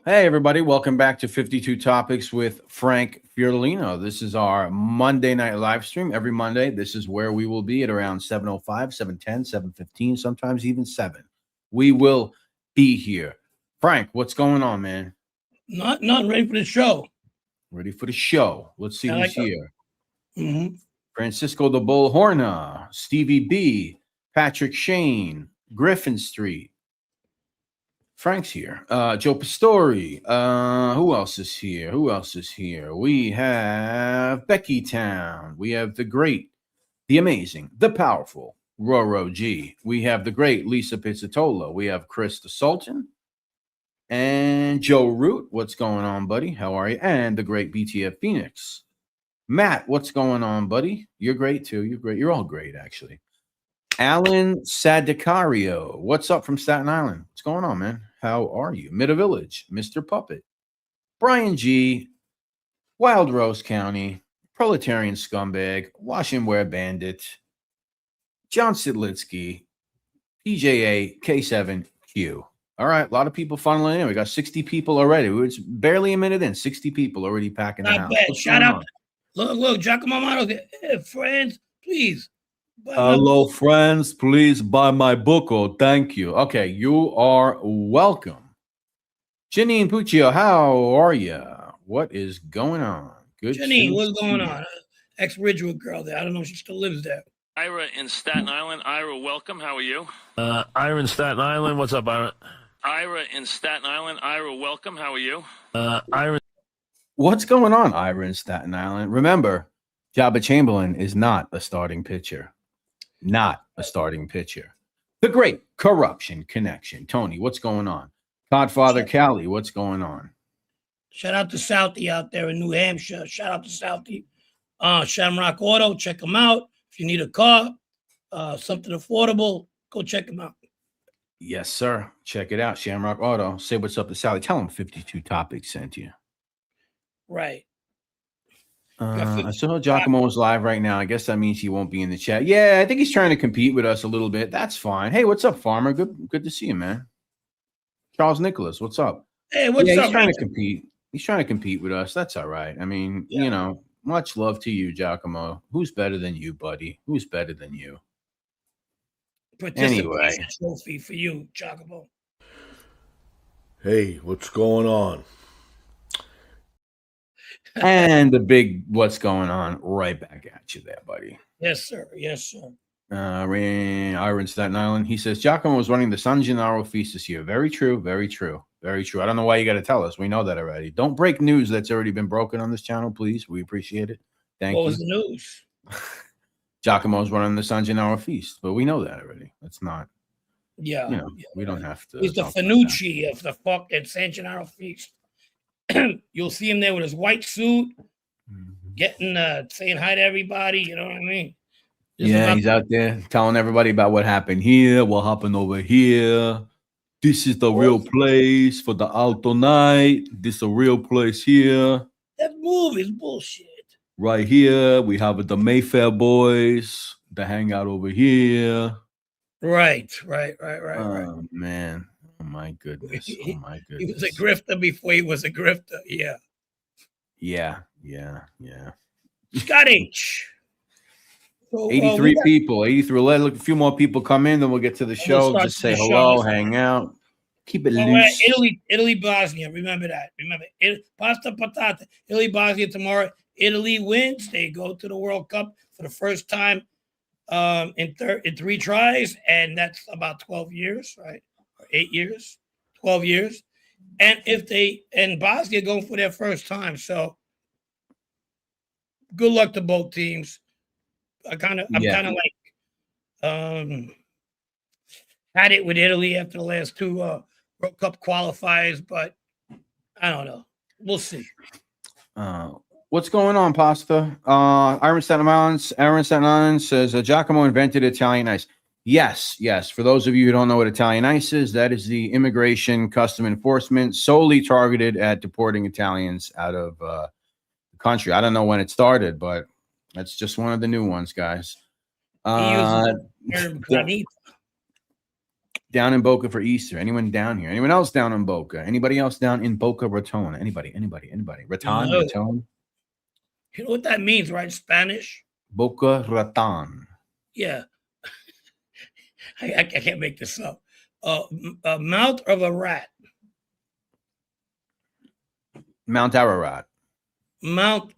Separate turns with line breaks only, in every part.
Hey, everybody. Welcome back to 52 Topics with Frank Fiorellino. This is our Monday night live stream. Every Monday, this is where we will be at around 7:05, 7:10, 7:15, sometimes even 7. We will be here. Frank, what's going on, man?
Not ready for the show.
Ready for the show. Let's see
I
who's
like that.
here.
Mm-hmm.
Francisco the Bull Horna, Stevie B, Patrick Shane, Griffin Street. Frank's here. Joe Pastori. Who else is here? Who else is here? We have Becky Town. We have the great, the amazing, the powerful Roro G. We have the great Lisa Pizzatola. We have Chris the Sultan and Joe Root. What's going on, buddy? How are you? And the great BTF Phoenix. Matt, what's going on, buddy? You're great too. You're great. You're all great, actually. Alan Sadicario. What's up from Staten Island? What's going on, man? How are you? Mid Village, Mr. Puppet. Brian G. Wild Rose County, Proletarian Scumbag, Wash and Wear Bandit, John Sidlitsky, PJA K7Q. All right, a lot of people funneling in. We got 60 people already. It's barely a minute in. 60 people already packing the
Not
house.
bad.
What's
Shout
going
out.
on?
Look, Giacomo Amato. Hey, friends, please. buy my
Hello,
book.
friends. Please buy my book. Oh, thank you. Okay, you are welcome. Janine Puccio, how are you? What is going on? Good
Janine,
to
what's
see
going
you.
on? Ex-Ridgewood girl there. I don't know if she still lives there.
Ira in Staten Island. Ira, welcome. How are you?
Ira in Staten Island. What's up, Ira?
Ira in Staten Island. Ira, welcome. How are you?
Ira.
What's going on, Ira in Staten Island? Remember, Jabba Chamberlain is not a starting pitcher. Not a starting pitcher. The great corruption connection. Tony, what's going on? Godfather Cali, what's going on?
Shout out to Southie out there in New Hampshire. Shout out to Southie. Shamrock Auto. Check them out. If you need a car, something affordable, go check them out.
Yes, sir. Check it out. Shamrock Auto. Say what's up to Sally. Tell him 52 Topics sent you.
Right.
I saw Giacomo's live right now. I guess that means he won't be in the chat. Yeah, I think he's trying to compete with us a little bit. That's fine. Hey, what's up, Farmer? Good to see you, man. Charles Nicholas, what's up?
Hey, what's
Yeah,
up?
he's trying
man?
to compete. He's trying to compete with us. That's all right. I mean,
Yeah.
you know, much love to you, Giacomo. Who's better than you, buddy? Who's better than you?
Participation
Anyway.
trophy for you, Giacomo.
Hey, what's going on?
And the big what's going on right back at you there, buddy.
Yes, sir. Yes, sir.
Ira in Staten Island. He says Giacomo was running the San Gennaro feast this year. Very true. Very true. Very true. I don't know why you got to tell us. We know that already. Don't break news that's already been broken on this channel, please. We appreciate it. Thank
What
you.
was the news?
Giacomo's running the San Gennaro feast, but we know that already. That's not,
Yeah.
you know, we don't have to.
He's the
talk about
Fanucci of the fucking San Gennaro feast. You'll see him there with his white suit,
that.
getting saying hi to everybody. You know what I mean? Just
Yeah,
about-
he's out there telling everybody about what happened here, what happened over here. This is the real place for the auto night. This is a real place here.
that movie is bullshit.
Right here, we have the Mayfair boys that hang out over here.
Right.
Oh, man. Oh, my goodness. Oh, my
He was
goodness.
a grifter before he was a grifter. Yeah.
Yeah.
Scott H. So,
83 people. 83. Let a few more people come in, then we'll get to the show.
start
Just say
the show.
hello, hang out. Keep it
Oh,
loose.
Italy, Bosnia. Remember that. Remember, pasta patata. Italy, Bosnia tomorrow. Italy wins. They go to the World Cup for the first time in 3 tries, and that's about 12 years, right? Or 8 years, 12 years. And Bosnia going for their first time, so good luck to both teams. I'm kind of like had it with Italy after the last 2 World Cup qualifiers, but I don't know. We'll see.
What's going on, Pasta? Aaron Staten Island says Giacomo invented Italian ice. Yes. For those of you who don't know what Italian ice is, that is the immigration custom enforcement solely targeted at deporting Italians out of the country. I don't know when it started, but that's just one of the new ones, guys.
He uses
down in Boca for Easter? Anyone down here? Anyone else down in Boca? Anybody else down in Boca Raton? Anybody? Raton?
No.
Raton?
You know what that means, right? Spanish?
Boca Raton.
Yeah. I can't make this up. A mouth of a rat.
Mount Ararat.
Mouth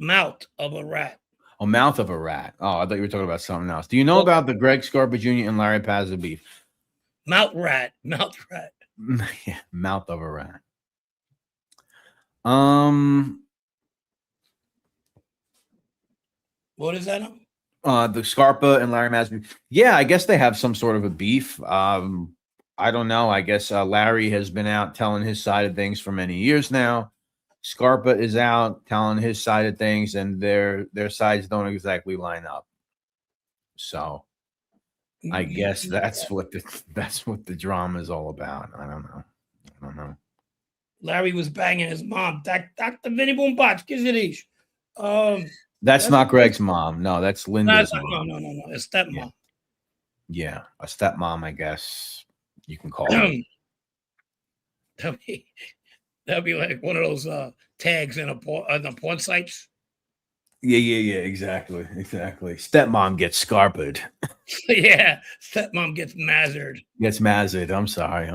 of a rat.
Oh, mouth of a rat. Oh, I thought you were talking about something else. Do you know about the Greg Scarpa Jr. and Larry Pazza beef?
Mouth rat. Mouth rat.
Yeah, mouth of a rat.
What is that?
The Scarpa and Larry Pazza beef. Yeah, I guess they have some sort of a beef. I don't know. I guess Larry has been out telling his side of things for many years now. Scarpa is out telling his side of things, and their sides don't exactly line up. So I guess that's what the drama is all about. I don't know.
Larry was banging his mom. Dr. Vinny Boombots, Kizirish.
That's not Greg's mom. No, that's Linda's mom.
No. A stepmom.
Yeah, a stepmom, I guess you can call it.
That'd be like one of those tags on the porn sites.
Yeah, exactly. Stepmom gets scarpered.
Yeah, stepmom gets mazzered.
I'm sorry.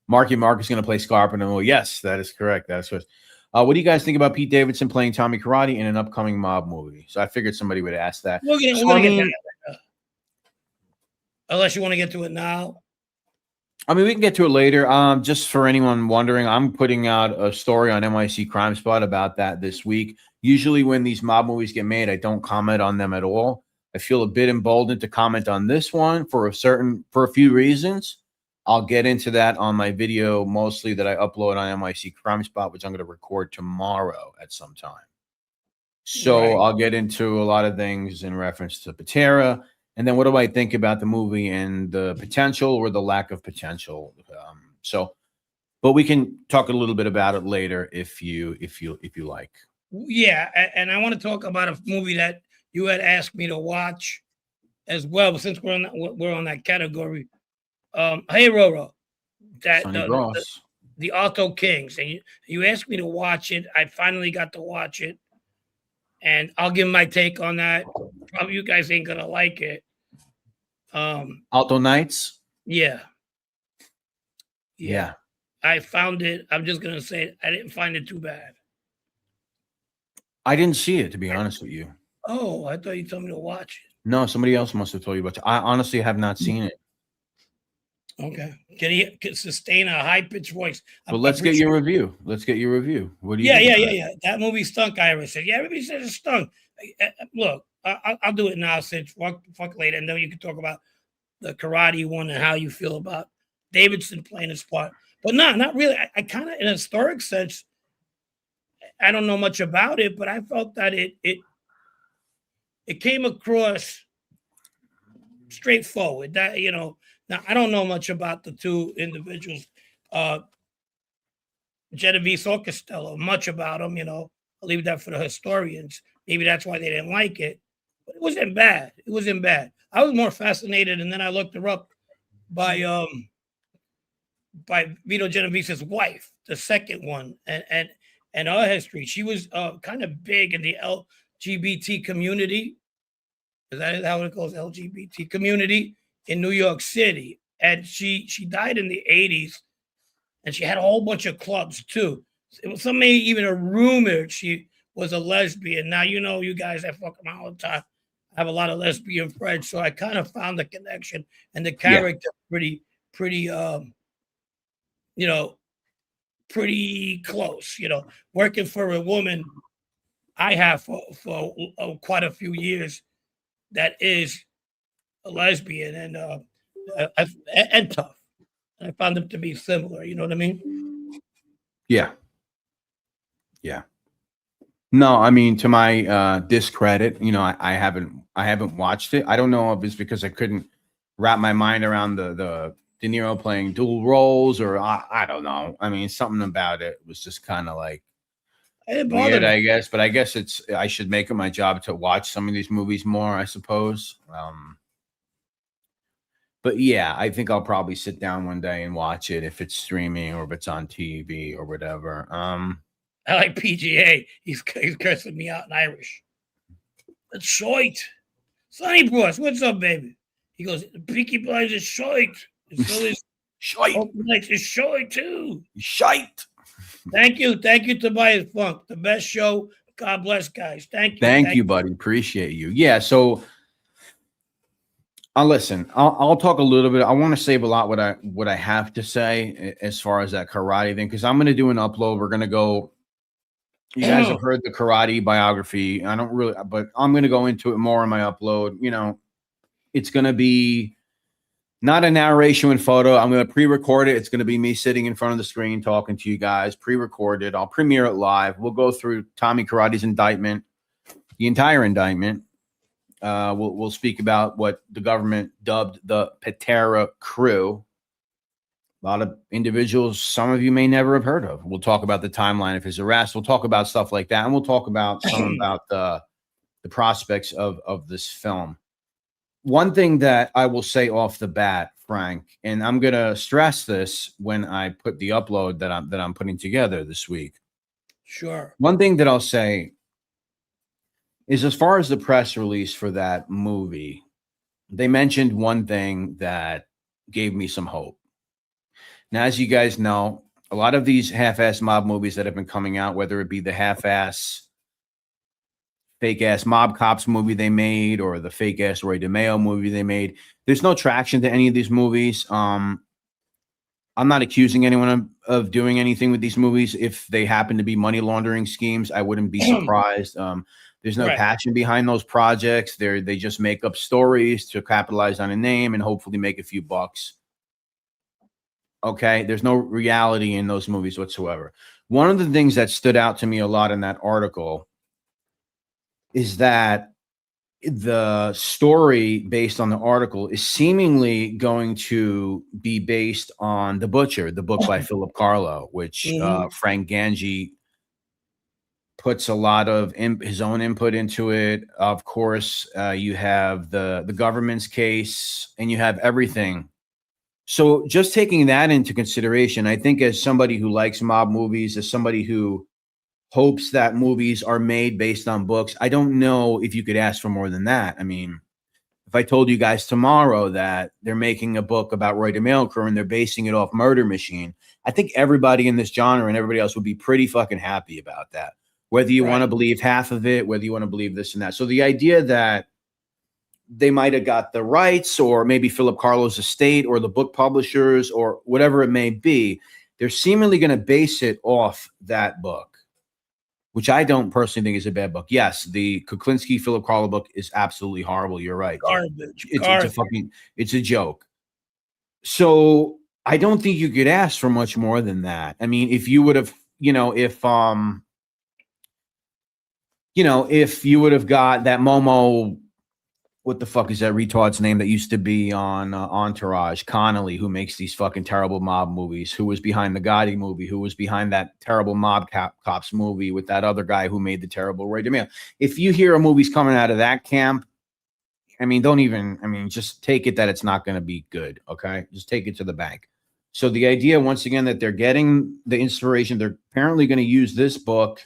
Marky Mark is going to play Scarpa. And well, yes, that is correct. That's what. What do you guys think about Pete Davidson playing Tommy Karate in an upcoming mob movie? So I figured somebody would ask that.
We're gonna get to that. Unless you want to get to it now.
I mean, we can get to it later. Just for anyone wondering, I'm putting out a story on NYC Crime Spot about that this week. Usually when these mob movies get made, I don't comment on them at all. I feel a bit emboldened to comment on this one for a few reasons. I'll get into that on my video, mostly that I upload on NYC Crime Spot, which I'm going to record tomorrow at some time. So right. I'll get into a lot of things in reference to Patera. And then what do I think about the movie and the potential or the lack of potential? But we can talk a little bit about it later if you like.
Yeah, and I want to talk about a movie that you had asked me to watch as well. Since we're on that category, hey Roro, that the Auto Kings, and you asked me to watch it. I finally got to watch it, and I'll give my take on that. Probably you guys ain't gonna like it.
Auto Knights.
Yeah. I found it. I'm just gonna say I didn't find it too bad.
I didn't see it, to be honest with you.
Oh, I thought you told me to watch it.
No, somebody else must have told you about it. I honestly have not seen it.
Okay. Can he sustain a high-pitched voice?
Well, let's get your review. What do you
Yeah. That movie stunk, Ira said. Yeah, everybody says it stunk. Look, I'll do it now since fuck later, and then you can talk about the karate one and how you feel about Davidson playing his part. But no, not really. I kind of, in a historic sense, I don't know much about it, but I felt that it came across straightforward. That, you know, now I don't know much about the two individuals, Genovese or Costello, much about them. You know, I'll leave that for the historians. Maybe that's why they didn't like it. But it wasn't bad. I was more fascinated, and then I looked her up by Vito Genovese's wife, the second one, and her history. She was kind of big in the LGBT community. Is that how it goes? LGBT community in New York City, and she died in the 80s, and she had a whole bunch of clubs too. Some may even rumored she was a lesbian. Now, you know, you guys that fuck around all the time. I have a lot of lesbian friends, so I kind of found the connection and the character pretty close. You know, working for a woman I have for quite a few years that is a lesbian and tough. I found them to be similar. You know what I mean?
Yeah. No, I mean, to my discredit, you know, I haven't watched it. I don't know if it's because I couldn't wrap my mind around the De Niro playing dual roles, or I don't know. I mean, something about it was just kind of like weird, I guess. But I guess I should make it my job to watch some of these movies more, I suppose. But yeah, I think I'll probably sit down one day and watch it if it's streaming or if it's on TV or whatever.
I like PGA. He's cursing me out in Irish. That's shite. Sonny Boss, what's up, baby? He goes, the Peaky Blinders is shite. And so is
Shite.
Open Nights is shite too.
Shite.
Thank you, Tobias Funk. The best show. God bless, guys. Thank you.
Thank you, buddy. Appreciate you. Yeah, so I'll listen. I'll talk a little bit. I want to save a lot what I have to say as far as that karate thing, because I'm going to do an upload. We're going to go. You guys have heard the karate biography. I don't really, but I'm going to go into it more in my upload. You know, it's going to be not a narration and photo. I'm going to pre-record it. It's going to be me sitting in front of the screen talking to you guys, pre-recorded. I'll premiere it live. We'll go through Tommy Karate's indictment, the entire indictment. We'll speak about what the government dubbed the Patera crew. A lot of individuals, some of you may never have heard of. We'll talk about the timeline of his arrest. We'll talk about stuff like that. And we'll talk about some about the prospects of this film. One thing that I will say off the bat, Frank, and I'm going to stress this when I put the upload that I'm putting together this week.
Sure.
One thing that I'll say is, as far as the press release for that movie, they mentioned one thing that gave me some hope. Now, as you guys know, a lot of these half-ass mob movies that have been coming out, whether it be the half-ass, fake-ass Mob Cops movie they made or the fake-ass Roy DeMeo movie they made, there's no traction to any of these movies. I'm not accusing anyone of doing anything with these movies. If they happen to be money laundering schemes, I wouldn't be surprised. There's no passion behind those projects. They just make up stories to capitalize on a name and hopefully make a few bucks. Okay, there's no reality in those movies whatsoever. One of the things that stood out to me a lot in that article is that the story based on the article is seemingly going to be based on The Butcher, the book by Philip Carlo, which Frank Gangi puts a lot of his own input into it. Of course, you have the government's case, and you have everything. So just taking that into consideration, I think as somebody who likes mob movies, as somebody who hopes that movies are made based on books, I don't know if you could ask for more than that. I mean, if I told you guys tomorrow that they're making a book about Roy DeMeo crew and they're basing it off Murder Machine, I think everybody in this genre and everybody else would be pretty fucking happy about that. Whether you want to believe half of it, whether you want to believe this and that. So the idea that they might have got the rights, or maybe Philip Carlo's estate or the book publishers or whatever it may be, they're seemingly going to base it off that book, which I don't personally think is a bad book. Yes, the Kuklinski Philip Carlo book is absolutely horrible. You're right.
Garbage.
It's a joke. So I don't think you could ask for much more than that. I mean, if you would have, if you would have got that Momo, what the fuck is that retard's name that used to be on Entourage, Connolly, who makes these fucking terrible mob movies, who was behind the Gotti movie, who was behind that terrible Mob Cops movie with that other guy who made the terrible Roy DeMeo. If you hear a movie's coming out of that camp, just take it that it's not going to be good, okay? Just take it to the bank. So the idea, once again, that they're getting the inspiration, they're apparently going to use this book,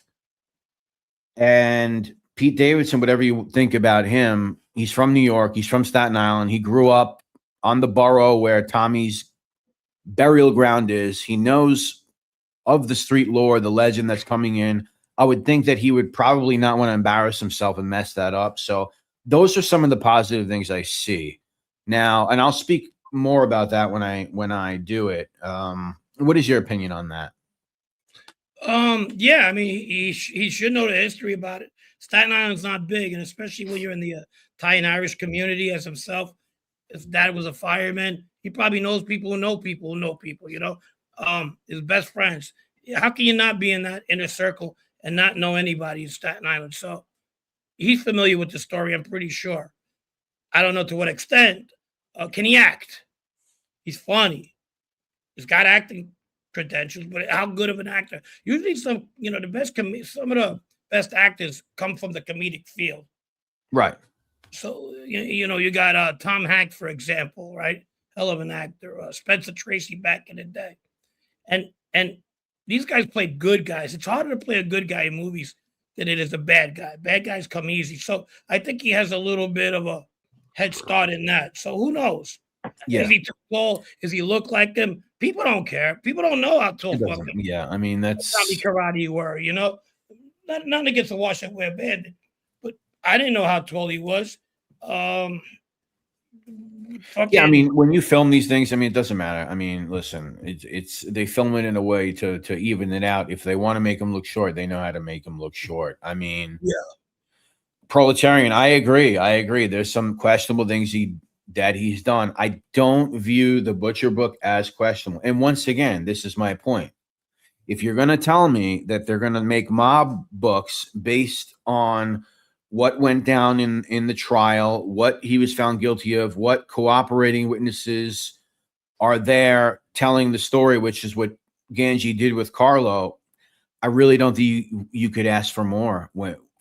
and Pete Davidson, whatever you think about him, he's from New York. He's from Staten Island. He grew up on the borough where Tommy's burial ground is. He knows of the street lore, the legend that's coming in. I would think that he would probably not want to embarrass himself and mess that up. So those are some of the positive things I see now, and I'll speak more about that when I do it. What is your opinion on that?
Yeah, I mean, he should know the history about it. Staten Island's not big, and especially when you're in the Italian Irish community as himself. If dad was a fireman, he probably knows people who know people who know people, his best friends. How can you not be in that inner circle and not know anybody in Staten Island? So he's familiar with the story, I'm pretty sure. I don't know to what extent. Can he act? He's funny. He's got acting credentials, but how good of an actor? Usually some of the best actors come from the comedic field.
Right.
So, you got Tom Hanks, for example, right? hell of an actor. Spencer Tracy back in the day, and these guys played good guys. It's harder to play a good guy in movies than it is a bad guy. Bad guys come easy, so I think he has a little bit of a head start in that. So who knows?
Yeah.
Is he too tall? Does he look like him? People don't care. People don't know how tall
It doesn't.
fucking
Yeah, I mean
Tommy
that's
Karate were, you know? Nothing against the Washington Bandit, but I didn't know how tall he was.
yeah. I mean, when you film these things, I mean, it doesn't matter. I mean, listen, it's they film it in a way to even it out. If they want to make him look short, they know how to make him look short. I mean,
yeah,
Proletarian. I agree. I agree. There's some questionable things that he's done. I don't view the Butcher book as questionable. And once again, this is my point. If you're going to tell me that they're going to make mob books based on what went down in the trial, what he was found guilty of, what cooperating witnesses are there telling the story, which is what Ganji did with Carlo, I really don't think you could ask for more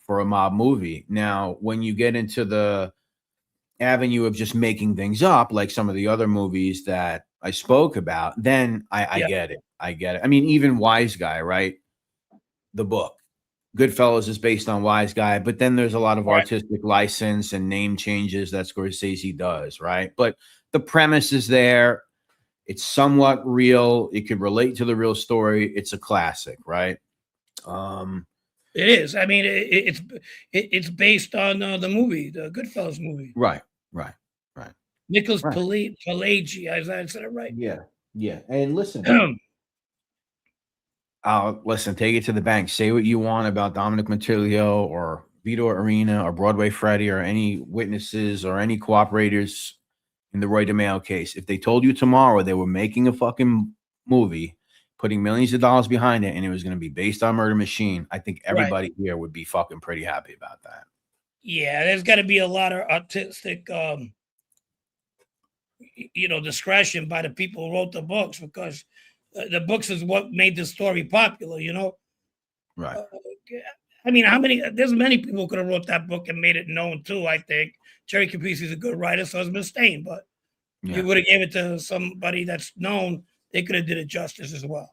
for a mob movie. Now, when you get into the avenue of just making things up, like some of the other movies that I spoke about, then I get it. I get it. I mean, even Wise Guy, right? The book. Goodfellas is based on Wise Guy, but then there's a lot of artistic license and name changes that Scorsese does, right? But the premise is there. It's somewhat real. It could relate to the real story. It's a classic, right?
It is. I mean, it's based on the movie, the Goodfellas movie.
Right.
Nicholas Pileggi. I said it right.
Yeah. And listen, listen, take it to the bank. Say what you want about Dominic Matilio or Vito Arena or Broadway Freddy or any witnesses or any cooperators in the Roy DeMeo case. If they told you tomorrow they were making a fucking movie, putting millions of dollars behind it, and it was going to be based on Murder Machine, I think everybody here would be fucking pretty happy about that.
Yeah, there's got to be a lot of artistic, discretion by the people who wrote the books, because the books is what made the story popular, you know?
Right.
I mean, there's many people who could have wrote that book and made it known too, I think. Jerry Capizzi is a good writer, so is Mustaine, but if you would have gave it to somebody that's known, they could have did it justice as well.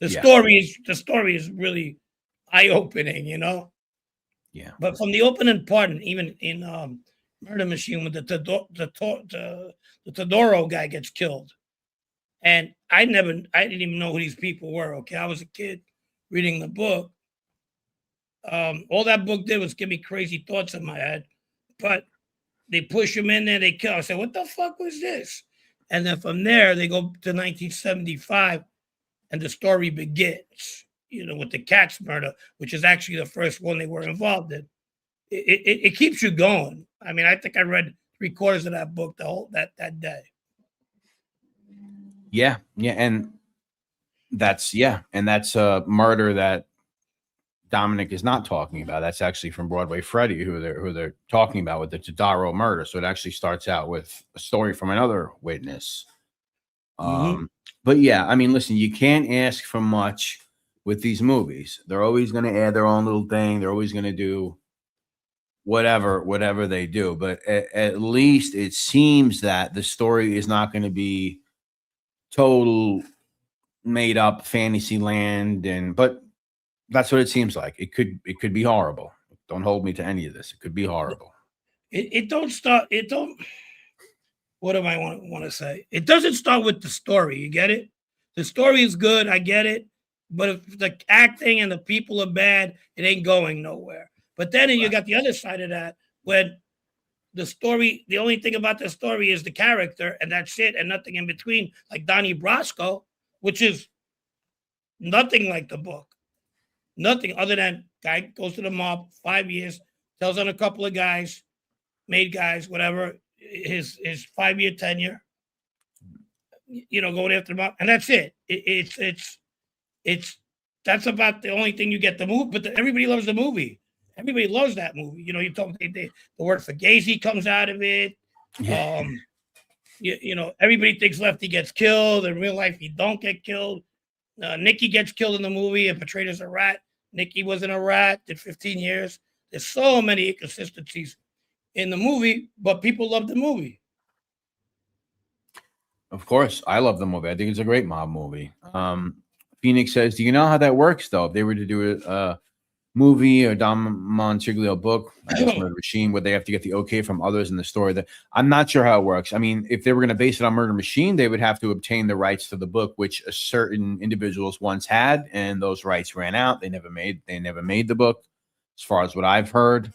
The story is really eye-opening, you know?
Yeah.
But from the opening part, and even in Murder Machine, when the Todoro guy gets killed, and I didn't even know who these people were. Okay, I was a kid reading the book. All that book did was give me crazy thoughts in my head. But they push him in there, they kill. I said, "What the fuck was this?" And then from there, they go to 1975, and the story begins. You know, with the Katz murder, which is actually the first one they were involved in. It keeps you going. I mean, I think I read 3/4 of that book that day.
Yeah, and that's a murder that Dominic is not talking about. That's actually from Broadway Freddy, who they're talking about with the Todaro murder. So it actually starts out with a story from another witness. But yeah, I mean, listen, you can't ask for much with these movies. They're always going to add their own little thing. They're always going to do whatever they do. But at least it seems that the story is not going to be total made up fantasy land, but that's what it seems like. It could be horrible. Don't hold me to any of this. It could be horrible.
What do I want to say? It doesn't start with the story. You get it? The story is good. I get it. But if the acting and the people are bad, it ain't going nowhere. But then you got the other side of that, when the story, the only thing about the story is the character, and that's it, and nothing in between, like Donnie Brasco, which is nothing like the book. Nothing other than guy goes to the mob, 5 years, tells on a couple of guys, made guys, whatever, his 5-year tenure, going after the mob, and that's it. It's that's about the only thing you get the movie, but everybody loves the movie. Everybody loves that movie. You know, you talk the word Fugazi comes out of it.
Yeah.
Everybody thinks Lefty gets killed. In real life, he don't get killed. Nicky gets killed in the movie and portrayed as a rat. Nicky wasn't a rat, did 15 years. There's so many inconsistencies in the movie, but people love the movie.
Of course, I love the movie. I think it's a great mob movie. Phoenix says, "Do you know how that works, though? If they were to do a movie or Dom Montiglio book, I guess Murder Machine, would they have to get the okay from others in the story? That I'm not sure how it works. I mean, if they were going to base it on Murder Machine, they would have to obtain the rights to the book, which a certain individuals once had, and those rights ran out. They never made the book, as far as what I've heard.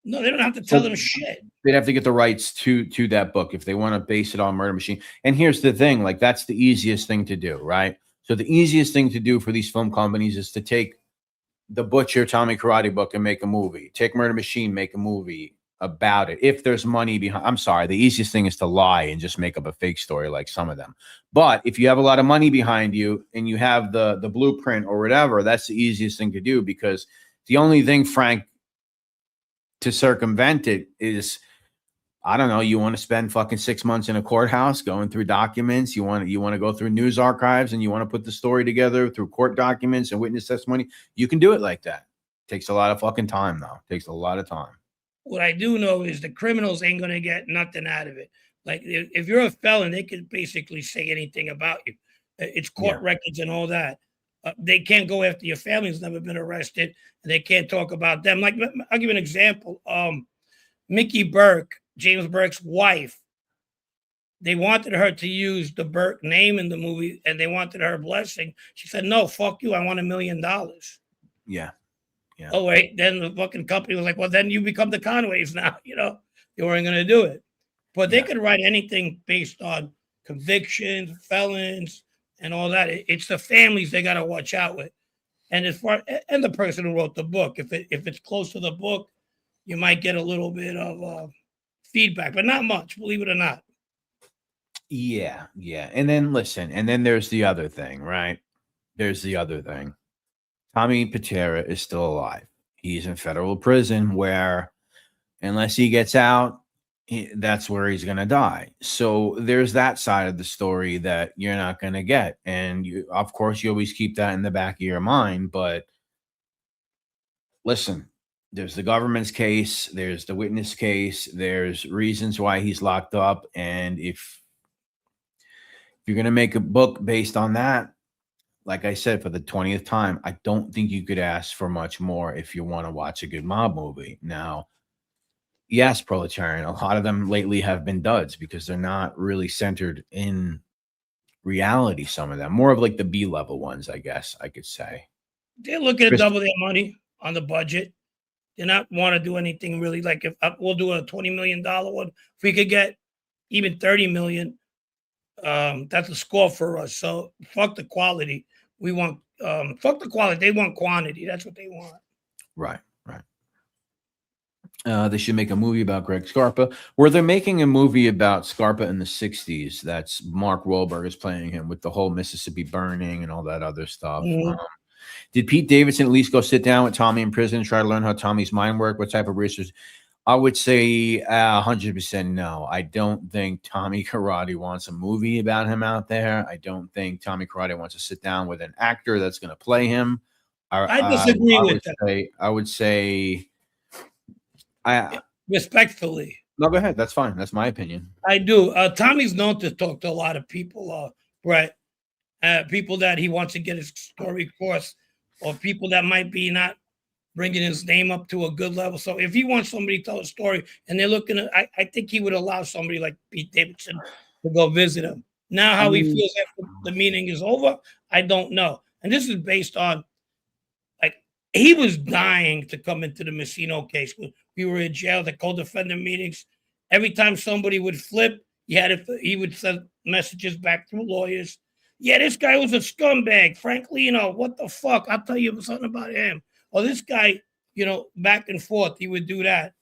No, they don't have to tell them shit.
They'd have to get the rights to that book if they want to base it on Murder Machine. And here's the thing, like that's the easiest thing to do, right? So the easiest thing to do for these film companies is to take the Butcher Tommy Karate book and make a movie. Take Murder Machine, make a movie about it. If there's money behind, I'm sorry, the easiest thing is to lie and just make up a fake story like some of them. But if you have a lot of money behind you and you have the blueprint or whatever, that's the easiest thing to do, because the only thing, Frank, to circumvent it is, I don't know, you want to spend fucking 6 months in a courthouse going through documents. You want to go through news archives and you want to put the story together through court documents and witness testimony. You can do it like that. Takes a lot of fucking time, though. Takes a lot of time.
What I do know is the criminals ain't going to get nothing out of it. Like if you're a felon, they can basically say anything about you. It's court records and all that. They can't go after your family who's never been arrested, and they can't talk about them. Like, I'll give you an example. Mickey Burke, James Burke's wife, they wanted her to use the Burke name in the movie, and they wanted her blessing. She said, "No, fuck you. I want $1 million."
Yeah.
Oh, wait. Then the fucking company was like, "Well, then you become the Conways now." They weren't going to do it. But they could write anything based on convictions, felons, and all that. It's the families they got to watch out with. And and the person who wrote the book, if it's close to the book, you might get a little bit of feedback, but not much, believe it or not.
Yeah. And then listen, and then there's the other thing, right? There's the other thing. Tommy Patera is still alive. He's in federal prison where, unless he gets out, that's where he's going to die. So there's that side of the story that you're not going to get. And of course, you always keep that in the back of your mind. But listen, there's the government's case, there's the witness case, there's reasons why he's locked up. And if you're going to make a book based on that, like I said, for the 20th time, I don't think you could ask for much more if you want to watch a good mob movie. Now, yes, Proletarian, a lot of them lately have been duds because they're not really centered in reality. Some of them, more of like the B-level ones, I guess I could say.
They're looking to double their money on the budget. They're not want to do anything really. Like if we'll do a $20 million one, if we could get even 30 million, that's a score for us. So fuck the quality. We want fuck the quality. They want quantity. That's what they want.
Right. They should make a movie about Greg Scarpa. Where they're making a movie about Scarpa in the 60s. That's Mark Wahlberg is playing him with the whole Mississippi burning and all that other stuff. Did Pete Davidson at least go sit down with Tommy in prison and try to learn how Tommy's mind worked? What type of research? I would say 100% no. I don't think Tommy Karate wants a movie about him out there. I don't think Tommy Karate wants to sit down with an actor that's going to play him.
I disagree with that.
I would say...
respectfully.
No, go ahead. That's fine. That's my opinion.
I do. Tommy's known to talk to a lot of people, Brett. People that he wants to get his story across, or people that might be not bringing his name up to a good level. So if he wants somebody to tell a story and they're looking at, I think he would allow somebody like Pete Davidson to go visit him. Now, how he feels after the meeting is over, I don't know. And this is based on, like, he was dying to come into the Messino case. When we were in jail, the co-defendant meetings, every time somebody would flip, he would send messages back through lawyers. Yeah, this guy was a scumbag. Frankly, what the fuck? I'll tell you something about him. Or this guy, back and forth, he would do that.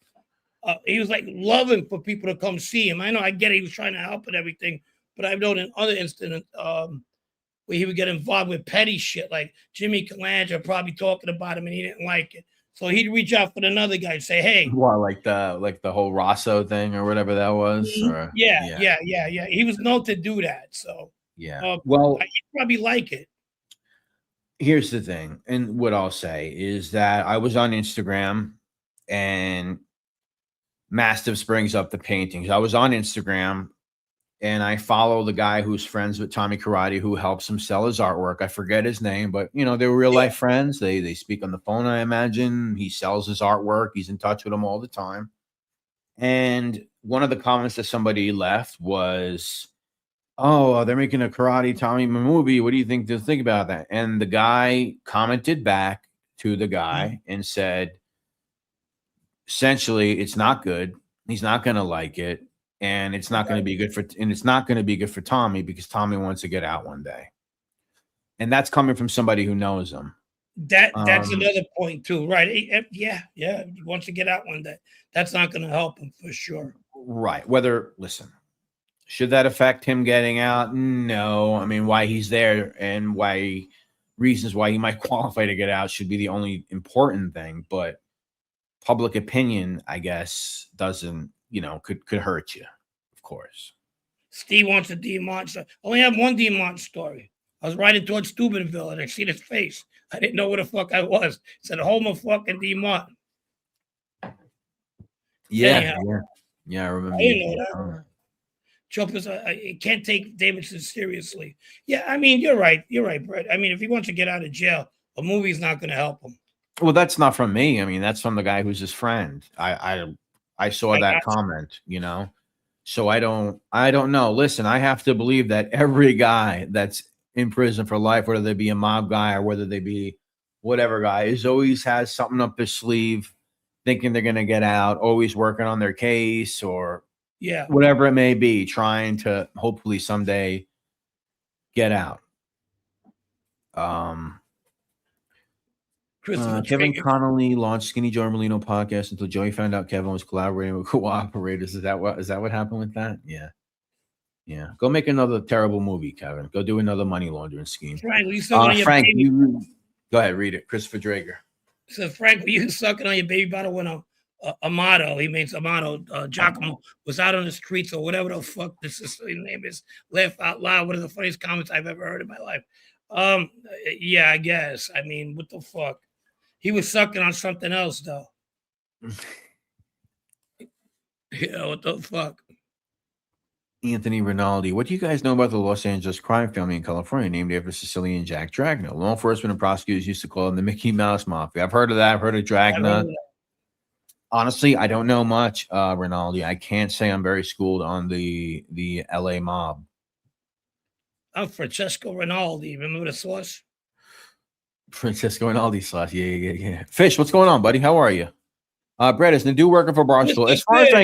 He was like loving for people to come see him. I know, I get it. He was trying to help and everything, but I've known in other incidents where he would get involved with petty shit, like Jimmy Calandra probably talking about him and he didn't like it. So he'd reach out for another guy and say, "Hey."
Well, like the whole Rosso thing or whatever that was. Or,
yeah. He was known to do that. So
well,
he'd probably like it.
Here's the thing, and what I'll say is that I was on Instagram and Mastiff brings up the paintings. I was on Instagram and I follow the guy who's friends with Tommy Karate, who helps him sell his artwork. I forget his name, but you know, they were real life friends. They speak on the phone, I imagine. He sells his artwork. He's in touch with him all the time. And one of the comments that somebody left was, "Oh, they're making a Karate Tommy movie. What do you think about that?" And the guy commented back to the guy and said, essentially, it's not good. He's not going to like it. And it's not going to be good for Tommy, because Tommy wants to get out one day. And that's coming from somebody who knows him.
That's another point too, right? Yeah. He wants to get out one day. That's not going to help him for sure.
Right. Listen, should that affect him getting out? No. I mean, why he's there and reasons why he might qualify to get out should be the only important thing. But public opinion, I guess, doesn't, could hurt you, of course.
Steve wants a Demont. So I only have one Demont story. I was riding towards Steubenville and I seen his face. I didn't know where the fuck I was. It said home of fucking Demont.
Yeah, I remember.
I didn't know that. Jumpers, I can't take Davidson seriously. Yeah, I mean, you're right, Brett. I mean, if he wants to get out of jail, a movie's not going to help him.
Well, that's not from me. I mean, that's from the guy who's his friend. I saw that comment, So I don't know. Listen, I have to believe that every guy that's in prison for life, whether they be a mob guy or whether they be whatever guy, always has something up their sleeve, thinking they're going to get out, always working on their case or whatever it may be, trying to hopefully someday get out. Kevin Connolly launched Skinny Joe Merlino podcast until Joey found out Kevin was collaborating with cooperators. Is that what happened with that? Yeah. Go make another terrible movie, Kevin. Go do another money laundering scheme.
Frank,
Frank, you go ahead, read it. Christopher Drager.
So Frank, were you sucking on your baby bottle when Amato, he makes Amato, Giacomo was out on the streets or whatever the fuck the Sicilian name is, laugh out loud. One of the funniest comments I've ever heard in my life. Yeah, I guess. I mean, what the fuck? He was sucking on something else, though. What the fuck?
Anthony Rinaldi. What do you guys know about the Los Angeles crime family in California named after Sicilian Jack Dragna? Law enforcement and prosecutors used to call them the Mickey Mouse Mafia. I've heard of that. I've heard of Dragna. Honestly, I don't know much, Rinaldi. I can't say I'm very schooled on the LA mob.
I'm Francesco Rinaldi. Remember the sauce?
Francesco Rinaldi sauce. Yeah. Fish, what's going on, buddy? How are you? Brett is Nadu working for Barstool. As far as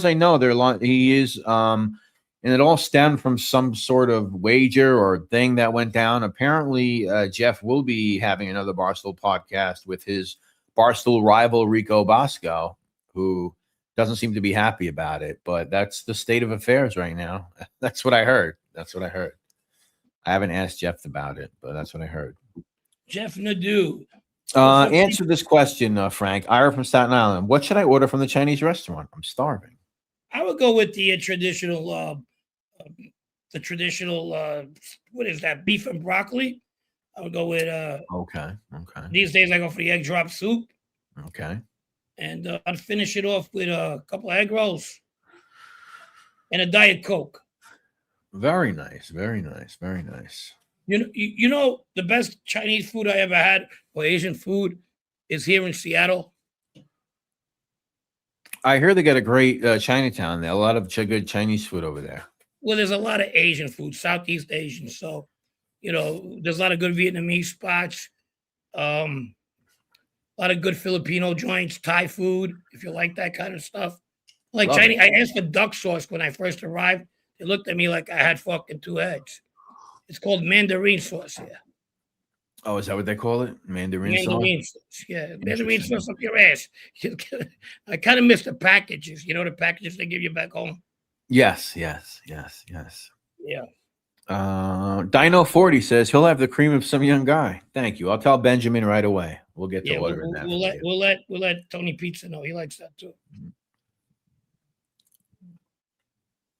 I know, he is, and it all stemmed from some sort of wager or thing that went down. Apparently, Jeff will be having another Barstool podcast with his Barstool rival Rico Bosco, who doesn't seem to be happy about it. But that's the state of affairs right now. That's what I heard. I haven't asked Jeff about it, but that's what I heard.
Jeff Nadu.
Answer this question, Frank. Ira from Staten Island. What should I order from the Chinese restaurant? I'm starving.
I would go with the traditional, what is that? Beef and broccoli. I would go with.
Okay.
These days, I go for the egg drop soup.
Okay.
And I'd finish it off with a couple of egg rolls and a Diet Coke.
Very nice.
You know, the best Chinese food I ever had or Asian food is here in Seattle.
I hear they got a great Chinatown there. A lot of good Chinese food over there.
Well, there's a lot of Asian food, Southeast Asian. So, there's a lot of good Vietnamese spots. A lot of good Filipino joints, Thai food, if you like that kind of stuff. Like
Love
Chinese,
it.
I asked for duck sauce when I first arrived. They looked at me like I had fucking two heads. It's called mandarin sauce here.
Oh, is that what they call it? Mandarin sauce?
Yeah, mandarin sauce up your ass. I kind of miss the packages. You know the packages they give you back home?
Yes.
Yeah.
Dino 40 says he'll have the cream of some young guy. Thank you. I'll tell Benjamin right away. We'll get to ordering that.
We'll let Tony Pizza know. He likes that too.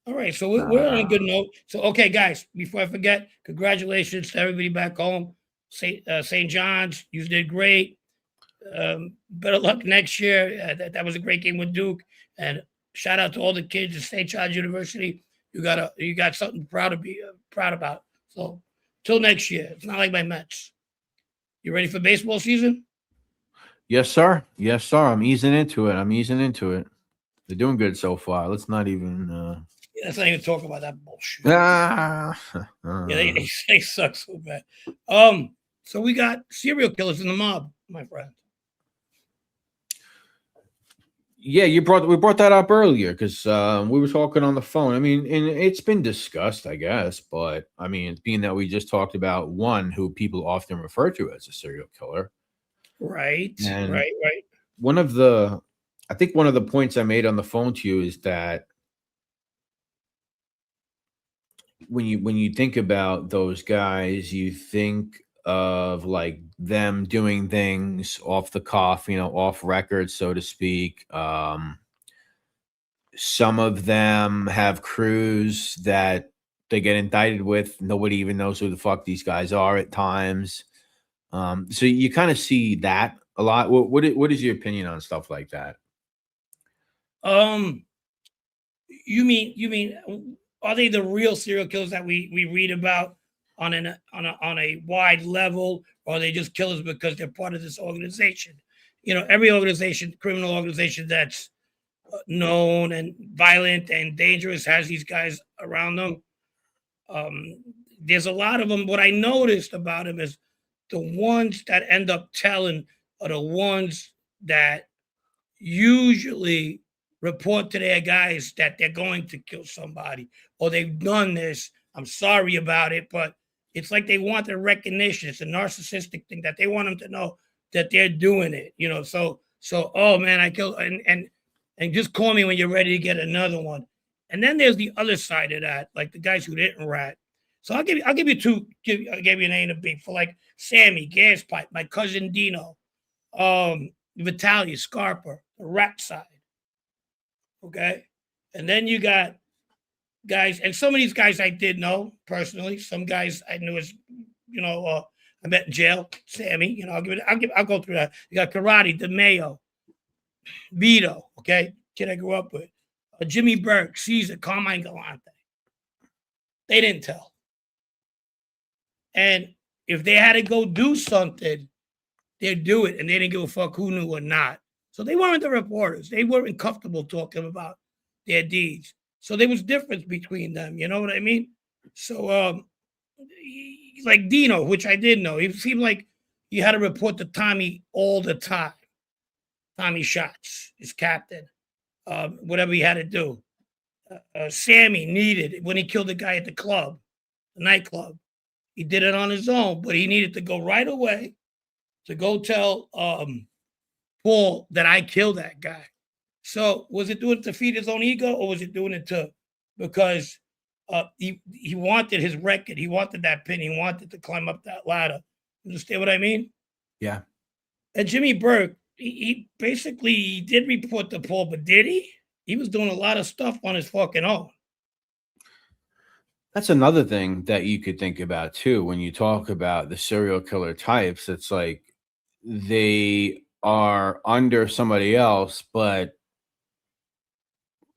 All right, so we're on a good note. So, okay, guys, before I forget, congratulations to everybody back home. St. John's, you did great. Better luck next year. That was a great game with Duke. And shout out to all the kids at St. John's University. you got something proud to be proud about. So till next year, it's not like my Mets. You ready for baseball season?
Yes, sir. Yes, sir. I'm easing into it. They're doing good so far. Let's not even.
Yeah, let's not even talk about that bullshit.
Ah.
Yeah, they suck so bad. So we got serial killers in the mob, my friend.
Yeah, we brought that up earlier because we were talking on the phone. I mean, and it's been discussed, I guess, but I mean, being that we just talked about one who people often refer to as a serial killer,
Right,
and
right.
I think one of the points I made on the phone to you is that when you think about those guys, you think of like them doing things off the cuff, off record, so to speak. Some of them have crews that they get indicted with. Nobody even knows who the fuck these guys are at times. So you kind of see that a lot. What is your opinion on stuff like that?
Um, you mean are they the real serial killers that we read about on a wide level, or are they just killers because they're part of this organization? Every organization, criminal organization that's known and violent and dangerous has these guys around them. There's a lot of them. What I noticed about them is the ones that end up telling are the ones that usually report to their guys that they're going to kill somebody or they've done this. I'm sorry about it, but it's like they want the recognition. It's a narcissistic thing that they want them to know that they're doing it. So oh man, I killed and just call me when you're ready to get another one. And then there's the other side of that, like the guys who didn't rat. So I'll give you two. I'll give you an A and a B for like Sammy, Gas Pipe, my cousin Dino, Vitalia, Scarpa, the rat side. Okay. And then you got guys, and some of these guys I did know personally. Some guys I knew as, I met in jail. Sammy, I'll go through that. You got Karate, DeMayo, Vito, okay, kid I grew up with, Jimmy Burke, Caesar, Carmine Galante. They didn't tell. And if they had to go do something, they'd do it, and they didn't give a fuck who knew or not. So they weren't the reporters. They weren't comfortable talking about their deeds. So there was difference between them. You know what I mean? So, like Dino, which I did know, he seemed like you had to report to Tommy all the time. Tommy Shots, his captain, whatever he had to do. Sammy needed, when he killed the guy at the club, the nightclub, he did it on his own, but he needed to go right away to go tell Paul that I killed that guy. So was it doing it to feed his own ego, or was it doing it because he wanted his record, he wanted that pin, he wanted to climb up that ladder? Understand what I mean?
Yeah.
And Jimmy Burke, he basically did report to Paul, but did he? He was doing a lot of stuff on his fucking own.
That's another thing that you could think about too when you talk about the serial killer types. It's like they are under somebody else, but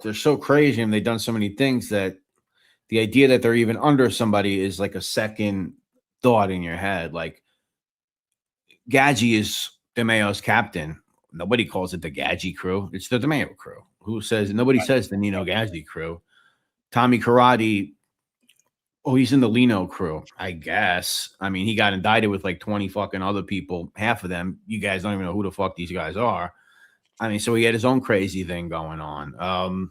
they're so crazy and they've done so many things that the idea that they're even under somebody is like a second thought in your head. Like Gadji is DeMayo's captain. Nobody calls it the Gadji crew. It's the DeMayo crew. Nobody says the Nino Gadji crew. Tommy Karate, oh, he's in the Lino crew, I guess. I mean, he got indicted with like 20 fucking other people. Half of them, you guys don't even know who the fuck these guys are. I mean, so he had his own crazy thing going on.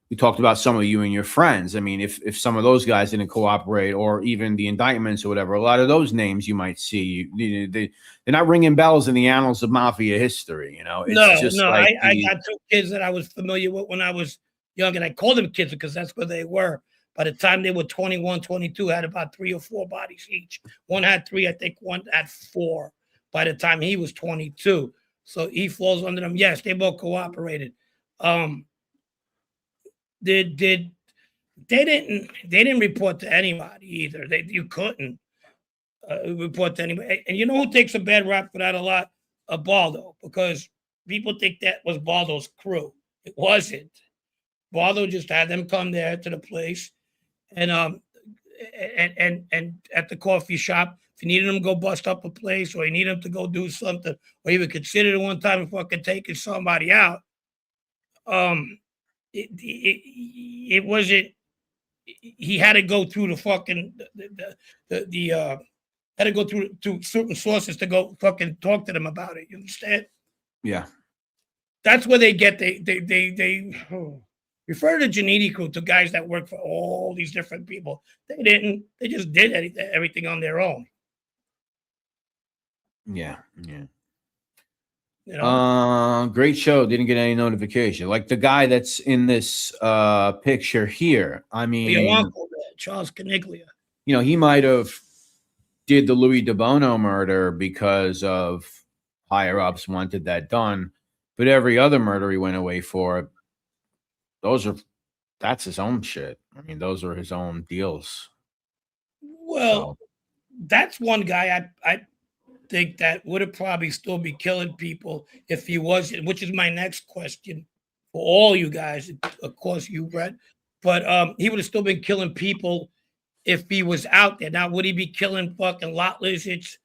We talked about some of you and your friends. I mean, if some of those guys didn't cooperate, or even the indictments or whatever, a lot of those names you might see, they're not ringing bells in the annals of mafia history. It's
I got two kids that I was familiar with when I was young, and I called them kids because that's where they were. By the time they were 21, 22, had about 3 or 4 bodies each. One had 3, I think one had 4 by the time he was 22. So he falls under them. Yes, they both cooperated. They didn't report to anybody either. You couldn't report to anybody. And you know who takes a bad rap for that a lot? Baldo, because people think that was Baldo's crew. It wasn't. Barlow just had them come there to the place, and at the coffee shop. If you needed them to go bust up a place, or you need them to go do something, or even considered it one time fucking taking somebody out, it wasn't. He had to go through the fucking had to go through to certain sources to go fucking talk to them about it. You understand?
Yeah.
That's where they get they refer to Janiti crew to guys that work for all these different people. They didn't. They just did everything on their own.
Yeah. Yeah.
You know?
Great show. Didn't get any notification. Like the guy that's in this picture here. I mean,
Your uncle, Charles Caniglia.
You know, he might have did the Louis DeBono murder because of higher ups wanted that done, but every other murder he went away for, that's his own shit. I mean, those are his own deals.
Well, that's one guy I think that would have probably still be killing people if he wasn't, which is my next question for all you guys. Of course, you, Brett, but he would have still been killing people if he was out there. Now, would he be killing fucking lot lizards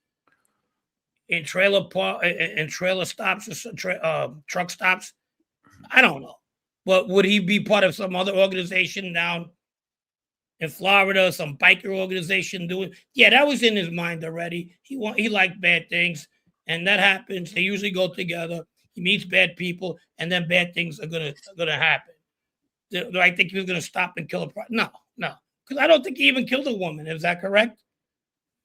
in trailer park and trailer stops or truck stops? I don't know. But would he be part of some other organization down in Florida, some biker organization doing? Yeah, that was in his mind already. He liked bad things, and that happens. They usually go together. He meets bad people, and then bad things are gonna happen. Do I think he was gonna stop and kill a? No, because I don't think he even killed a woman. Is that correct?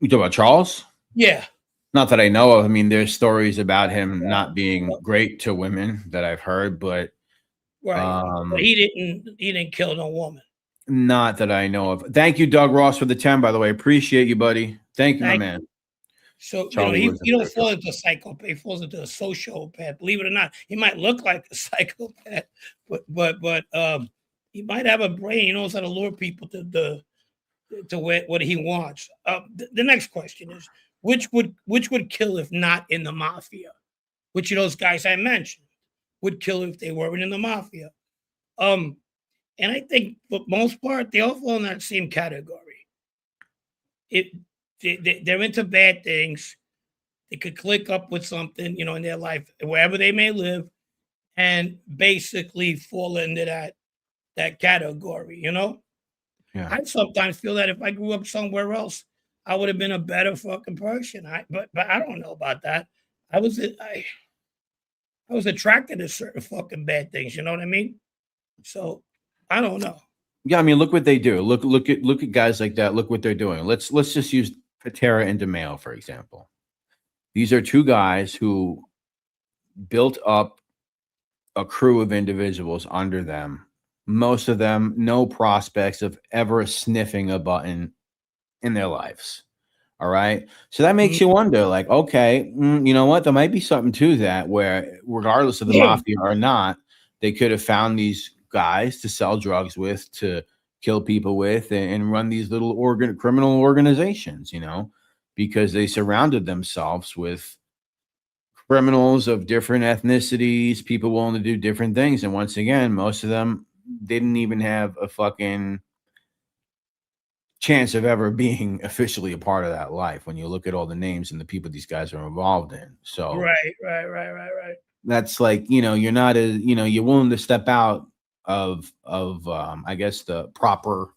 You talk about Charles?
Yeah.
Not that I know of. I mean, there's stories about him not being great to women that I've heard, but
but he didn't kill no woman.
Not that I know of. Thank you, Doug Ross, for the 10, by the way. Appreciate you, buddy. Thank you, my man.
So, you don't fall into a psychopath. He falls into a sociopath. Believe it or not, he might look like a psychopath, but he might have a brain. He knows how to lure people to what he wants. The next question is, which would kill if not in the mafia? Which of those guys I mentioned would kill if they weren't in the mafia? And I think for most part, they all fall in that same category. They're into bad things. They could click up with something, in their life, wherever they may live, and basically fall into that category, Yeah. I sometimes feel that if I grew up somewhere else, I would have been a better fucking person. But I don't know about that. I was attracted to certain fucking bad things, you know what I mean? So I don't know.
Yeah, I mean, look what they do. Look at guys like that. Look what they're doing. Let's just use Patera and DeMeo, for example. These are two guys who built up a crew of individuals under them. Most of them, no prospects of ever sniffing a button in their lives. All right. So that makes you wonder, like, okay, you know what? There might be something to that where, regardless of the mafia or not, they could have found these guys to sell drugs with, to kill people with, and run these little criminal organizations, because they surrounded themselves with criminals of different ethnicities, people willing to do different things. And once again, most of them didn't even have a fucking chance of ever being officially a part of that life when you look at all the names and the people these guys are involved in. So
right.
That's like, you're not you're willing to step out of I guess the proper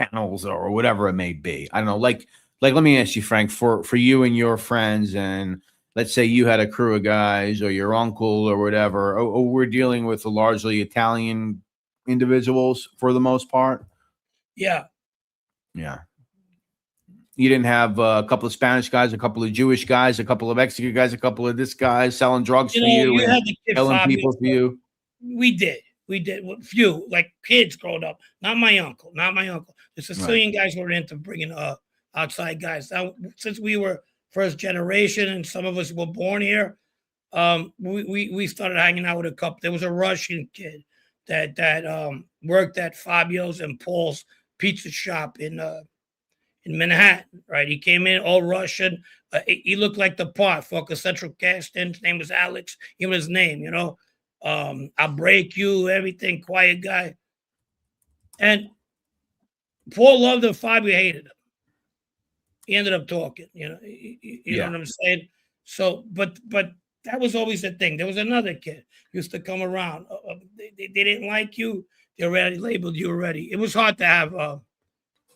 channels or whatever it may be. I don't know. Like let me ask you, Frank, for you and your friends, and let's say you had a crew of guys or your uncle or whatever, or we're dealing with largely Italian individuals for the most part.
Yeah.
You didn't have a couple of Spanish guys, a couple of Jewish guys, a couple of Mexican guys, a couple of this guys selling drugs for you
had
and
the kid
killing
Fabio
people for you.
We did. Few, like kids growing up. Not my uncle. The Sicilian guys were into bringing outside guys. Now, since we were first generation and some of us were born here, we started hanging out with a couple. There was a Russian kid that worked at Fabio's and Paul's pizza shop in Manhattan, right? He came in all Russian. He looked like the part, fucking central casting. His name was Alex. He was his name, I'll break you, everything, quiet guy. And Paul loved him, Fabio hated him. He ended up talking, you know, you know what I'm saying? So, but that was always the thing. There was another kid used to come around. They didn't like you. They already labeled you already. It was hard to have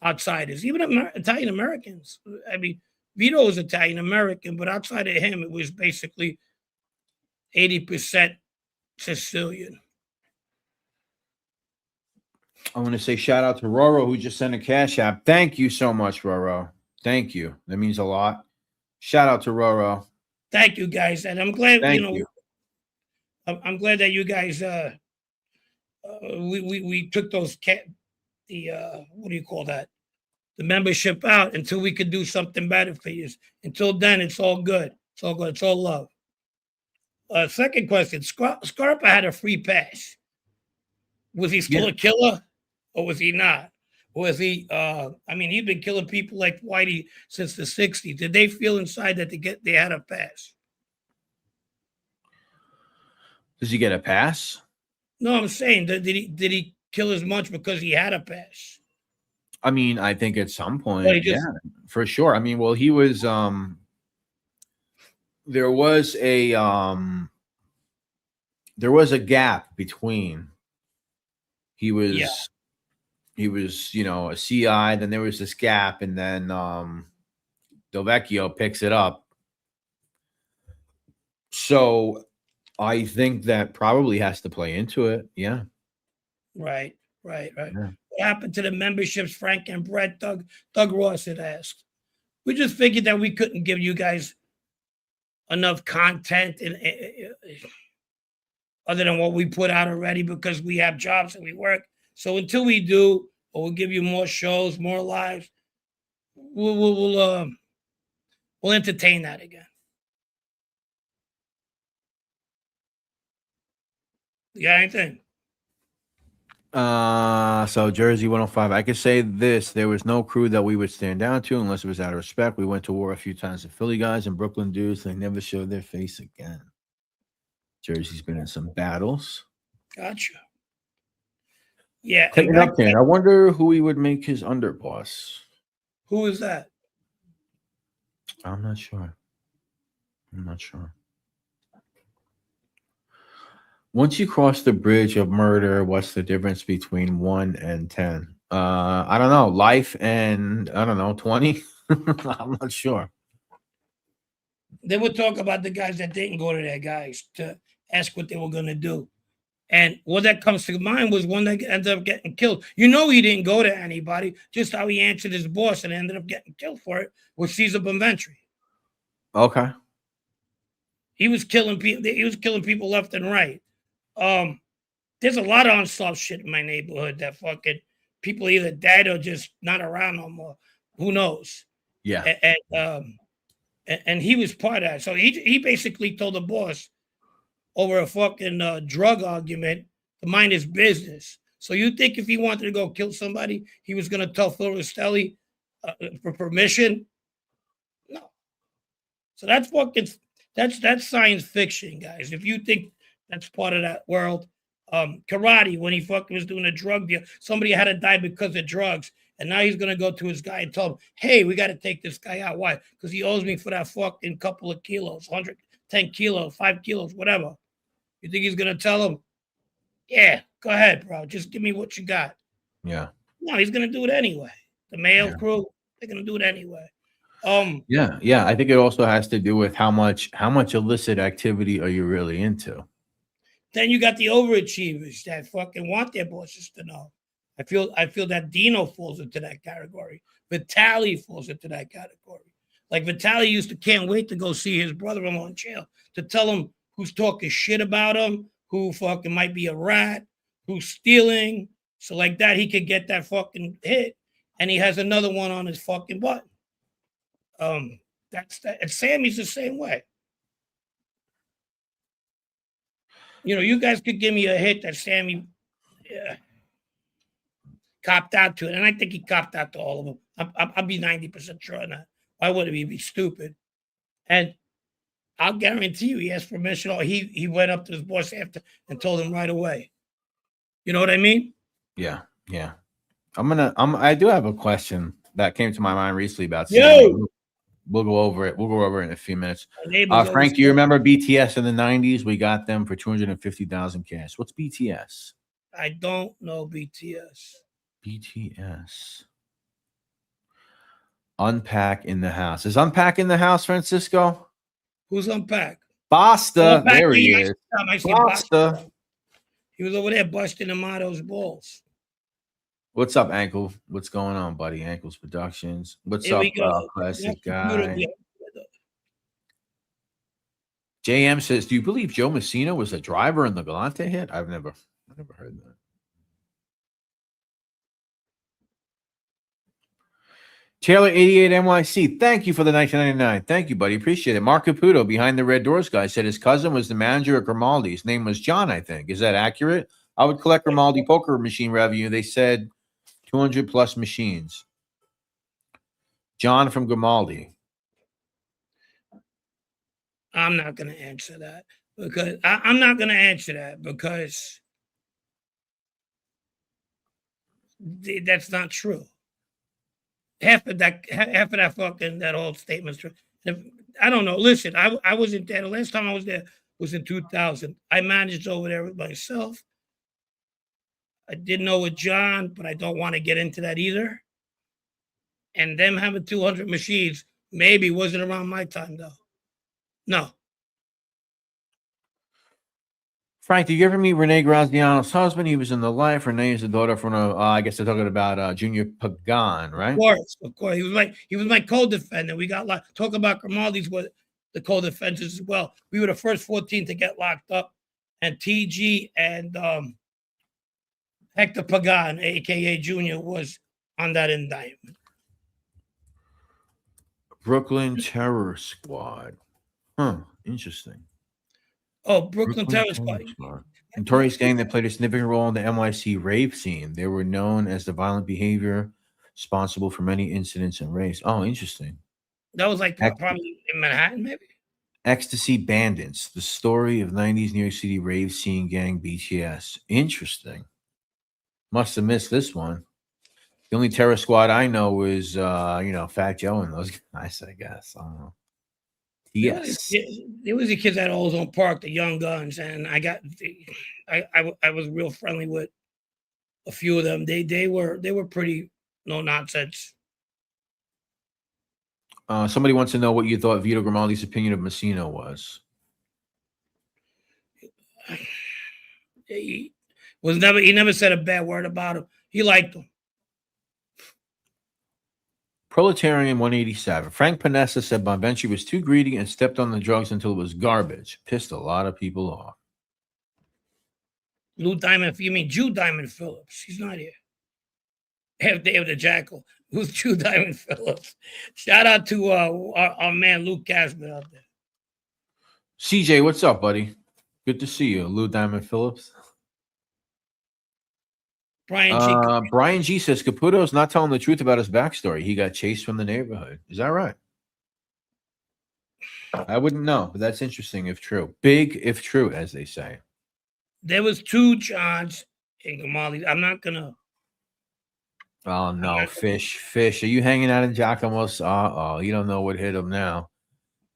outsiders, even Italian Americans. I mean, Vito was Italian American, but outside of him, it was basically 80% Sicilian.
I want to say shout out to Roro who just sent a cash app. Thank you so much, Roro. Thank you. That means a lot. Shout out to Roro.
Thank you, guys, and I'm glad.
Thank
you know,
you.
I'm glad that you guys. We took those what do you call that? The membership out until we could do something better for you. Until then, it's all good. It's all good. It's all love. Second question: Scarpa had a free pass. Was he still a killer, or was he not? Was he? I mean, he'd been killing people like Whitey since the '60s. Did they feel inside that they had a pass?
Does he get a pass?
No, I'm saying did he kill as much because he had a pass?
I mean, I think at some point, yeah, for sure. I mean, well, he was there was a gap between he was, you know, a CI, then there was this gap, and then Del Vecchio picks it up. So I think that probably has to play into it. Yeah.
Right.
Yeah.
What happened to the memberships, Frank and Brett? Doug Ross had asked. We just figured that we couldn't give you guys enough content and other than what we put out already because we have jobs and we work. So until we do, or we'll give you more shows, more lives, we'll entertain that again. You got anything?
So Jersey 105. I could say this: there was no crew that we would stand down to unless it was out of respect. We went to war a few times with Philly guys and Brooklyn dudes. They never showed their face again. Jersey's been in some battles.
Gotcha. Yeah.
Clayton Upton. I wonder who he would make his underboss.
Who is that?
I'm not sure. Once you cross the bridge of murder, what's the difference between 1 and 10? I don't know. Life and, I don't know, 20? I'm not sure.
They would talk about the guys that didn't go to their guys to ask what they were going to do. And what that comes to mind was one that ended up getting killed. You know, he didn't go to anybody, just how he answered his boss and ended up getting killed for it was Caesar Bonventry.
Okay.
He was killing people. He was killing people left and right. There's a lot of unsolved shit in my neighborhood that fucking people either dead or just not around no more. Who knows?
Yeah.
And he was part of that. So he basically told the boss over a fucking drug argument to mind his business. So you think if he wanted to go kill somebody, he was going to tell Phil Rostelli for permission? No. So that's science fiction, guys. If you think that's part of that world, Karate, when he fucking was doing a drug deal, somebody had to die because of drugs. And now he's going to go to his guy and tell him, hey, we got to take this guy out. Why? Because he owes me for that fucking couple of kilos, 110 kilos, 5 kilos, whatever. You think he's going to tell him, yeah, go ahead, bro. Just give me what you got.
Yeah.
No, he's going to do it anyway. The male crew, they're going to do it anyway.
Yeah. I think it also has to do with how much illicit activity are you really into?
Then you got the overachievers that fucking want their bosses to know. I feel that Dino falls into that category. Vitaly falls into that category. Like Vitaly used to can't wait to go see his brother-in-law in jail to tell him who's talking shit about him, who fucking might be a rat, who's stealing. So like that, he could get that fucking hit. And he has another one on his fucking button. That's that. And Sammy's the same way. You know, you guys could give me a hit that Sammy copped out to it. And I think he copped out to all of them. I'll be 90% sure on that. Why would he be stupid? And I'll guarantee you he asked permission or he went up to his boss after and told him right away. You know what I mean?
Yeah. I do have a question that came to my mind recently about
Yo!
Sammy. We'll go over it. We'll go over it in a few minutes.
My neighbor's
Frank,
always
do you remember BTS in the 90s? We got them for 250,000 cash. What's BTS?
I don't know BTS.
BTS. Unpack in the house. Is Unpack in the house, Francisco?
Who's Unpack?
Basta.
Unpack,
There he
yeah,
is.
I see
Basta.
He was over there busting Amato's balls.
What's up, Ankle? What's going on, buddy? Ankles Productions. What's
Here
up,
we go.
classic
That's
guy?
beautiful.
JM says, "Do you believe Joe Messina was a driver in the Galante hit?" I've never heard that. Taylor 88 NYC, thank you for the 1999. Thank you, buddy. Appreciate it. Mark Caputo, behind the red doors guy, said his cousin was the manager at Grimaldi. His name was John, I think. Is that accurate? I would collect Grimaldi poker machine revenue. They said 200 plus machines. John from Grimaldi.
I'm not going to answer that because I'm not going to answer that because that's not true. Half of that fucking that whole statement's true. I don't know. Listen, I wasn't there. The last time I was there was in 2000. I managed over there with myself. I did know with John, but I don't want to get into that either. And them having 200 machines maybe wasn't around my time though. No.
Frank, did you ever meet Renee Graziano's husband? He was in The Life. Renee is the daughter from I guess they're talking about Junior Pagan, right?
Of course. He was my co-defendant. We got locked. Talk about Grimaldi's with the co-defendants as well. We were the first 14 to get locked up, and TG and Hector Pagan, aka Junior, was on that indictment.
Brooklyn Terror Squad. Huh. Interesting.
Oh, Brooklyn Terror Squad.
Notorious gang that played a significant role in the NYC rave scene. They were known as the violent behavior responsible for many incidents and rapes. Oh, interesting.
That was like probably in Manhattan, maybe?
Ecstasy Bandits, the story of 90s New York City rave scene gang BTS. Interesting. Must have missed this one. The only terror squad I know is, Fat Joe and those guys, I guess. I don't know. Yes.
There was the kids at Ozone Park, the Young Guns, and I was real friendly with a few of them. They were pretty no nonsense.
Somebody wants to know what you thought Vito Grimaldi's opinion of Messina was.
He never said a bad word about him. He liked him.
Proletarian 187. Frank Panessa said Bonventure was too greedy and stepped on the drugs until it was garbage. Pissed a lot of people off.
Lou Diamond, you mean Jew Diamond Phillips? He's not here. Have Dave the Jackal. Who's Jew Diamond Phillips? Shout out to our man Luke Cashman out there.
CJ, what's up, buddy? Good to see you. Lou Diamond Phillips. Brian G says Caputo's not telling the truth about his backstory. He got chased from the neighborhood. Is that right? I wouldn't know, but that's interesting if true. Big if true, as they say.
There was two Johns in Grimaldi. I'm not gonna.
Oh no, Fish. Are you hanging out in Giacomo's? You don't know what hit him now.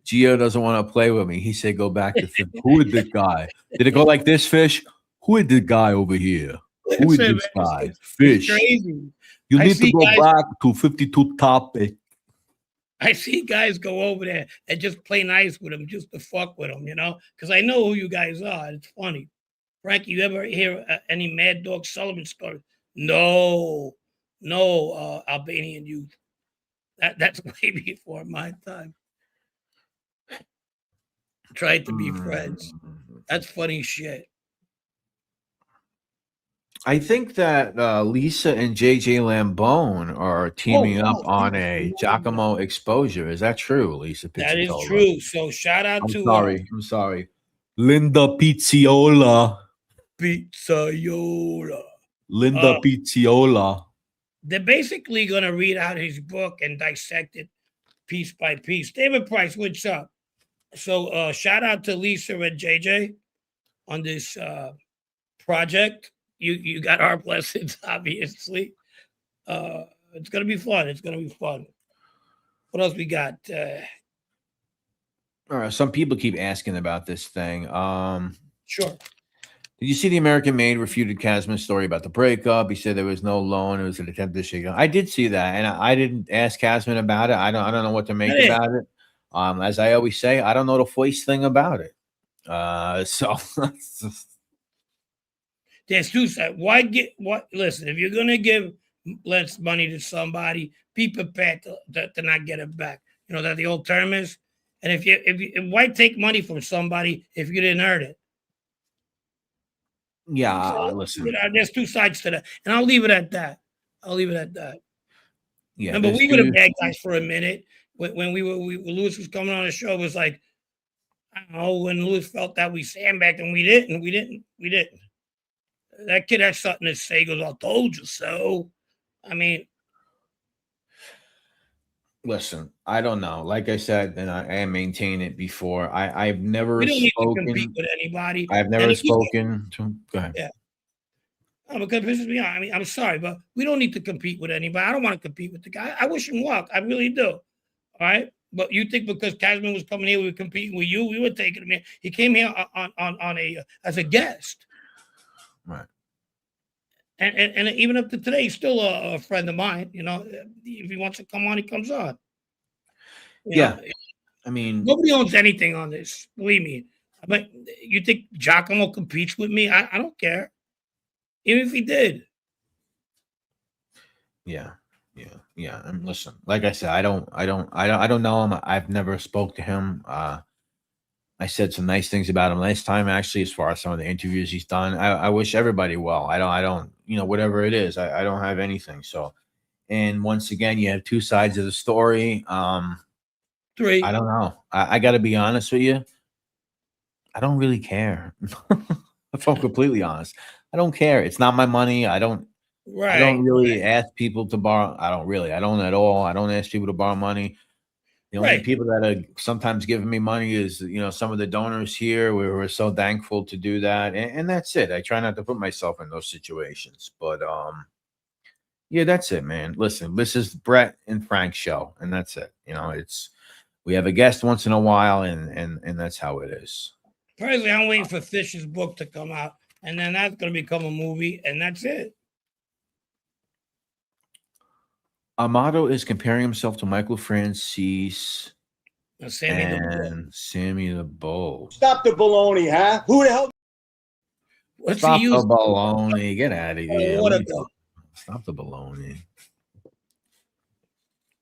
Gio doesn't want to play with me. He said, "Go back to Fish." Who is the guy? Did it go like this, Fish? Who is the guy over here? Who is this guy? Fish.
Crazy.
You need to go back to 52 topic.
I see guys go over there and just play nice with him, just to fuck with him, because I know who you guys are. It's funny. Frankie, you ever hear any Mad Dog Sullivan story? No, Albanian youth. That's way before my time. Tried to be friends. That's funny shit.
I think that Lisa and JJ Lambone are teaming up on a Giacomo exposure. Is that true, Lisa?
That is true. So shout out to.
I'm sorry. Linda Pizziola. Linda Pizziola.
They're basically going to read out his book and dissect it piece by piece. David Price, what's up? So shout out to Lisa and JJ on this project. You got our blessings, obviously. It's gonna be fun. It's gonna be fun. What else we got?
All right. Some people keep asking about this thing.
Sure.
Did you see the American Made refuted Casman's story about the breakup? He said there was no loan; it was an attempt to shake it. I did see that, and I didn't ask Casman about it. I don't know what to make about it. As I always say, I don't know the first thing about it. So
there's two sides. Why get what? Listen, if you're gonna give less money to somebody, be prepared to not get it back. You know that the old term is. And why take money from somebody if you didn't earn it?
yeah,
So,
listen.
you know, there's two sides to that, and I'll leave it at that.
Yeah,
remember, we were the bad guys for a minute when Lewis was coming on the show. It was like, I don't know, when Lewis felt that we sandbagged and we didn't. That kid had something to say. He goes, "I told you so." I mean,
listen, I don't know. Like I said, and I maintain it before. I've never
we don't need to
spoken.
compete with anybody.
I've never spoken to. Go ahead.
Yeah. Because pisses me off. I mean, I'm sorry, but we don't need to compete with anybody. I don't want to compete with the guy. I wish him luck. I really do. All right. But you think because Casman was coming here, we were competing with you, we were taking him here. He came here on a as a guest.
Right.
And even up to today, he's still a friend of mine. You know, if he wants to come on, he comes on. You know,
I mean,
nobody owns anything on this. Believe me. But you think Giacomo competes with me? I don't care. Even if he did.
Yeah. And listen, like I said, I don't know him. I've never spoke to him. I said some nice things about him last time, actually, as far as some of the interviews he's done. I wish everybody well. I don't, whatever it is, I don't have anything. So, and once again, you have two sides of the story.
Three.
I don't know. I got to be honest with you. I don't really care. If I'm completely honest, I don't care. It's not my money. I don't really ask people to borrow. I don't at all. I don't ask people to borrow money. The only people that are sometimes giving me money is, some of the donors here. We're so thankful to do that. And that's it. I try not to put myself in those situations, but, yeah, that's it, man. Listen, this is Brett and Frank's show, and that's it. We have a guest once in a while, and that's how it is.
Personally, I'm waiting for Fish's book to come out, and then that's going to become a movie, and that's it.
Amato is comparing himself to Michael Francis
and
Sammy the Bull.
Stop the baloney, huh? Who the hell?
Stop the baloney. Get out of here. Stop the baloney.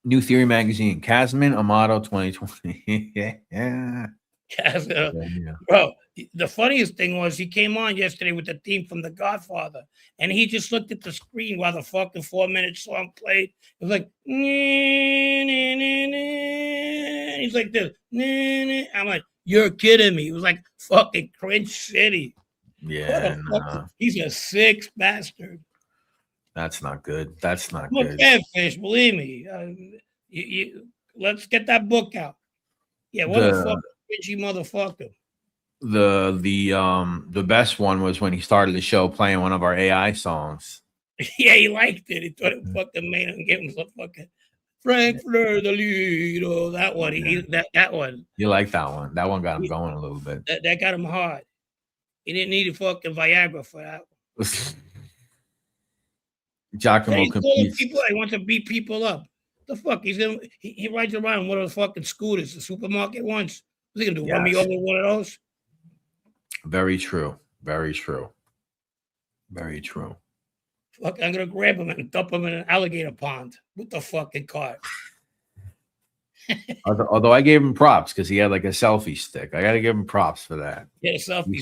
New Theory Magazine. Casman Amato 2020. Yeah.
Bro, the funniest thing was he came on yesterday with the theme from The Godfather, and he just looked at the screen while the fucking 4-minute song played. It was like, and he's like this. I'm like, you're kidding me. It was like fucking cringe city.
Yeah,
he's a sick bastard.
That's not good. That's not
good. Fish, believe me. Let's get that book out. Yeah, what a fucking cringy motherfucker.
The best one was when he started the show playing one of our AI songs.
Yeah, he liked it. He thought it fucking made him give him some fucking Frankfurt, that one. That one.
You like that one? That one got him going a little bit.
That got him hard. He didn't need a fucking Viagra for that one.
Giacomo competes.
He wants to beat people up. The fuck? He rides around one of those fucking scooters, the supermarket ones. What's he gonna do? Run me over one of those?
Very true. Very true. Very true.
Fuck, I'm gonna grab him and dump him in an alligator pond with the fucking cart.
Although I gave him props because he had like a selfie stick. I gotta give him props for that.
Yeah, selfie.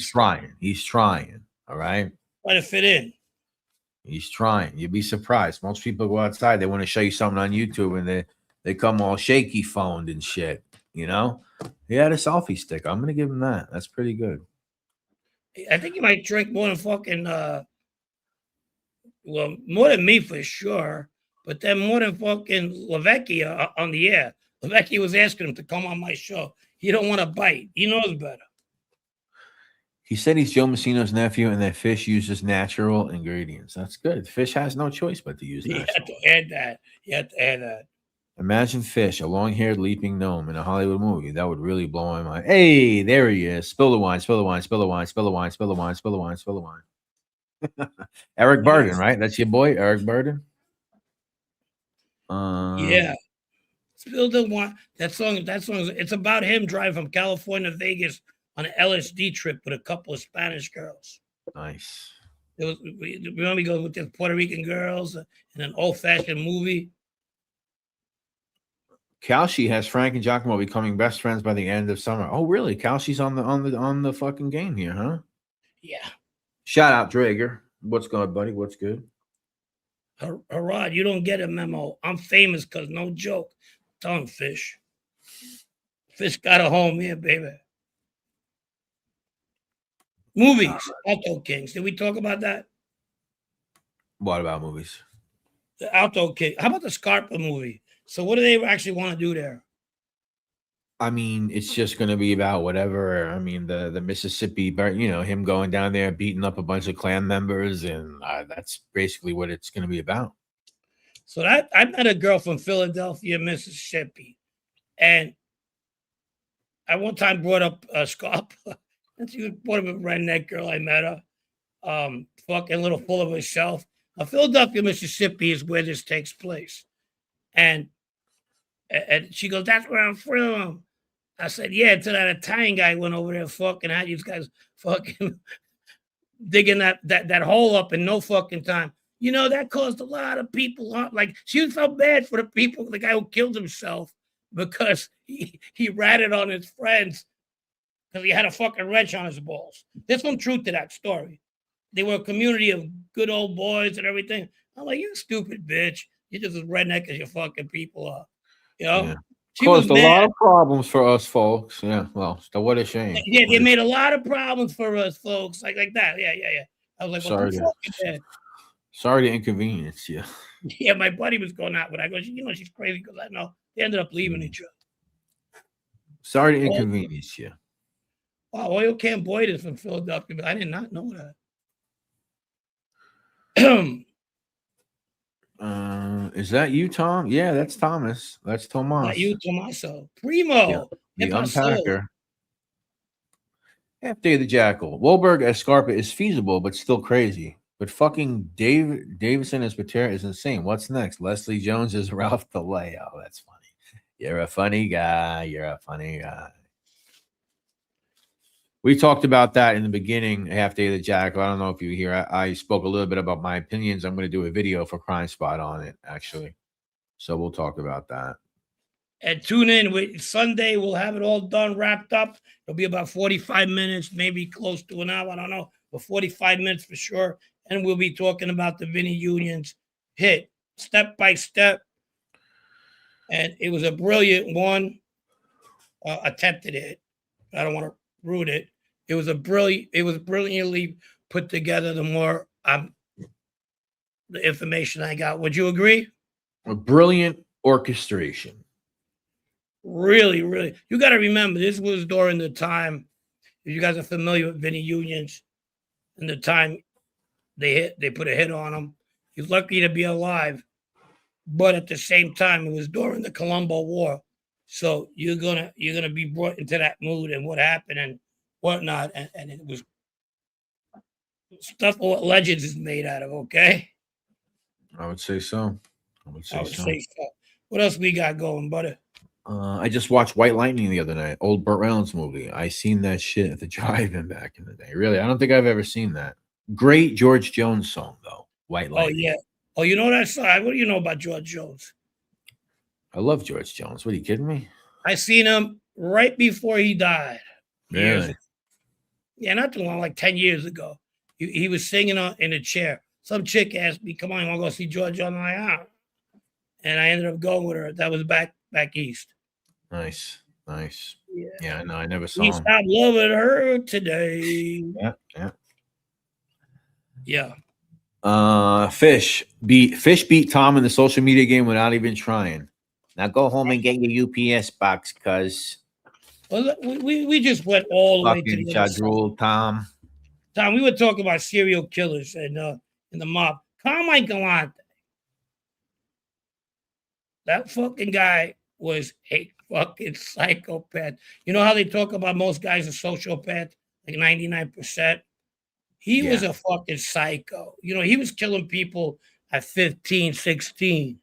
He's trying. All right.
Try to fit in.
He's trying. You'd be surprised. Most people go outside, they want to show you something on YouTube, and they come all shaky phoned and shit. He had a selfie stick. I'm gonna give him that. That's pretty good.
I think he might drink more than fucking more than me for sure, but then more than fucking Lavecchia on the air. Lavecchia was asking him to come on my show. He don't want to bite. He knows better.
He said he's Joe Messino's nephew and that Fish uses natural ingredients. That's good. Fish has no choice but to use
You
natural.
have to add that. You have to add that.
Imagine Fish, a long-haired leaping gnome in a Hollywood movie. That would really blow my mind. Hey, there he is. Spill the wine, spill the wine, spill the wine, spill the wine, spill the wine, spill the wine, spill the wine. Eric Burden, right? That's your boy, Eric Burden.
Yeah. Spill the wine. That song. It's about him driving from California to Vegas on an LSD trip with a couple of Spanish girls.
Nice.
We only go with the Puerto Rican girls in an old-fashioned movie.
Kalshi has Frank and Giacomo becoming best friends by the end of summer. Oh, really? Kalshi's on the fucking game here, huh?
Yeah.
Shout out Drager. What's good, buddy? What's good?
Harad, you don't get a memo. I'm famous because no joke. Tell him, Fish. Fish got a home here, baby. Movies, Auto Kings. Did we talk about that?
What about movies?
The Auto King. How about the Scarpa movie? So what do they actually want to do there?
I mean, it's just going to be about whatever. I mean, the Mississippi, him going down there, beating up a bunch of Klan members, and that's basically what it's going to be about.
So I met a girl from Philadelphia, Mississippi, and I one time brought up Scarpa, and she was one of a redneck girl. I met her, fucking little full of herself. Philadelphia, Mississippi is where this takes place, and she goes, "That's where I'm from." I said, "Yeah." Until that Italian guy went over there, fucking had these guys fucking digging that hole up in no fucking time. You know, that caused a lot of people like she felt bad for the people, the guy who killed himself because he ratted on his friends because he had a fucking wrench on his balls. There's some truth to that story. They were a community of good old boys and everything. I'm like, you stupid bitch. You're just as redneck as your fucking people are. You know?
Yeah.
She
Caused
was
a
mad.
lot of problems for us folks. Yeah, well, so what a shame.
Yeah, they made a lot of problems for us folks. Like that. Yeah. I was like,
Sorry
well, fucking
sorry to inconvenience you.
Yeah, my buddy was going out with. I go, she's crazy because I know they ended up leaving each other.
Sorry to inconvenience you.
Wow, Oil Can Boyd is from Philadelphia, but I did not know that.
Is that you, Tom? Yeah, that's Thomas. That's Tomas.
Not you, Tommaso. Primo.
Yeah, the unpacker. Half Day of the Jackal. Wahlberg as Scarpa is feasible, but still crazy. But fucking Davidson as Patera is insane. What's next? Leslie Jones is Ralph DeLay. Oh, that's funny. You're a funny guy. You're a funny guy. We talked about that in the beginning, Half Day of the Jackal. I don't know if you hear. I spoke a little bit about my opinions. I'm going to do a video for Crime Spot on it, actually. So we'll talk about that.
And tune in. Sunday, we'll have it all done, wrapped up. It'll be about 45 minutes, maybe close to an hour. I don't know, but 45 minutes for sure. And we'll be talking about the Vinny Unions hit, Step by Step. And it was a brilliant one. Attempted it. I don't want to ruin it. It was brilliantly put together. The more the information I got. Would you agree?
A brilliant orchestration.
Really, really. You got to remember, this was during the time, if you guys are familiar with Vinny Unions, and the time they put a hit on him. He's lucky to be alive. But at the same time, it was during the Colombo War. So you're gonna be brought into that mood and what happened and whatnot. And it was stuff what Legends is made out of, okay?
I would say so.
I would say so. What else we got going, buddy?
I just watched White Lightning the other night, old Burt Reynolds movie. I seen that shit at the drive-in back in the day. Really, I don't think I've ever seen that. Great George Jones song, though. White Lightning.
Oh, yeah. Oh, you know that song? What do you know about George Jones?
I love George Jones. What, are you kidding me?
I seen him right before he died.
Really?
Yeah, not too long, like 10 years ago. He was singing in a chair. Some chick asked me, come on, you want to go see George Jones? I'm like, ah. And I ended up going with her. That was back east.
Nice.
Yeah,
no, I never saw
we
him.
stopped loving her today. Yeah.
Fish beat Tom in the social media game without even trying. Now go home and get your UPS box, cuz.
Well, we just went all the way to the
fucking Chadrul, Tom.
Tom, we were talking about serial killers and in the mob. Carmine Galante. That fucking guy was a fucking psychopath. You know how they talk about most guys are sociopath, like 99%? He was a fucking psycho. You know, he was killing people at 15, 16.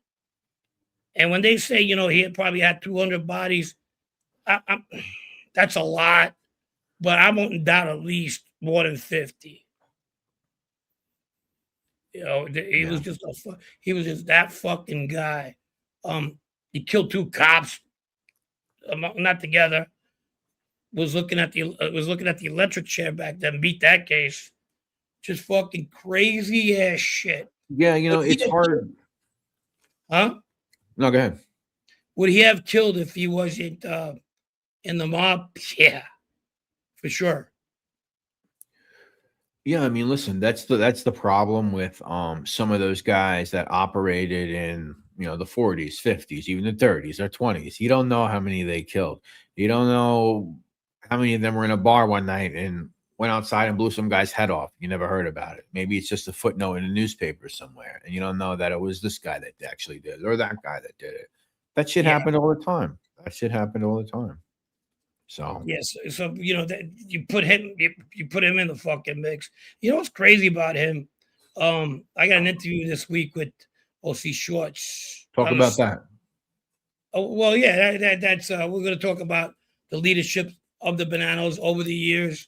And when they say, you know, he probably had 200 bodies, that's a lot, but I won't doubt at least more than 50. You know, he was just he was just that fucking guy. He killed 2 cops, not together. Was looking at the electric chair back then. Beat that case. Just fucking crazy ass shit.
Yeah, you know, it's hard.
Huh?
No, go ahead.
Would he have killed if he wasn't in the mob? Yeah, for sure.
Yeah, I mean, listen, that's the problem with some of those guys that operated in, you know, the 40s, 50s, even the 30s or 20s. You don't know how many they killed. You don't know how many of them were in a bar one night and went outside and blew some guy's head off. You never heard about it. Maybe it's just a footnote in a newspaper somewhere, and you don't know that it was this guy that actually did it or that guy that did it. That shit happened all the time. That shit happened all the time. So
yes, so you know that you put him in the fucking mix. You know what's crazy about him? I got an interview this week with O.C. Shorts.
talk about that.
Oh well, yeah, that's we're going to talk about the leadership of the Bananos over the years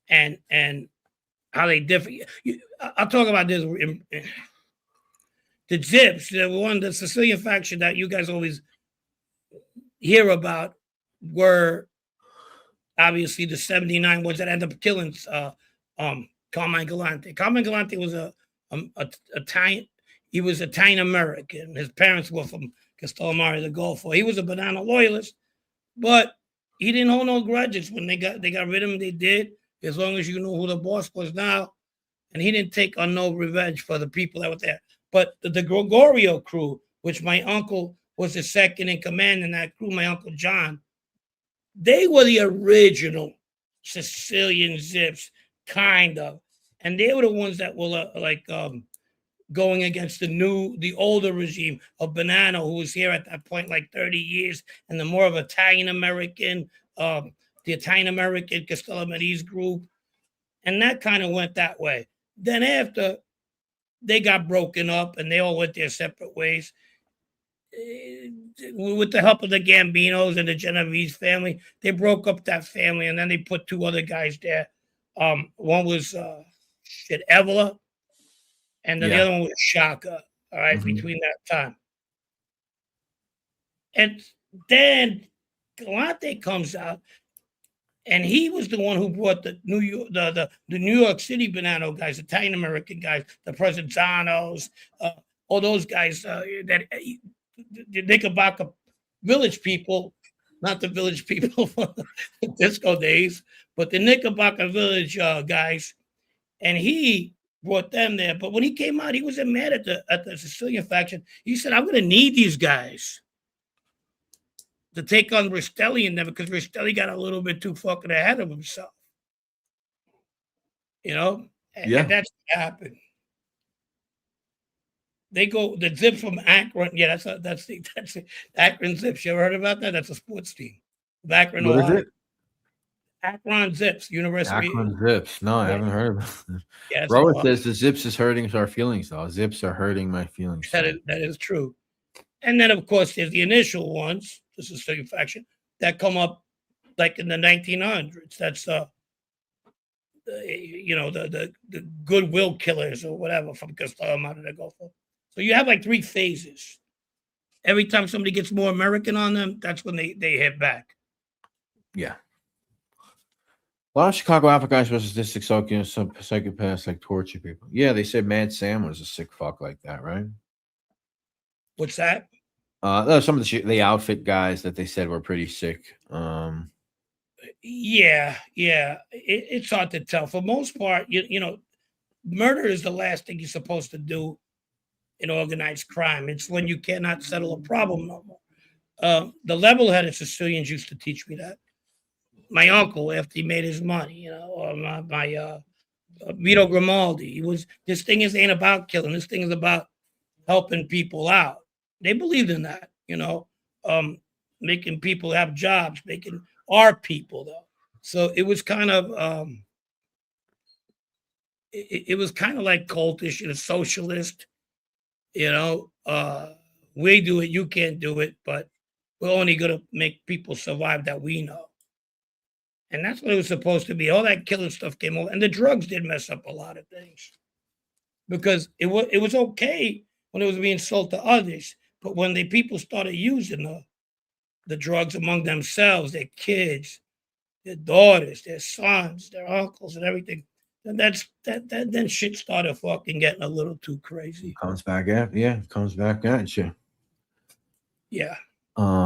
and how they differ. I'll talk about this. The Zips, the Sicilian faction that you guys always hear about, were obviously the 79 ones that ended up killing Carmine Galante. Carmine Galante was a Italian. He was Italian American. His parents were from Castellamare, the Gulf War. He was a banana loyalist, but he didn't hold no grudges when they got rid of him. They did, as long as you know who the boss was now, and he didn't take on no revenge for the people that were there. But the Gregorio crew, which my uncle was the second in command in that crew, my uncle John, they were the original Sicilian Zips, kind of, and they were the ones that were going against the older regime of Bonanno, who was here at that point like 30 years, and the more of Italian American, the Italian American Castellamarese group, and that kind of went that way. Then after they got broken up and they all went their separate ways, with the help of the Gambinos and the Genovese family, they broke up that family, and then they put 2 other guys there. One was Evola, and then the other one was Shaka. All right, between that time, and then Galante comes out, and he was the one who brought the New York City Bonanno guys, Italian American guys, the Presenzanos, all those guys that. The Knickerbocker village people, not the village people from the disco days, but the Knickerbocker village guys, and he brought them there. But when he came out, he wasn't mad at the Sicilian faction. He said, "I'm going to need these guys to take on Rastelli and them because Rastelli got a little bit too fucking ahead of himself." You know, and that's what happened. They go the Zips from Akron. Yeah, that's the Akron Zips. You ever heard about that? That's a sports team. Akron,
What
Ohio.
is it?
Akron Zips, University.
Akron Zips. No, I haven't heard of it.
Yeah,
Robert says the Zips is hurting our feelings, though. Zips are hurting my feelings.
That is true. And then, of course, there's the initial ones, the Sicilian faction, that come up like in the 1900s. That's the Goodwill Killers or whatever from Castellamare de Golfo. So you have like 3 phases. Every time somebody gets more American on them, that's when they hit back.
Yeah. A lot of Chicago Alpha guys were statistics, some psychopaths like torture people. Yeah, they said Mad Sam was a sick fuck like that, right?
What's that?
Some of the outfit guys that they said were pretty sick.
Yeah. It's hard to tell. For most part, you know, murder is the last thing you're supposed to do in organized crime. It's when you cannot settle a problem no more. The level-headed Sicilians used to teach me that. My uncle, after he made his money, you know, or Vito Grimaldi. This thing ain't about killing. This thing is about helping people out. They believed in that, making people have jobs, making our people though. So it was kind of it was kind of like cultish and a socialist, we do it, you can't do it, but we're only gonna make people survive that we know. And that's what it was supposed to be. All that killing stuff came over, and the drugs did mess up a lot of things because it was okay when it was being sold to others, but when the people started using the drugs among themselves, their kids, their daughters, their sons, their uncles, and everything, then shit started fucking getting a little too crazy.
Comes back at you.
Yeah.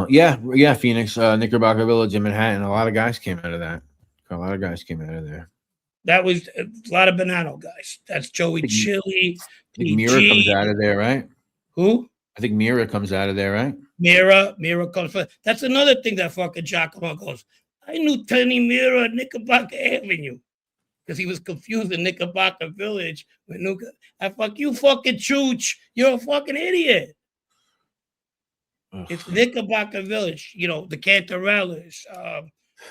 Yeah, Phoenix, Knickerbocker Village in Manhattan. A lot of guys came out of that. A lot of guys came out of there.
That was a lot of Bonanno guys. That's Joey Chili.
I think Mira comes out of there, right?
Who?
I think Mira comes out of there, right?
Mira comes. That's another thing that fucking Giacomo goes. I knew Tony Mira at Knickerbocker Avenue because he was confused in Knickerbocker Village with Nuka. I fuck you, fucking chooch. You're a fucking idiot. Ugh. It's Knickerbocker Village. The Cantarellas,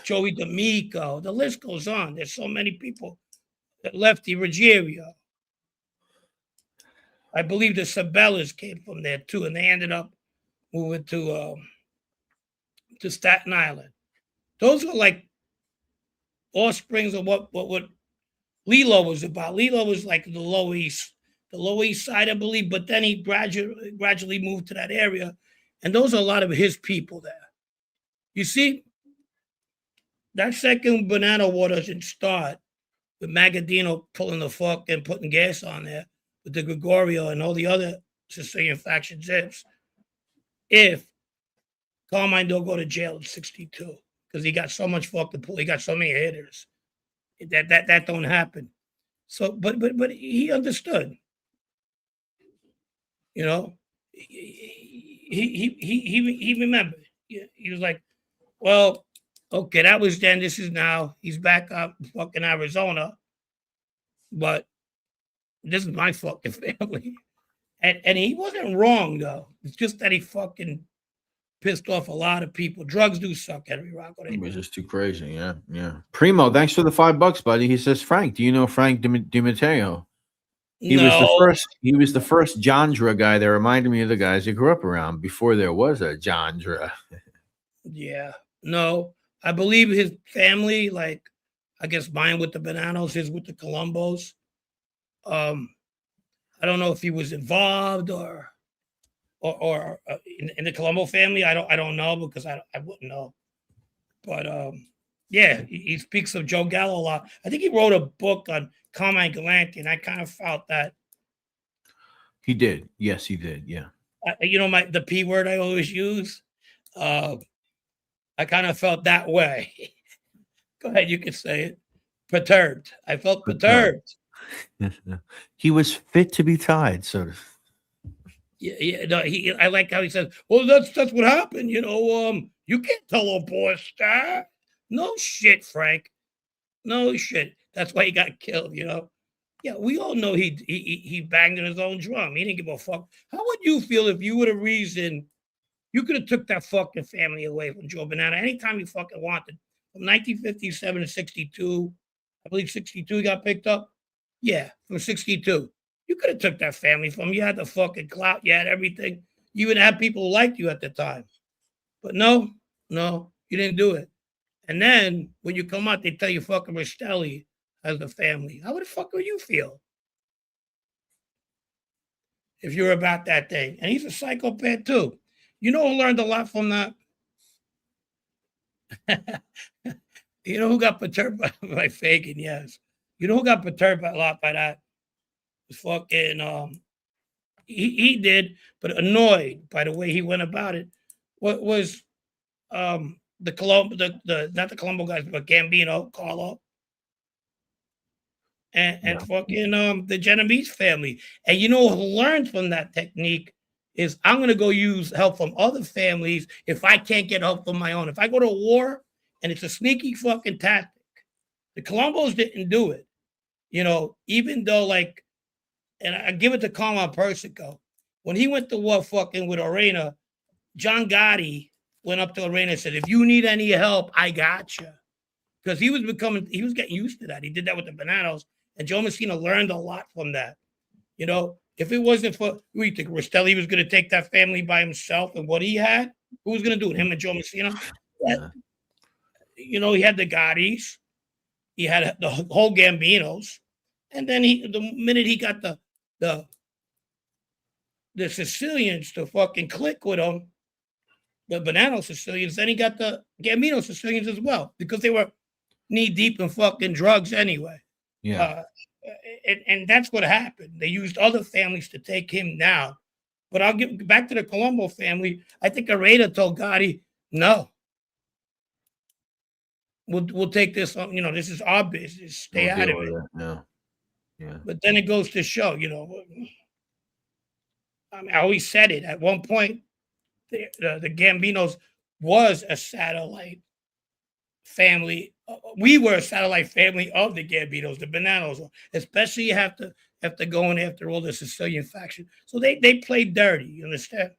Joey D'Amico. The list goes on. There's so many people. Lefty Ruggiero. I believe the Sabellas came from there too, and they ended up moving to Staten Island. Those were like offsprings of what Lilo was about. Lilo was like the Lower East Side, I believe, but then he gradually moved to that area, and those are a lot of his people there. You see, that second Bonanno war doesn't start with Magadino pulling the fuck and putting gas on there with the Gregorio and all the other Sicilian faction zips. If Carmine don't go to jail in 62 because he got so much fucking pull, he got so many hitters. That don't happen. So, but he understood. He remembered. He was like, well, okay, that was then. This is now. He's back up fucking Arizona, but this is my fucking family. And he wasn't wrong though. It's just that he fucking pissed off a lot of people. Drugs do suck, Henry Rocco.
It was just too crazy. Yeah. Primo, thanks for the $5, buddy. He says, Frank, do you know Frank DiMatteo? He was the first genre guy that reminded me of the guys he grew up around before there was a genre.
Yeah. No, I believe his family, like I guess mine with the Bonannos, his with the Colombos. I don't know if he was involved or in the Colombo family. I don't know because I wouldn't know. But yeah, he speaks of Joe Gallo a lot. I think he wrote a book on Carmine Galante, and I kind of felt that
he did. Yes, he did. Yeah.
The P word I always use. I kind of felt that way. Go ahead, you can say it. Perturbed. I felt perturbed.
He was fit to be tied, so.
Yeah. No, I like how he says, "Well, that's what happened." You can't tell a boss that. No shit, Frank. No shit. That's why he got killed. Yeah, we all know he banged on his own drum. He didn't give a fuck. How would you feel if you were the reason you could have took that fucking family away from Joe Bonanno anytime you fucking wanted? From 1957 to 62, I believe 62 he got picked up. Yeah, from 62. You could have took that family from him. You had the fucking clout. You had everything. You even had people who liked you at the time. But no, you didn't do it. And then when you come out, they tell you fucking Rastelli has the family. How the fuck would you feel if you're about that thing? And he's a psychopath too. Who learned a lot from that? Who got perturbed by Fagin? Yes. Who got perturbed a lot by that? Was fucking he did, but annoyed by the way he went about it. What was the Colombo, not the Colombo guys, but Gambino, Carlo, and fucking the Genovese family. And who learned from that technique is I'm gonna go use help from other families if I can't get help from my own. If I go to war and it's a sneaky fucking tactic, the Colombos didn't do it. even though like, and I give it to Carmine Persico, when he went to war fucking with Arena, John Gotti went up to Arena and said, "If you need any help, I got you," because he was getting used to that. He did that with the Bananos, and Joe Messina learned a lot from that. If it wasn't for, who you think Rastelli was going to take that family by himself and what he had, who was going to do it? Him and Joe Messina.
Yeah.
He had the Gottis, he had the whole Gambinos, and then the minute he got the Sicilians to fucking click with him, the Banana Sicilians, then he got the Gambino Sicilians as well, because they were knee deep in fucking drugs anyway.
Yeah.
And that's what happened. They used other families to take him down. But I'll get back to the Colombo family. I think Areta told Gotti, "No, we'll take this on. This is our business. Stay out of it."
No. Yeah.
But then it goes to show, I always said it. At one point, the Gambinos was a satellite family. We were a satellite family of the Gambinos, the Bananos, especially you have to go in after all the Sicilian faction. So they played dirty, you understand?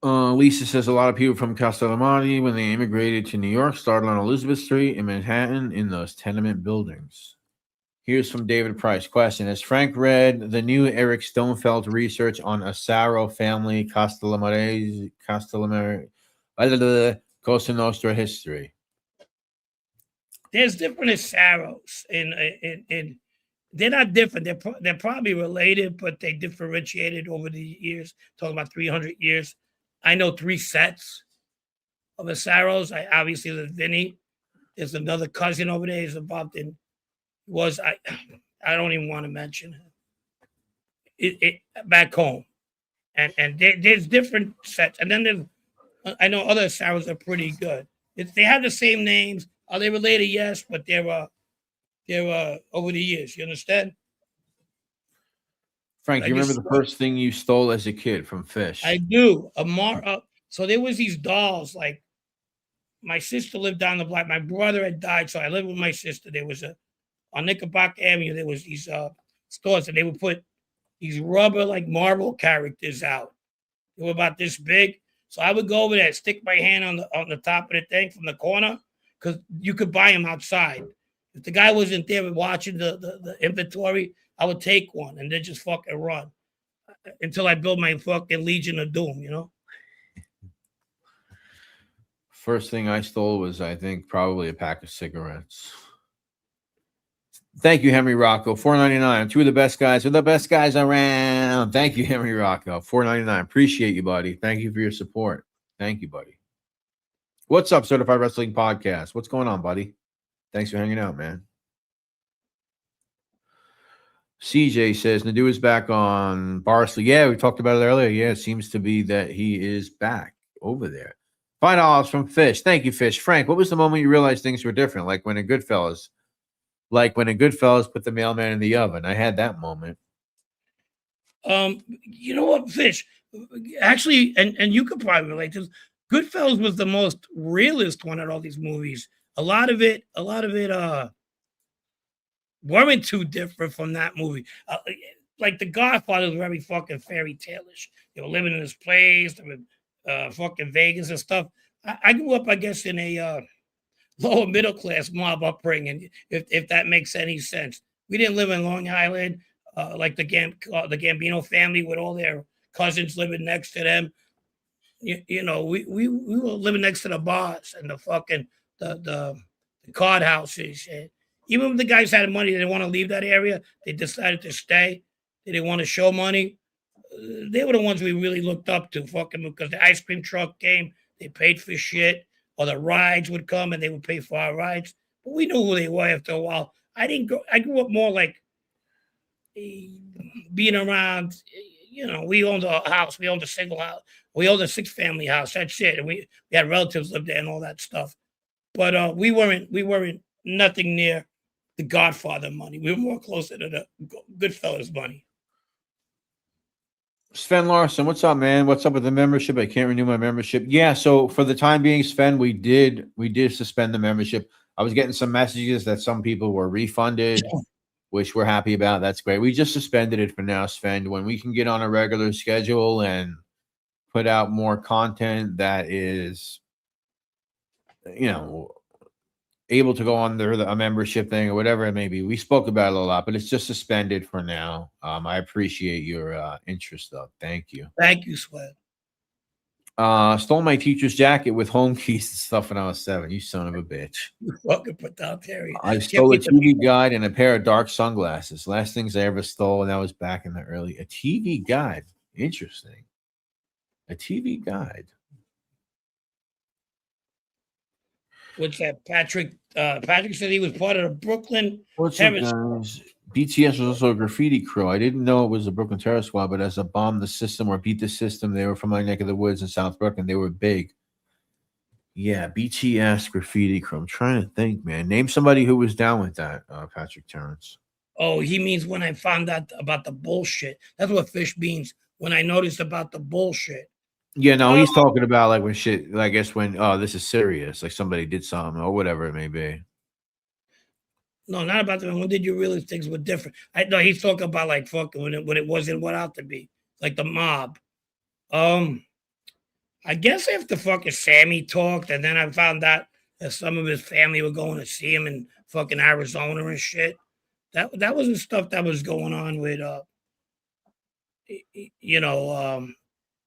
Lisa says a lot of people from Castellamare, when they immigrated to New York, started on Elizabeth Street in Manhattan in those tenement buildings. Here's from David Price. Question: has Frank read the new Eric Stonefeld research on Asaro family Castellamare Cosa Nostra history?
There's different Asaros, and they're not different. They're probably related, but they differentiated over the years. Talking about 300 years. I know 3 sets of Asaros. Obviously there's Vinny. There's another cousin over there. He's involved in. I don't even want to mention it back home, and there's different sets, and then I know other Asaros are pretty good. They have the same names. Are they related? Yes, but they're over the years. You understand?
Frank, do you remember the first thing you stole as a kid from Fish?
I do. So there was these dolls. Like my sister lived down the block. My brother had died, so I lived with my sister. There was on Knickerbocker Avenue. There was these stores, and they would put these rubber like marble characters out. They were about this big. So I would go over there, stick my hand on the top of the thing from the corner, because you could buy them outside. If the guy wasn't there watching the inventory, I would take one and then just fucking run until I build my fucking Legion of Doom,
First thing I stole was, I think, probably a pack of cigarettes. Thank you, Henry Rocco. $4.99. 2 of the best guys. We're the best guys around. Thank you, Henry Rocco. $4.99. Appreciate you, buddy. Thank you for your support. Thank you, buddy. What's up, Certified Wrestling Podcast? What's going on, buddy? Thanks for hanging out, man. CJ says Nadu is back on Barstool. Yeah, we talked about it earlier. Yeah, it seems to be that he is back over there. $5 from Fish. Thank you, Fish. Frank, what was the moment you realized things were different? Like when a Goodfellas put the mailman in the oven. I had that moment.
You know what, Fish? Actually, and you could probably relate to this. Goodfellas was the most realist one at all these movies. A lot of it weren't too different from that movie. Like The Godfather was very fucking fairy tale-ish. They were living in this place, they were fucking Vegas and stuff. I grew up, I guess, in a lower middle class mob upbringing, if that makes any sense. We didn't live in Long Island like the Gambino family with all their cousins living next to them. We were living next to the bars and the fucking the card houses. And even if the guys had money, they didn't want to leave that area. They decided to stay. They didn't want to show money. They were the ones we really looked up to, fucking, because the ice cream truck came. They paid for shit, or the rides would come and they would pay for our rides. But we knew who they were after a while. I grew up more like being around. We owned a house. We owned a single house. We owned a 6-family house. That's it. And we had relatives live there and all that stuff. But we weren't nothing near the Godfather money. We were more closer to the Goodfellas money.
Sven Larson, what's up, man? What's up with the membership? I can't renew my membership. Yeah, so for the time being, Sven, we did suspend the membership. I was getting some messages that some people were refunded, which we're happy about. That's great. We just suspended it for now, Sven. When we can get on a regular schedule and put out more content that is, able to go under a membership thing or whatever it may be. We spoke about it a lot, but it's just suspended for now. I appreciate your interest, though. Thank you.
Thank you, Sweat.
Stole my teacher's jacket with home keys and stuff when I was 7. You son of a bitch.
You fucking totalitarian.
I stole a TV guide and a pair of dark sunglasses. Last things I ever stole, and that was back in the early. A TV guide. Interesting. A TV guide.
What's that? Patrick said he was part of the Brooklyn
Terror Squad. BTS was also a graffiti crew. I didn't know it was a Brooklyn Terror Squad, but as a bomb the system or beat the system, they were from my neck of the woods in South Brooklyn. They were big. Yeah, BTS graffiti crew. I'm trying to think, man. Name somebody who was down with that, Patrick Terrence.
Oh, he means when I found out about the bullshit. That's what Fish means. When I noticed about the bullshit.
Yeah, no, he's talking about like when shit, I guess when, this is serious, like somebody did something or whatever it may be.
No, not about the when did you realize things were different? I know he's talking about like fucking when it wasn't what out to be, like the mob. I guess after fucking Sammy talked, and then I found out that some of his family were going to see him in fucking Arizona and shit. That wasn't stuff that was going on with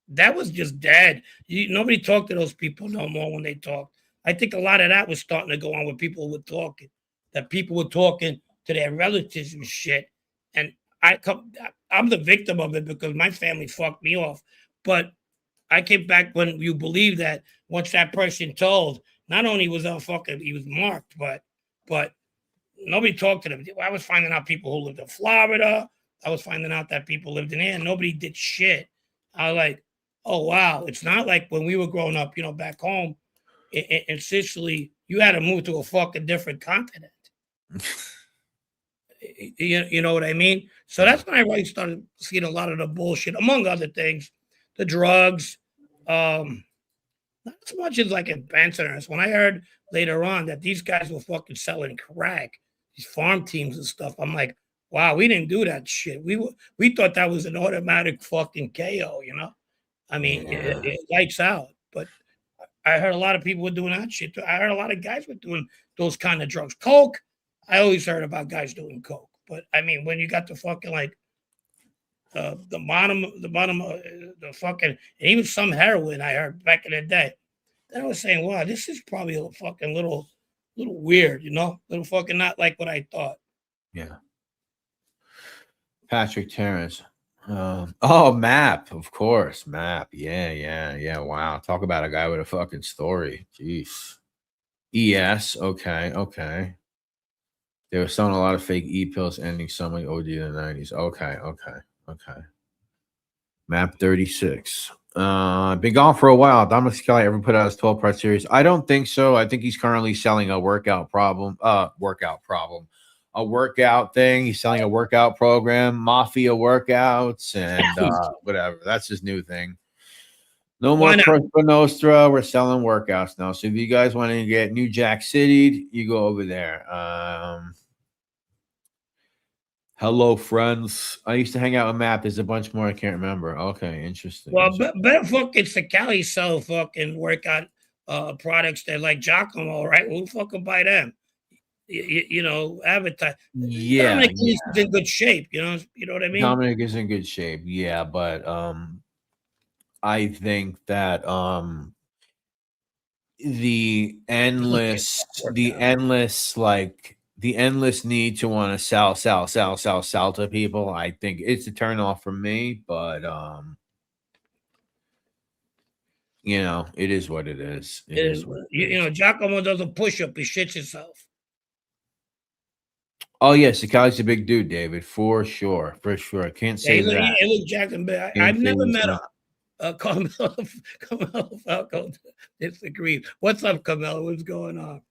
that was just dead. Nobody talked to those people no more when they talked. I think a lot of that was starting to go on when people were talking. That people were talking to their relatives and shit. And I'm the victim of it because my family fucked me off. But I came back when you believe that once that person told, not only was he was marked, but nobody talked to them. I was finding out people who lived in Florida. I was finding out that people lived in here and nobody did shit. I was like, oh, wow. It's not like when we were growing up, back home in Sicily, you had to move to a fucking different continent. You know what I mean? So that's when I really started seeing a lot of the bullshit, among other things, the drugs. Not as much as like in Bensonhurst. When I heard later on that these guys were fucking selling crack, these farm teams and stuff, I'm like, wow, we didn't do that shit. We thought that was an automatic fucking KO, I mean, it lights out. But I heard a lot of people were doing that shit. I heard a lot of guys were doing those kind of drugs. Coke, I always heard about guys doing coke. But I mean, when you got the fucking like the bottom of the fucking, and even some heroin I heard back in the day, then I was saying, wow, this is probably a fucking little weird, little fucking not like what I thought.
Yeah. Patrick Terrence. Map, of course. Map. Yeah. Wow. Talk about a guy with a fucking story. Jeez. ES. Okay. They were selling a lot of fake e-pills ending some like OD in the 90s. Okay. Map 36. Been gone for a while. Dominic Skelly ever put out his 12-part series? I don't think so. I think he's currently selling a workout thing. He's selling a workout program, Mafia workouts, and whatever. That's his new thing. No more Corsa Nostra. We're selling workouts now. So if you guys want to get New Jack City, you go over there. Hello, friends. I used to hang out with Map. There's a bunch more I can't remember. Okay, interesting.
Well, better fucking Sicilian sell fucking workout products that like Giacomo, right? We'll fucking buy them. Advertise.
Yeah,
Dominic is in good shape. You know what I mean?
Dominic is in good shape. Yeah, but I think that the endless need to want to sell to people, I think it's a turn off for me, but it is what it is. It is what it is.
Giacomo does a push-up, he shits himself.
Oh yes, Sakali's a big dude, David, for sure. I can't say that.
He looks Jackson, but I've never met him. Carmelo Falco disagrees. What's up, Carmelo? What's going on?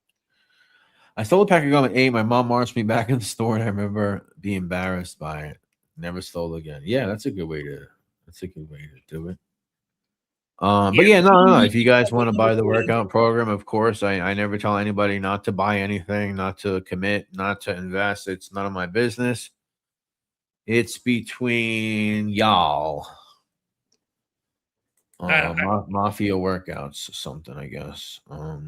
I stole a pack of gum at 8. My mom marched me back in the store, and I remember being embarrassed by it. Never stole again. Yeah, that's a good way to do it. But yeah, no. If you guys
Yeah.
want to buy the workout program, of course, I never tell anybody not to buy anything, not to commit, not to invest. It's none of my business. It's between y'all. Mafia workouts or something, I guess.
I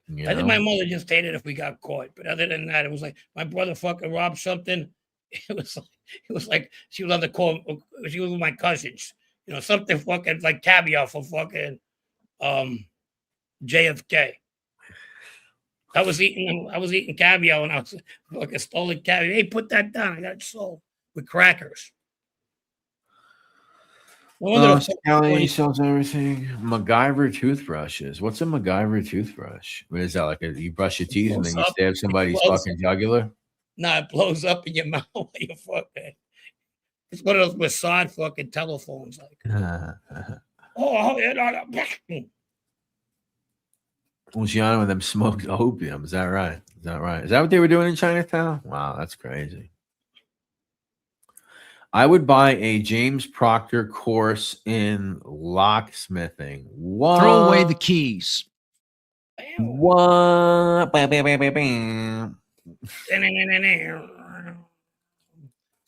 think my mother just hated if we got caught, but other than that, it was like my brother fucking robbed something. It was like she was on the call. She was with my cousins, you know, something fucking like caviar for fucking JFK. I was eating caviar when I was fucking stolen caviar. Hey, put that down. I got it sold with crackers. No wonder the
Sicilian sells everything. MacGyver toothbrushes. What's a MacGyver toothbrush? What is that? Like you brush your teeth and then you stab somebody's fucking jugular?
Nah, it blows up in your mouth while you fucking. It's one of those Mossad fucking telephones. Like,
Luciano and them smoked opium. Is that right? Is that right? Is that what they were doing in Chinatown? Wow, that's crazy. I would buy a James Proctor course in locksmithing. What?
Throw away the keys.
What?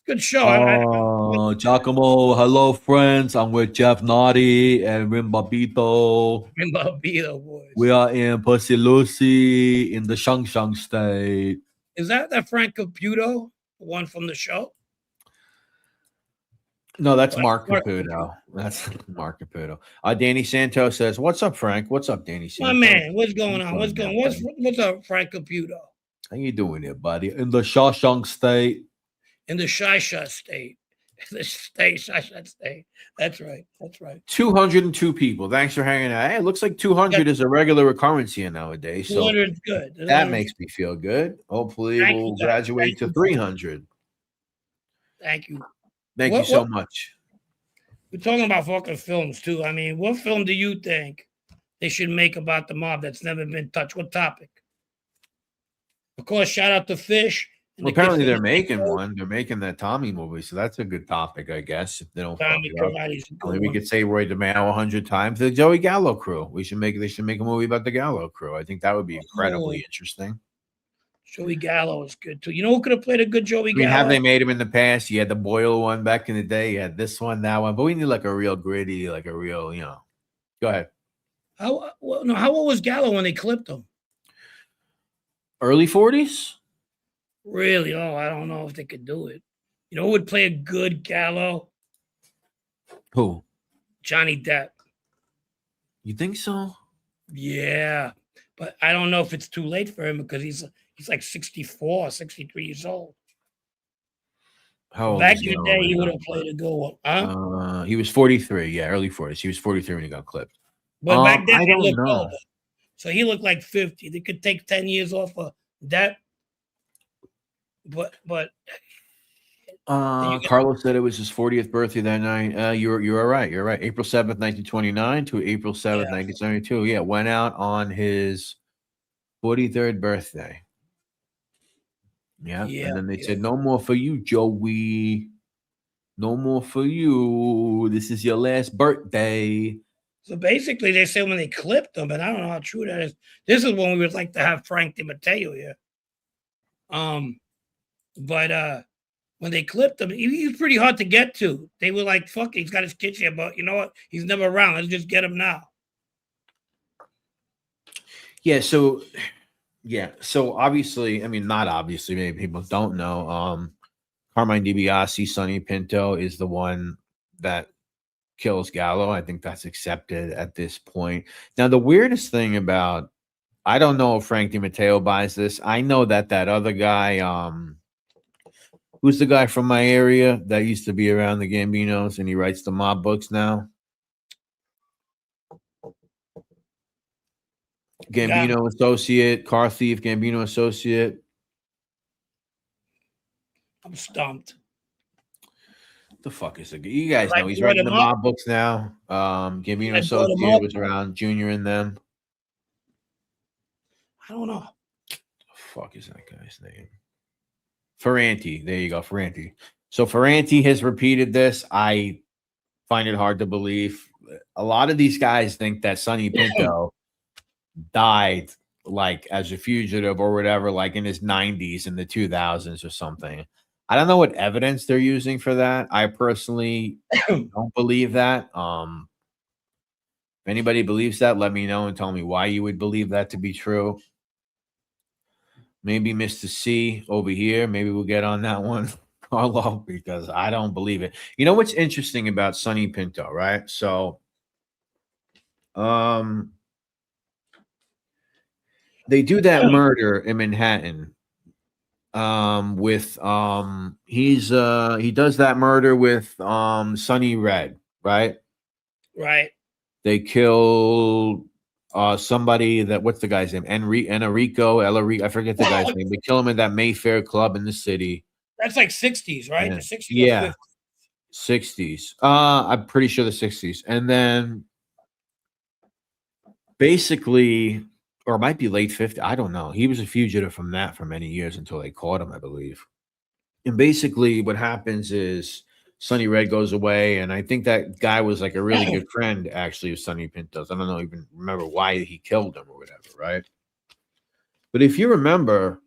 Good show.
Oh, Giacomo. Hello, friends. I'm with Jeff Naughty and Rimbabito.
Rimbabito, boys.
We are in Pussy Lucy in the Shang state.
Is that Frank Caputo, the one from the show?
No, that's Mark Caputo. That's Mark Caputo. Danny Santos says, "What's up, Frank? What's up, Danny Santos?
My man, what's going on? What's up, Frank Caputo?
How you doing there, buddy? In the Shawshank state.
In the Shisha state. The state, Shisha state. That's right.
202 people. Thanks for hanging out. Hey, it looks like 200 is a regular occurrance here nowadays.
200 is good.
That makes me feel good. Hopefully, we'll graduate to 300.
Thank you.
Thank you so much.
We're talking about fucking films, too. I mean, what film do you think they should make about the mob that's never been touched? What topic? Of course, shout out to Fish.
Well, apparently they're making one. They're making that Tommy movie, so that's a good topic, I guess. If they don't fuck it up. I mean, we could say Roy DeMeo 100 times. The Joey Gallo crew. They should make a movie about the Gallo crew. I think that would be incredibly interesting.
Joey Gallo is good too. You know who could have played a good Joey Gallo?
Have they made him in the past? You had the Boyle one back in the day. You had this one, that one. But we need like a real gritty, like a real, Go ahead.
How old was Gallo when they clipped him?
Early 40s?
Really? Oh, I don't know if they could do it. You know who would play a good Gallo?
Who?
Johnny Depp.
You think so?
Yeah. But I don't know if it's too late for him because he's like 64, 63 years old.
How old
back in the day, he would have played a good one. Huh?
He was 43. Yeah, early 40s. He was 43 when he got clipped.
But back then, he looked older. So he looked like 50. They could take 10 years off of that. But
Carlos said it was his 40th birthday that night. You're right. You're right. April 7th, 1929 to April 7th, 1972. Yeah, went out on his 43rd birthday. Yeah. And then they said, "No more for you, Joey. No more for you. This is your last birthday."
So basically, they say when they clipped him, and I don't know how true that is. This is when we would like to have Frank DiMatteo here. But when they clipped him, he was pretty hard to get to. They were like, "Fuck, he's got his kids here, but you know what? He's never around. Let's just get him now."
Yeah. So obviously, I mean, not obviously, maybe people don't know. Carmine DiBiase, Sonny Pinto is the one that kills Gallo. I think that's accepted at this point. Now, the weirdest thing about, I don't know if Frank DiMatteo buys this. I know that other guy, who's the guy from my area that used to be around the Gambinos and he writes the mob books now? Gambino associate, car thief, Gambino associate.
I'm stumped.
The fuck is it? You guys know he's writing the mob books now. Gambino associate was around Junior and them.
I don't know.
The fuck is that guy's name? Ferranti. There you go, Ferranti. So Ferranti has repeated this. I find it hard to believe. a lot of these guys think that Sonny Pinto died like as a fugitive or whatever, like in his 90s in the 2000s or something. I don't know what evidence they're using for that. I personally don't believe that. If anybody believes that, let me know and tell me why you would believe that to be true. Maybe Mr. C over here. Maybe we'll get on that one, Carlo, because I don't believe it. You know what's interesting about Sonny Pinto, right? So, they do that murder in Manhattan. With he does that murder with Sonny Red, right?
Right.
They kill somebody that what's the guy's name? Enrico, I forget the guy's name. They kill him at that Mayfair club in the city.
That's like 60s, right?
And,
The 60s or
yeah,
50s.
60s. I'm pretty sure the 60s. And then basically, or it might be late 50s. I don't know. He was a fugitive from that for many years until they caught him, I believe. And basically what happens is Sonny Red goes away, and I think that guy was like a really good friend, actually, of Sonny Pinto's. I don't know, even remember why he killed him or whatever, right? But if you remember,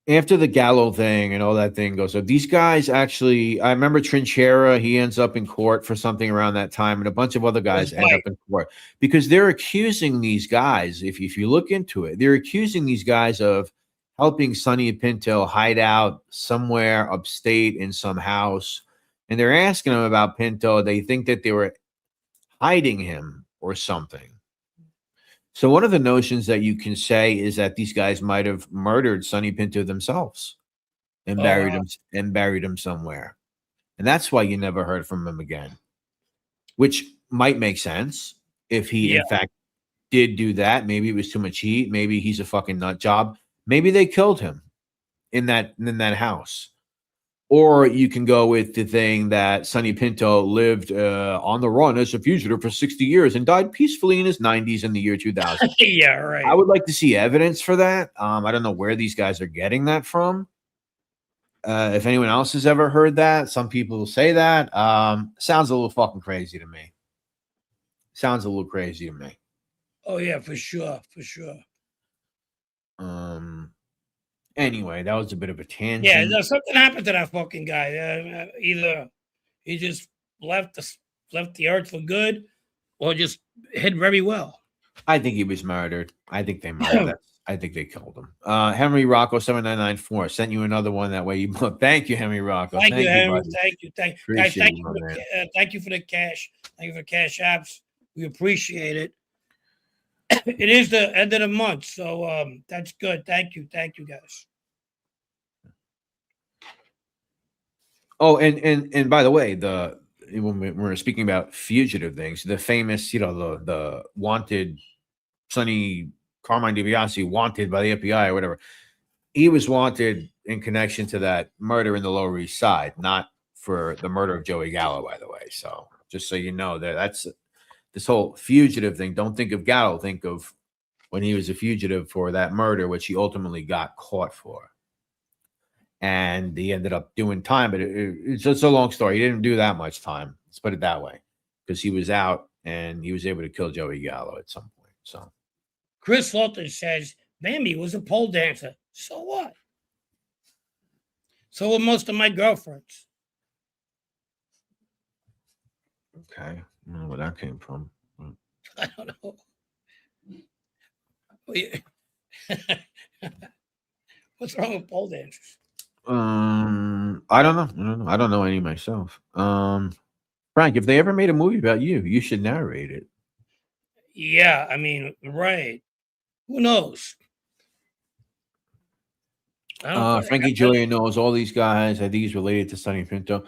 after the Gallo thing and all that thing goes up, these guys actually, I remember Trinchera, he ends up in court for something around that time, and a bunch of other guys end up in court because they're accusing these guys, if you look into it, they're accusing these guys of helping Sonny Pinto hide out somewhere upstate in some house. And they're asking him about Pinto. They think that they were hiding him or something. So one of the notions that you can say is that these guys might have murdered Sonny Pinto themselves and buried him somewhere. And that's why you never heard from him again, which might make sense if he in fact did do that. Maybe it was too much heat. Maybe he's a fucking nut job. Maybe they killed him in that house. Or you can go with the thing that Sonny Pinto lived on the run as a fugitive for 60 years and died peacefully in his 90s in the year 2000.
Yeah, right.
I would like to see evidence for that. I don't know where these guys are getting that from. If anyone else has ever heard that, some people say that. Sounds a little fucking crazy to me. Sounds a little crazy to me.
Oh, yeah, for sure. For sure.
Anyway, that was a bit of a tangent.
Yeah, something happened to that fucking guy. Either he just left the earth for good, or just hid very well.
I think he was murdered. I think they murdered him. I think they killed him. Henry Rocco 7994 sent you another one that way. Thank you, Henry Rocco.
Thank you, Henry.
buddy.
Thank you.
Appreciate
thank
you,
thank you for the cash. Thank you for cash apps. We appreciate it. It is the end of the month, so that's good. Thank you, guys.
Oh, and by the way, when we're speaking about fugitive things, the famous, the wanted Sonny Carmine DiBiase, wanted by the FBI or whatever, he was wanted in connection to that murder in the Lower East Side, not for the murder of Joey Gallo, by the way. So just so you know, that's this whole fugitive thing. Don't think of Gallo. Think of when he was a fugitive for that murder, which he ultimately got caught for. And he ended up doing time, but it's just a long story. He didn't do that much time. Let's put it that way, because he was out and he was able to kill Joey Gallo at some point. So
Chris Walton says Bambi was a pole dancer. So what? So were most of my girlfriends.
okay, I don't know where that came from.
I don't know. What's wrong with pole dancers?
I don't know. I don't know any myself. Frank, if they ever made a movie about you should narrate it.
Yeah, I mean, right. Who knows?
Frankie Joya knows all these guys. I think he's related to Sonny Pinto.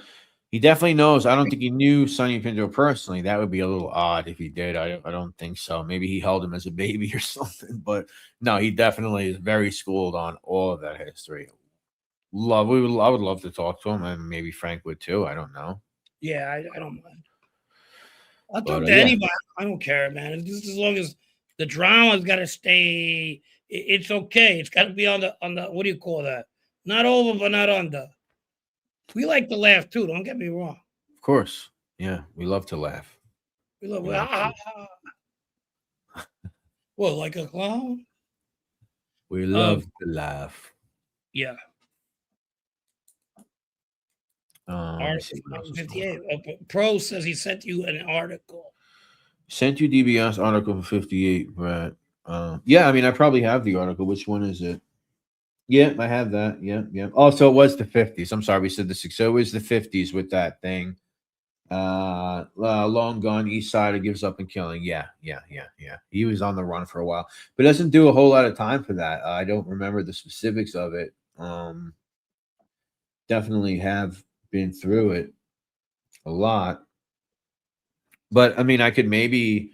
He definitely knows. I don't think he knew Sonny Pinto personally. That would be a little odd if he did. I don't think so. Maybe he held him as a baby or something. But no, he definitely is very schooled on all of that history. I would love to talk to him, and maybe Frank would too. I don't know.
Yeah, I don't mind. I'll talk to anybody. I don't care, man. Just as long as the drama's got to stay, it's okay. It's got to be on the what do you call that? Not over, but not under. We like to laugh too. Don't get me wrong.
Of course. Yeah, we love to laugh.
We love,
We love to-
what, like a clown?
We love to laugh.
Yeah.
Let me see what else is going on.
58. Pro says he sent you an article.
Sent you DBS article for 58, Brad. Yeah, I mean, I probably have the article. Which one is it? Yeah, I have that. Yeah, yeah. Oh, so it was the 50s. I'm sorry, we said the 60s. So it was the 50s with that thing. Long gone, East Sider gives up and killing. Yeah. He was on the run for a while, but doesn't do a whole lot of time for that. I don't remember the specifics of it. Definitely have been through it a lot. But I mean, I could maybe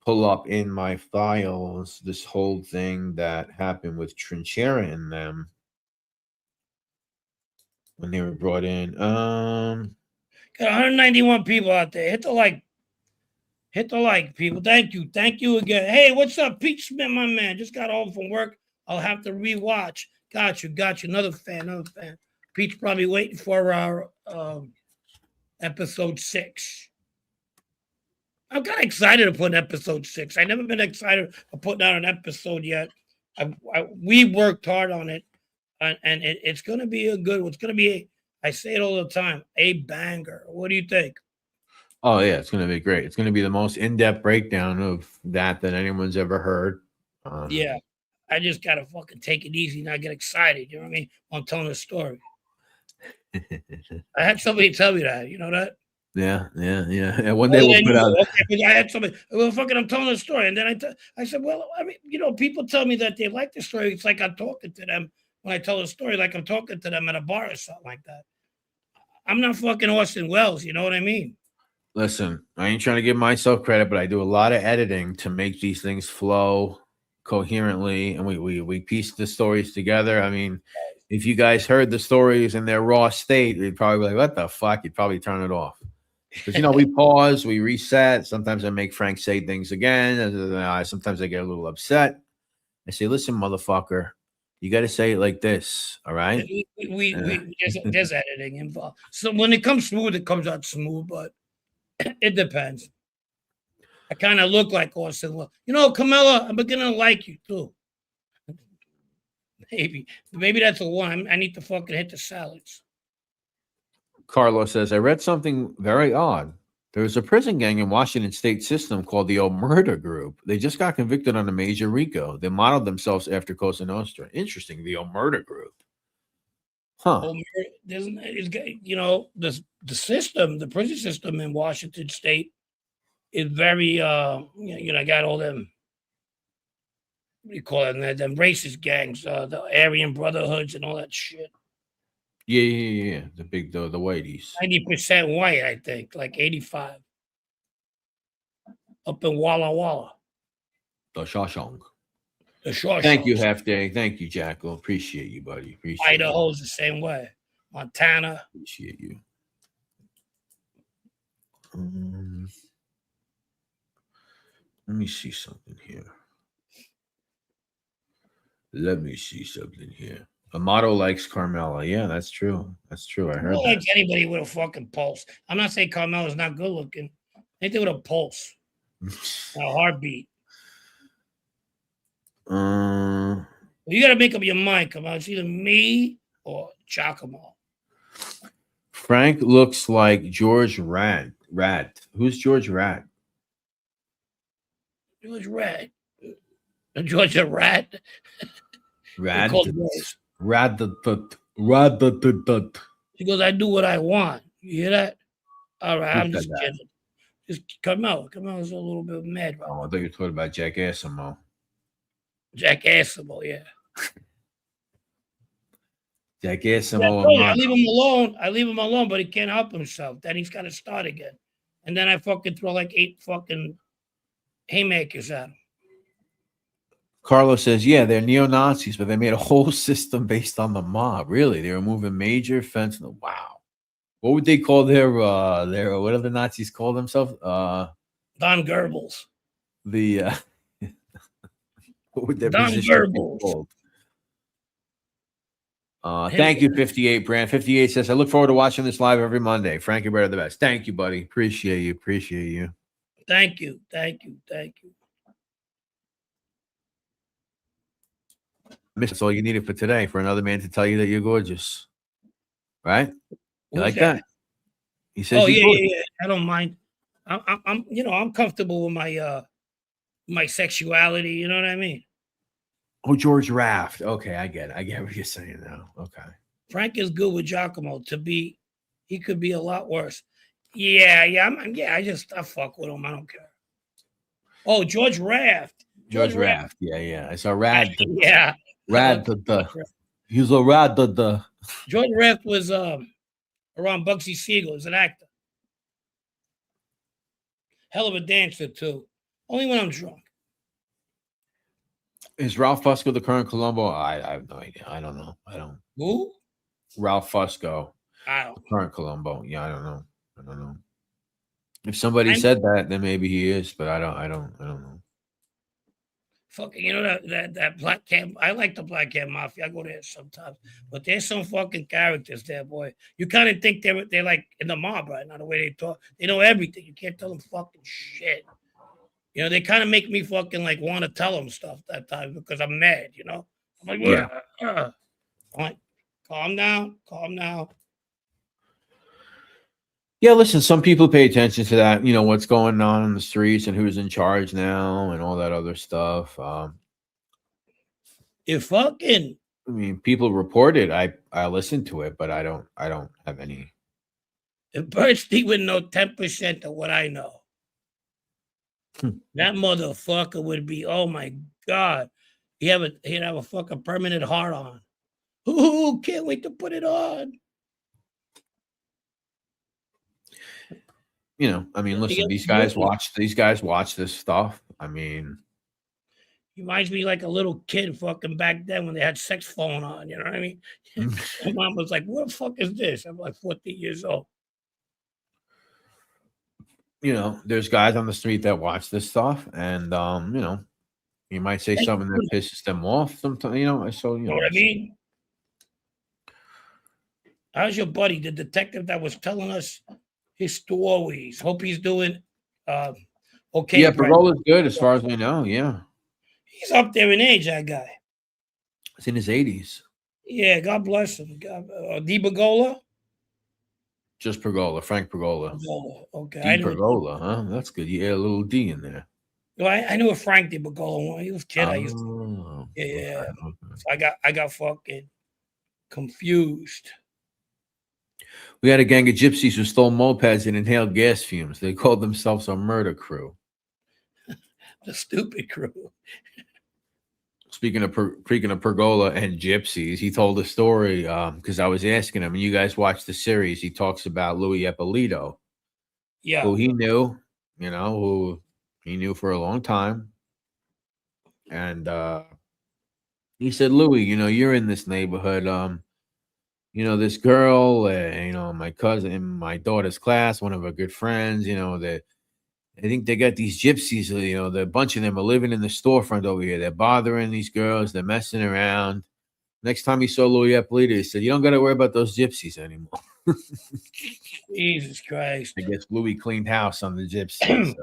pull up in my files this whole thing that happened with Trinchera and them when they were brought in.
Got 191 people out there. Hit the like. Hit the like, people. Thank you. Thank you again. Hey, what's up? Pete Smith, my man. Just got home from work. I'll have to rewatch. Got you. Another fan. Pete's probably waiting for our episode 6. I'm kind of excited to put episode 6. I've never been excited for putting out an episode yet. We worked hard on it, and it's going to be a good one. It's going to be, I say it all the time, a banger. What do you think?
Oh, yeah, it's going to be great. It's going to be the most in-depth breakdown of that anyone's ever heard.
Yeah, I just got to fucking take it easy, not get excited. You know what I mean? I'm telling a story. I had somebody tell me that. You know that?
Yeah. One day we'll put out.
Okay, but I had somebody. Well, fucking, I'm telling a story, and then I said, well, I mean, people tell me that they like the story. It's like I'm talking to them when I tell a story, like I'm talking to them at a bar or something like that. I'm not fucking Orson Welles. You know what I mean?
Listen, I ain't trying to give myself credit, but I do a lot of editing to make these things flow coherently, and we piece the stories together. I mean, if you guys heard the stories in their raw state, you'd probably be like, what the fuck? You'd probably turn it off. Because, we pause, we reset. Sometimes I make Frank say things again. Sometimes I get a little upset. I say, listen, motherfucker, you got to say it like this, all right?
There's editing involved. So when it comes smooth, it comes out smooth, but it depends. I kind of look like Orson Welles. Camilla, I'm beginning to like you, too. Maybe that's a one. I need to fucking hit the salads.
Carlos says, I read something very odd. There's a prison gang in Washington state system called the Murder Group. They just got convicted on a major RICO. They modeled themselves after Cosa Nostra. Interesting, the Murder Group. Huh.
The system, the prison system in Washington state is very, got all them, what do you call it, them racist gangs, the Aryan Brotherhoods and all that shit.
Yeah. The whiteys.
90% white, I think, like 85. Up in Walla Walla.
The Shawshank.
The Shawshank.
Thank you, Half Day. Thank you, Jackal. Appreciate you, buddy. Appreciate
Idaho's the same way. Montana.
Appreciate you. Let me see something here. Amato likes Carmella. Yeah, that's true. I heard that.
Like anybody with a fucking pulse. I'm not saying Carmella's not good looking. Anything with a pulse. A heartbeat. You got to make up your mind. Come on, it's either me or Giacomo.
Frank looks like George Rad. Who's George Rad?
George Rad. George a rat.
Rad.
He goes, I do what I want. You hear that? All right, I'm just kidding. Just Carmella. Carmella's a little bit mad.
Right? Oh, I thought you were talking about Jack Asimo.
Jack Asimo, yeah.
Jack Asimo.
I leave him alone, but he can't help himself. Then he's got to start again. And then I fucking throw like 8 fucking haymakers at him.
Carlos says, yeah, they're neo-Nazis, but they made a whole system based on the mob. Really? They were moving major fence. Wow. What would they call their what do the Nazis call themselves?
Don Goebbels.
What would their
Don
position be
Goebbels.
called? Thank you, 58 Brand. 58 says, I look forward to watching this live every Monday. Frankie Bear, the best. Thank you, buddy. Appreciate you. Appreciate you.
Thank you. Thank you. Thank you.
That's all you needed for today, for another man to tell you that you're gorgeous. Right? You
Who's
like that? He says
Oh
you're
yeah,
gorgeous.
yeah, yeah. I don't mind. I'm I'm comfortable with my sexuality. You know what I mean?
Oh, George Raft. Okay, I get it. I get what you're saying now. Okay.
Frank is good with Giacomo. He could be a lot worse. Yeah, yeah, I fuck with him. I don't care. Oh, George Raft.
George Raft. Yeah, yeah. I saw Rad.
Yeah.
Rad. He's a Rad.
George Raft was around Bugsy Siegel as an actor. Hell of a dancer too. Only when I'm drunk.
Is Ralph Fusco the current Columbo? I have no idea. I don't know. I don't.
Who?
Ralph Fusco,
I don't.
the current Columbo. Yeah, I don't know. I don't know. If somebody said that, then maybe he is, but I don't know.
Fucking, you know that Black Cat. I like the Black Cat Mafia. I go there sometimes, but there's some fucking characters there, boy. You kind of think they're like in the mob right now. The way they talk, they know everything. You can't tell them fucking shit. You know, they kind of make me fucking like want to tell them stuff that time because I'm mad. You know, I'm like, yeah. I'm like, calm down.
Yeah, listen, some people pay attention to that, you know, what's going on in the streets and who's in charge now and all that other stuff.
It fucking.
I mean, people report it. I listen to it, but I don't have any.
If Bernstein would know 10% of what I know, that motherfucker would be, oh my God. He'd have a fucking permanent heart on. Ooh, can't wait to put it on.
You know, I mean, listen, these guys watch this stuff. I mean,
he reminds me like a little kid fucking back then when they had sex phone on, you know what I mean? My mom was like, what the fuck is this? I'm like 14 years old.
You know, there's guys on the street that watch this stuff, and you know, you might say something that pisses them off sometimes, you know. So, you know
what I mean? How's your buddy, the detective that was telling us his stories? Hope he's doing okay.
Yeah, Pergola's good as far as I know. Yeah.
He's up there in age, that guy.
He's in his 80s.
Yeah, God bless him. D. Pergola?
Just Pergola, Frank Pergola.
Okay.
D. Pergola, huh? That's good. You add a little D in there.
Well, I knew a Frank D. Pergola. He was a kid. I used to. Yeah. Okay. So I got fucking confused.
We had a gang of gypsies who stole mopeds and inhaled gas fumes. They called themselves a murder crew.
The stupid crew.
Speaking of Pergola and gypsies, he told a story because I was asking him, and you guys watch the series, he talks about Louis Ippolito.
Yeah.
Who he knew, you know, who he knew for a long time. And he said, Louis, you know, you're in this neighborhood. You know, this girl, you know, my cousin in my daughter's class, one of her good friends, you know, that I think they got these gypsies, you know, a bunch of them are living in the storefront over here. They're bothering these girls. They're messing around. Next time he saw Louis Ippolito, he said, you don't got to worry about those gypsies anymore.
Jesus Christ.
I guess Louis cleaned house on the gypsies.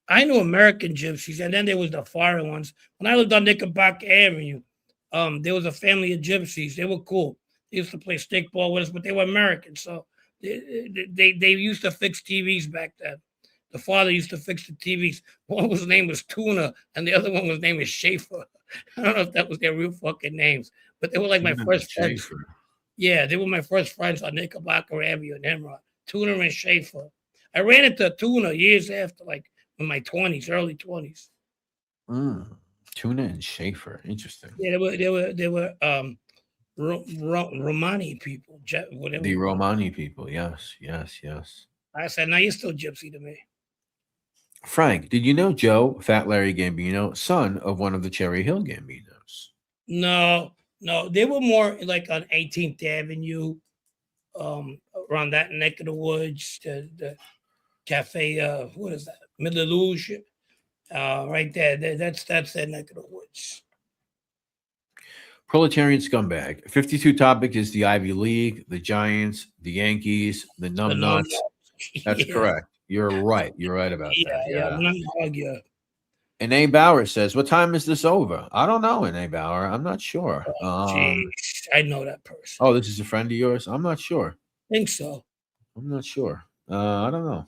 I knew American gypsies, and then there was the foreign ones. When I lived on Knickerbocker Avenue, there was a family of gypsies. They were cool. They used to play stickball with us, but they were American. So they used to fix TVs back then. The father used to fix the TVs. One was name was Tuna, and the other one was name was Schaefer. I don't know if that was their real fucking names, but they were like my first friends. Yeah, they were my first friends on Knickerbocker Avenue in Hemrock. Tuna and Schaefer. I ran into Tuna years after, like in my 20s, early 20s.
Tuna and Schaefer. Interesting.
Yeah, they were Romani people. Whatever.
The Romani people. Yes.
I said, now you're still gypsy to me.
Frank, did you know Joe, Fat Larry Gambino, son of one of the Cherry Hill Gambinos?
No, they were more like on 18th Avenue, around that neck of the woods, the cafe, what is that? Middle Luge, right there. That's that neck of the woods.
Proletarian scumbag. 52 topic is the Ivy League, the Giants, the Yankees, the
The
numbnuts. That's
yeah.
correct. You're right. You're right about that.
Yeah.
Yeah.
I'm not gonna hug you.
And A. Bauer says, "What time is this over?" I don't know, and A. Bauer. I'm not sure.
Jeez, I know that person.
Oh, this is a friend of yours? I'm not sure.
Think so.
I'm not sure. I don't know.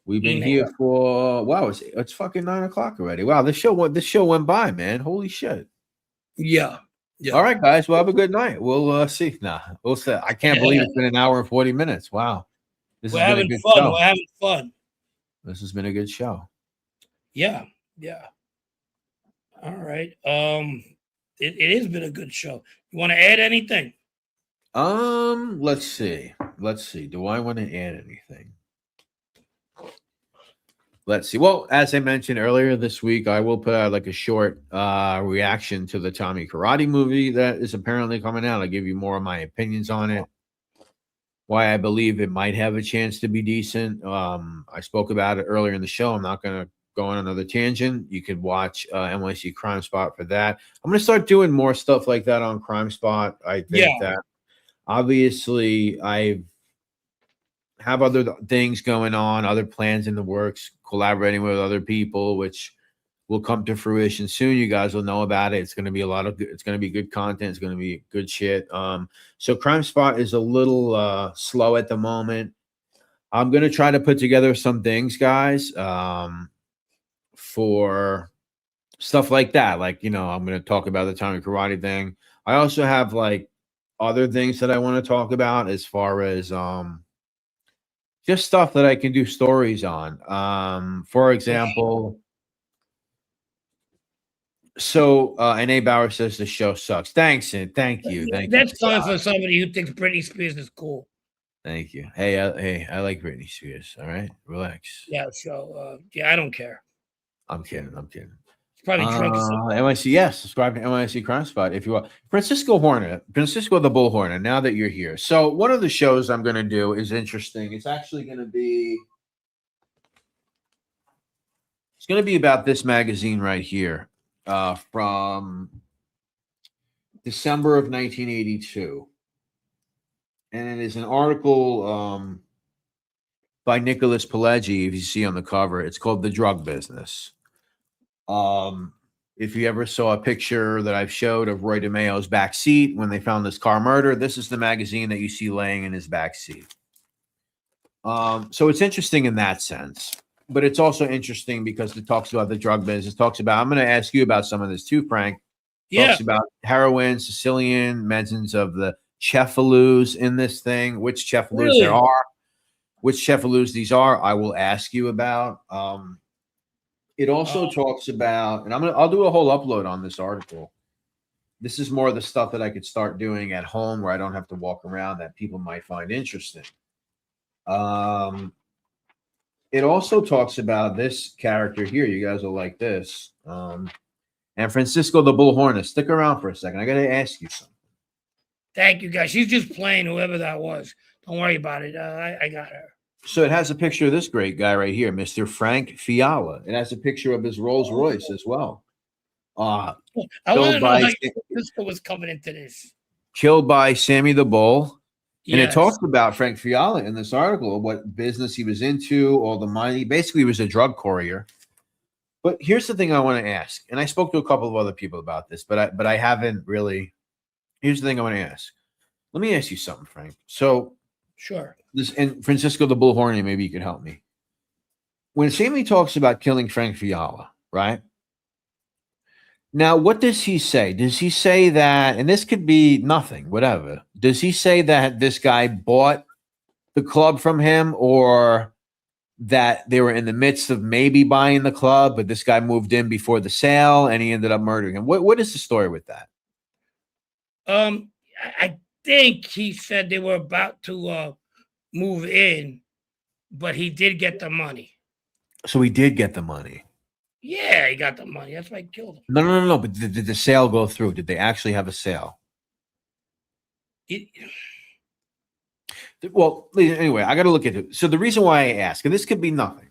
We've been
Email.
here for it's fucking 9 o'clock already. Wow, this show went by, man. Holy shit.
Yeah.
All right, guys. Well, have a good night. We'll see. We'll see. I can't believe it's been an hour and 40 minutes. Wow.
We're having fun. We're having fun.
This has been a good show.
Yeah. All right. It has been a good show. You want to add anything?
Let's see. Do I want to add anything? Let's see. Well, as I mentioned earlier this week, I will put out like a short reaction to the Tommy Karate movie that is apparently coming out. I'll give you more of my opinions on it. Why I believe it might have a chance to be decent. I spoke about it earlier in the show. I'm not going to go on another tangent. You could watch NYC Crime Spot for that. I'm going to start doing more stuff like that on Crime Spot. I think that obviously I have other things going on, other plans in the works, collaborating with other people, which will come to fruition soon. You guys will know about it. It's going to be it's going to be good content. It's going to be good shit. So Crime Spot is a little slow at the moment. I'm going to try to put together some things, guys, for stuff like that. Like, I'm going to talk about the Tommy Karate thing. I also have like other things that I want to talk about as far as just stuff that I can do stories on. For example, and A. Bauer says the show sucks. Thanks, Sid. Thank you.
That's coming from somebody who thinks Britney Spears is cool.
Thank you. Hey, I like Britney Spears. All right, relax.
Yeah, so I don't care.
I'm kidding.
It's probably drunk.
NYC, yes. Subscribe to NYC Crime Spot if you want. Francisco the Bull Hornet. Now that you're here, so one of the shows I'm going to do is interesting. It's actually going to be. It's going to be about this magazine right here, from December of 1982, and it is an article by Nicholas Pileggi. If you see on the cover, it's called "The Drug Business." If you ever saw a picture that I've showed of Roy DeMeo's back seat when they found this car murder, this is the magazine that you see laying in his back seat. So it's interesting in that sense, but it's also interesting because it talks about the drug business. I'm going to ask you about some of this too, Frank. Talks about heroin, Sicilian, mentions of the Cefalus in this thing, which Cefalus there are, which Cefalus these are. I will ask you about. It also talks about, and I'll do a whole upload on this article. This is more of the stuff that I could start doing at home where I don't have to walk around that people might find interesting. It also talks about this character here. You guys will like this. And Francisco the Bull Hornet. Stick around for a second. I got to ask you something.
Thank you, guys. She's just playing whoever that was. Don't worry about it. I got her.
So it has a picture of this great guy right here, Mr. Frank Fiala. It has a picture of his Rolls Royce as well.
I want to know how Francisco was coming into this.
Killed by Sammy the Bull. And
Yes.
it talks about Frank Fiala in this article, what business he was into, all the money. Basically, he was a drug courier. But here's the thing I want to ask. And I spoke to a couple of other people about this, but I haven't really. Here's the thing I want to ask. Let me ask you something, Frank. So
Sure.
And Francisco the Bull Hornet, maybe you can help me. When Sammy talks about killing Frank Fiala, right? Now, what does he say? Does he say that, and this could be nothing, whatever. Does he say that this guy bought the club from him, or that they were in the midst of maybe buying the club, but this guy moved in before the sale and he ended up murdering him? What is the story with that?
I think he said they were about to move in, but he did get the money.
So he did get the money.
Yeah, he got the money. That's why he killed him.
No. But did the sale go through? Did they actually have a sale? Well, anyway, I got to look at it. So the reason why I ask, and this could be nothing.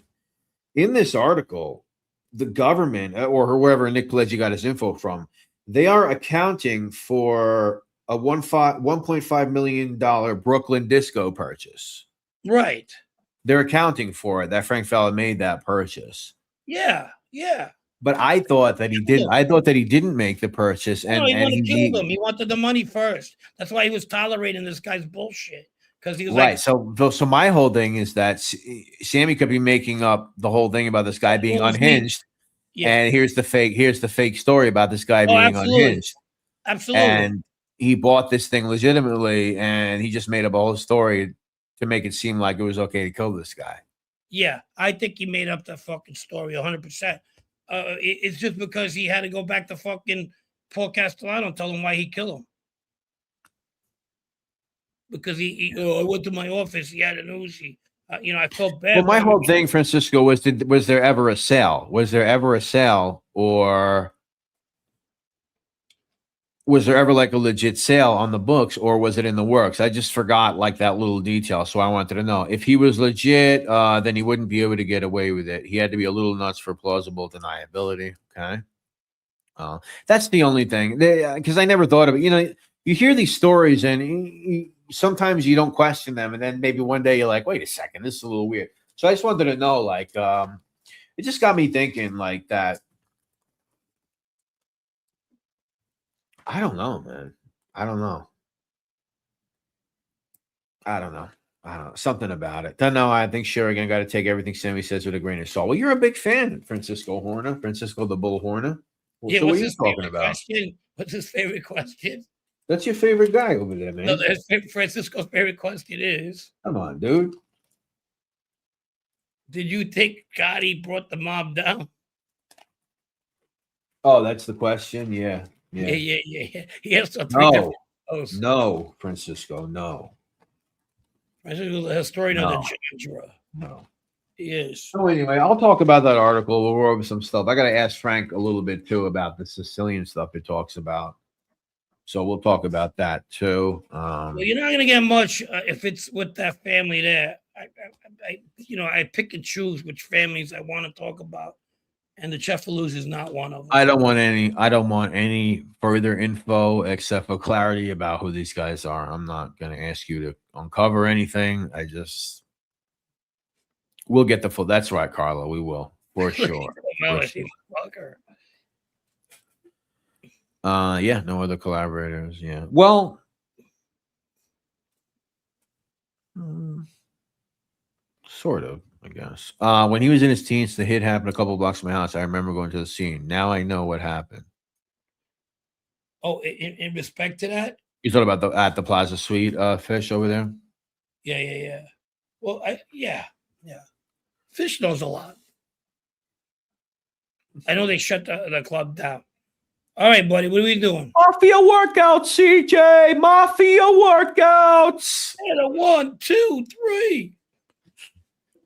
In this article, the government or wherever Nick Pileggi got his info from, they are accounting for a $1.5 million Brooklyn disco purchase.
Right.
They're accounting for it. That Frank Fiala made that purchase.
Yeah.
But I thought that he didn't. I thought that he didn't make the purchase,
No, he wanted to kill them. He wanted the money first. That's why he was tolerating this guy's bullshit. Because he was
right.
like,
so my whole thing is that Sammy could be making up the whole thing about this guy being unhinged.
Yeah.
And here's the fake story about this guy being
absolutely.
unhinged.
Absolutely.
And he bought this thing legitimately, and he just made up a whole story to make it seem like it was okay to kill this guy.
Yeah, I think he made up that fucking story 100%. It's just because he had to go back to fucking Paul Castellano and tell him why he killed him. Because I went to my office, he had an Uzi. I felt bad.
Well, my whole thing, Francisco, was there ever a sale? Was there ever a sale, or was there ever like a legit sale on the books, or was it in the works? I just forgot like that little detail, so I wanted to know. If he was legit, then he wouldn't be able to get away with it. He had to be a little nuts for plausible deniability. Okay, that's the only thing. Because I never thought of it. You hear these stories, and sometimes you don't question them, and then maybe one day you're like, "Wait a second, this is a little weird." So I just wanted to know, like, it just got me thinking, like that. I don't know, man. I don't know. Something about it. Don't know. I think Sheridan got to take everything Sammy says with a grain of salt. Well, you're a big fan, Francisco Horner, Francisco the Bull Horner.
Yeah,
so
what's
what are you
his
talking
favorite
about?
question? What's his favorite question?
That's your favorite guy over there, man.
No, Francisco's favorite question is,
come on, dude.
Did you think Gotti brought the mob down?
Oh, that's the question? Yeah.
He has to
No, Francisco, no.
Francisco's a historian of the genre.
No.
He is.
So anyway, I'll talk about that article. We'll go over some stuff. I got to ask Frank a little bit too about the Sicilian stuff it talks about. So we'll talk about that too.
Well, you're not going to get much if it's with that family there. I pick and choose which families I want to talk about, and the Chefaloos is not one of them.
I don't want any further info except for clarity about who these guys are. I'm not going to ask you to uncover anything. We'll get the full. That's right, Carlo. We will for sure. Yeah, no other collaborators. Yeah. Well, sort of, I guess. When he was in his teens, the hit happened a couple blocks from my house. I remember going to the scene. Now I know what happened.
Oh, in respect to that?
You talking about at the Plaza Suite Fish over there?
Yeah. Well, yeah. Fish knows a lot. I know they shut the club down. All right, buddy, what are we doing?
Mafia workouts, CJ. Mafia workouts.
And 1, 2, 3.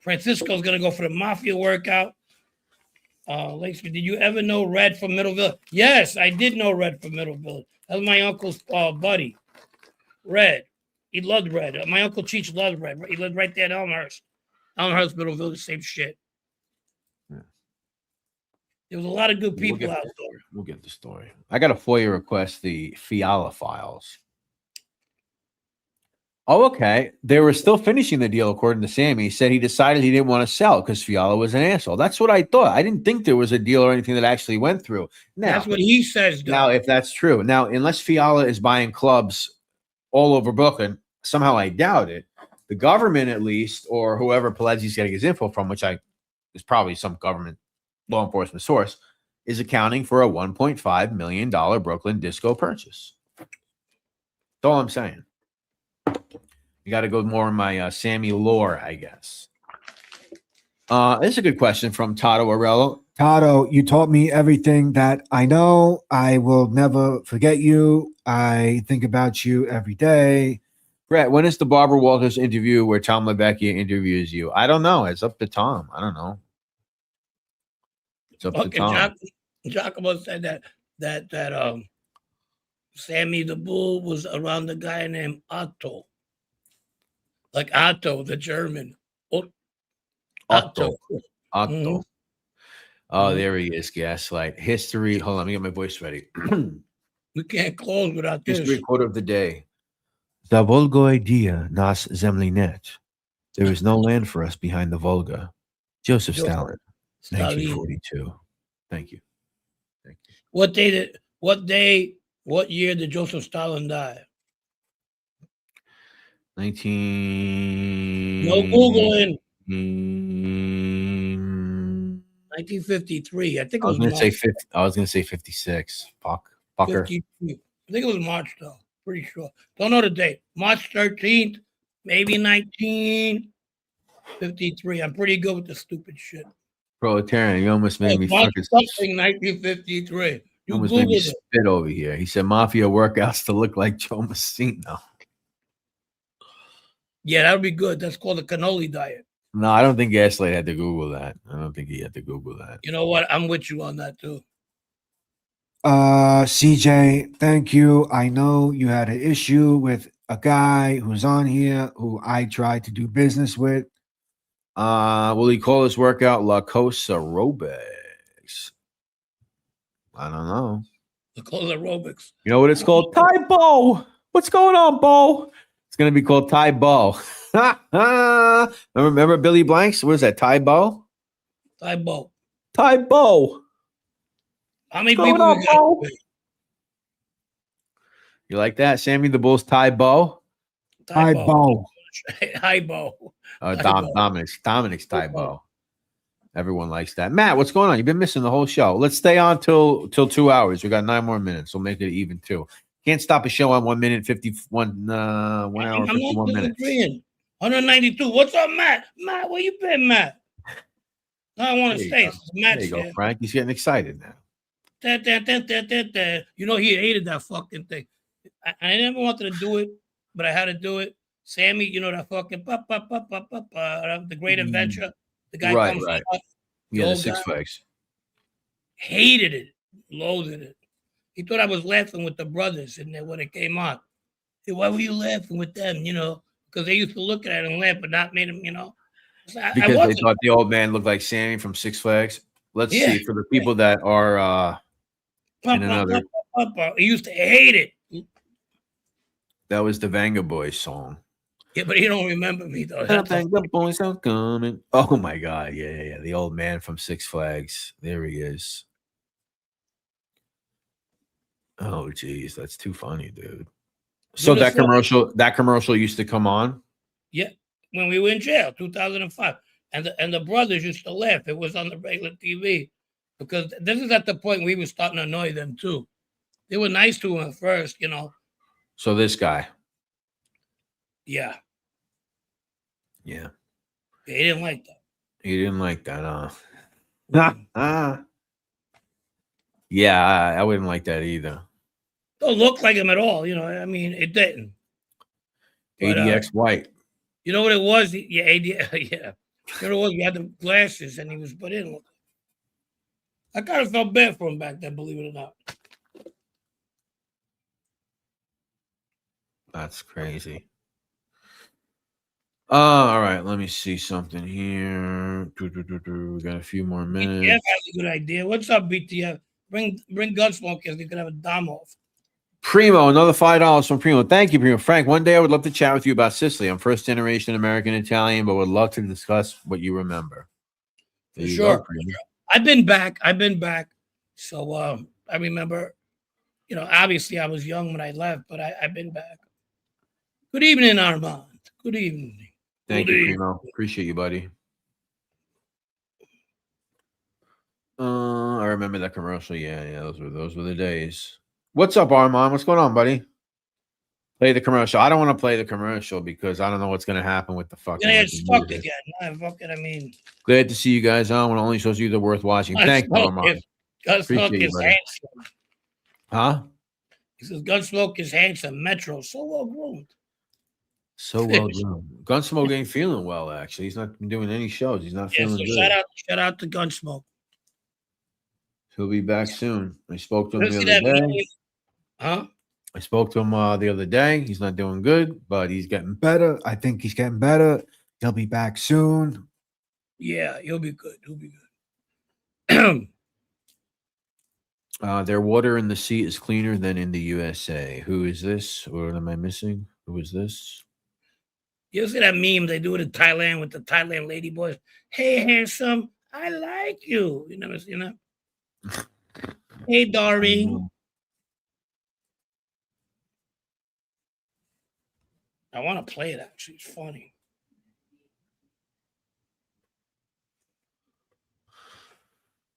Francisco's gonna go for the Mafia workout. Did you ever know Red from Middle Village? Yes, I did know Red from Middle Village. That was my uncle's buddy. Red. He loved Red. My uncle Cheech loved Red. He lived right there in Elmhurst. Elmhurst, Middle Village, same shit. Yeah. There was a lot of good people out there.
We'll get the story. I got a FOIA request, the Fiala files. Oh, okay. They were still finishing the deal, according to Sammy. He said he decided he didn't want to sell because Fiala was an asshole. That's what I thought. I didn't think there was a deal or anything that actually went through. Now,
that's what he says, though.
Now, if that's true. Now, unless Fiala is buying clubs all over Brooklyn, somehow I doubt it. The government, at least, or whoever Pileggi's getting his info from, which is probably some government law enforcement source, is accounting for a $1.5 million Brooklyn disco purchase. That's all I'm saying. You got to go more in my Sammy lore, I guess. This is a good question from Tato Arello.
Tato, you taught me everything that I know. I will never forget you. I think about you every day.
Brett, when is the Barbara Walters interview where Tom LeVecchia interviews you? I don't know. It's up to Tom. I don't know. It's up to Tom.
Giacomo said that Sammy the Bull was around a guy named Otto. Like Otto, the German.
Otto. Mm-hmm. Oh, there he is. Gaslight. History. Hold on. Let me get my voice ready.
We can't close without this.
History quote of the day.
The Volgoy dia nas zemli net. There is no land for us behind the Volga. Joseph
Joseph
Stalin,
Stalin.
1942. Thank you.
What year did Joseph Stalin die?
19.
No Googling. 1953. I think it
I was
was
gonna say
March.
50. I was gonna say 56. Fucker.
53. I think it was March, though. Pretty sure. Don't know the date. March 13th, maybe 1953. I'm pretty good with the stupid shit.
Proletarian. You almost made me
March
fucking.
something 1953.
You
You
almost made me
Googled it.
spit over here. He said mafia workouts to look like Joe Messina.
Yeah, that would be good. That's called the cannoli diet.
No, I don't think Gaslight had to Google that. I don't think he had to Google that.
You know what? I'm with you on that, too.
CJ, thank you. I know you had an issue with a guy who's on here who I tried to do business with.
Will he call this workout La Cosa Aerobics? I don't know.
The close aerobics.
You know what it's called? Thai Bo. What's going on, Bo? It's gonna be called Thai Bo. remember Billy Blanks? What is that? Thai Bo?
Thai Bo.
Thai Bo.
How many
What's
people
going
we
on,
got?
Bo? You like that? Sammy the Bull's Thai Bo?
Hi, Bo.
Hi, Bo.
Dominic's Thai Bo. Everyone likes that. Matt, what's going on? You've been missing the whole show. Let's stay on till 2 hours. We got 9 more minutes. We'll make it even 2. Can't stop a show on 1 minute 51 1 hour 51 minutes.
192. What's up, Matt? Matt, where you been, Matt? I want to stay.
There you go, Frank. He's getting excited now.
You know, he hated that fucking thing. I never wanted to do it, but I had to do it. Sammy, you know that fucking the Great Adventure. The guy comes
right.
out.
Yeah, the Six Flags.
Hated it, loathed it. He thought I was laughing with the brothers, and then when it came on, hey, why were you laughing with them? You know, because they used to look at it and laugh, but not made him, you know.
Because they thought the old man looked like Sammy from Six Flags. Let's see for the people that are in another.
He used to hate it.
That was the Vanga Boys song.
Yeah, but he don't remember me though.
The boys are coming. Oh my God! Yeah. The old man from Six Flags. There he is. Oh geez, that's too funny, dude. So that commercial used to come on.
Yeah, when we were in jail, 2005, and the brothers used to laugh. It was on the regular TV because this is at the point we were starting to annoy them too. They were nice to him at first, you know.
So this guy.
Yeah.
Yeah.
He didn't like that.
He didn't like that, huh? Yeah, I wouldn't like that either.
Don't look like him at all, you know. I mean, it didn't. But,
ADX White.
You know what it was? Yeah, ADX. Yeah. You know what it was? He had the glasses, and he was, but it didn't look. I kind of felt bad for him back then, believe it or not.
That's crazy. All right, let me see something here. We got a few more minutes.
BTF has a good idea. What's up, BTF? Bring Gunsmoke because you could have a dom off.
Primo, another $5 from Primo. Thank you, Primo. Frank, one day I would love to chat with you about Sicily. I'm first generation American Italian, but would love to discuss what you remember.
For sure. I've been back. So I remember, you know, obviously I was young when I left, but I've been back. Good evening, Armand. Good evening.
Thank you, Primo. Appreciate you, buddy. I remember that commercial. Yeah. Those were the days. What's up, Armand? What's going on, buddy? Play the commercial. I don't want to play the commercial because I don't know what's going to happen with the fucking.
Gonna get stuck again. I mean.
Glad to see you guys on. One of the only shows you that are worth watching. Thank you, Armand.
Gunsmoke is handsome.
Huh?
He says Gunsmoke is handsome. Metro, so well groomed.
So well done. Gunsmoke ain't feeling well, actually. He's not been doing any shows. He's not feeling good.
Shout out to Gunsmoke.
He'll be back soon. I spoke to him the other day.
Huh?
I spoke to him the other day. He's not doing good, but he's getting
better. I think he's getting better. He'll be back soon.
Yeah, he'll be good. He'll be good.
Their water in the sea is cleaner than in the USA. Who is this? Or am I missing? Who is this?
You see that meme they do it in Thailand with the Thailand lady boys? Hey, handsome, I like you. You never seen that? Hey, darling. I want to play it, actually. It's funny.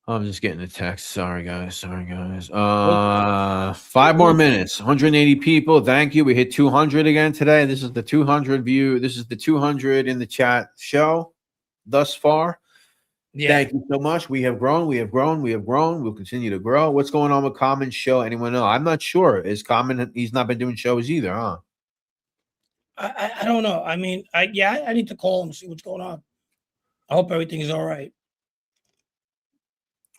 I'm just getting a text. Sorry, guys. Sorry, guys. 5 more minutes. 180 people. Thank you. We hit 200 again today. This is the 200 view. This is the 200 in the chat show thus far.
Yeah.
Thank you so much. We have grown. We have grown. We have grown. We'll continue to grow. What's going on with Common's show? Anyone know? I'm not sure. Is Common? He's not been doing shows either, huh?
I don't know. I mean, I need to call him, see what's going on. I hope everything is all right.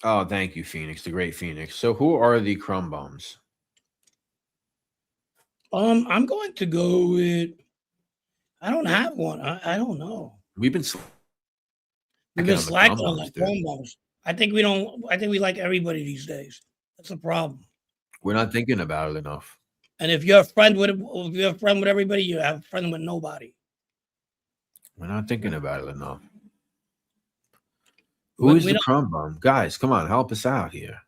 Oh, thank you, Phoenix, the great Phoenix. So, who are the crumb bombs?
I'm going to go with. I don't have one. I don't know.
We've been
slacking on the crumb bombs. I think we don't. I think we like everybody these days. That's a problem.
We're not thinking about it enough.
And if you're a friend with everybody, you have a friend with nobody.
We're not thinking about it enough. Who is the crumb bomb? Guys, come on, help us out here.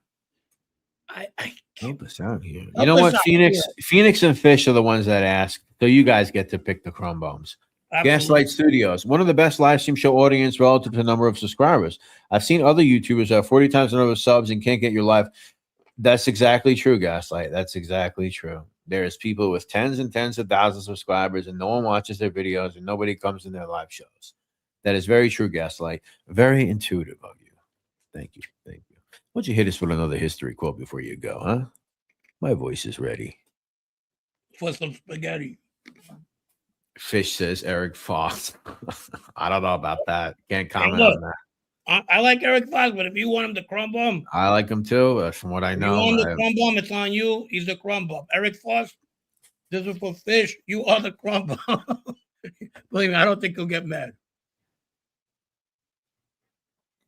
Help us out here. You know what, Phoenix? Phoenix and Fish are the ones that ask, so you guys get to pick the crumb bombs. Gaslight Studios, one of the best live stream show audience relative to the number of subscribers. I've seen other YouTubers have 40 times the number of subs and can't get your live. That's exactly true, Gaslight. That's exactly true. There's people with tens and tens of thousands of subscribers, and no one watches their videos, and nobody comes in their live shows. That is very true, Gaslight. Very intuitive of you. Thank you. Thank you. Why don't you hit us with another history quote before you go, huh? My voice is ready.
For some spaghetti.
Fish says Eric Fox. I don't know about that. Can't comment on that.
I like Eric Fox, but if you want him to crumb bomb,
I like him too. From what I know,
you want the crumb bomb, it's on you. He's the crumb bomb. Eric Fox, this is for Fish. You are the crumb bomb. Believe me, I don't think he'll get mad.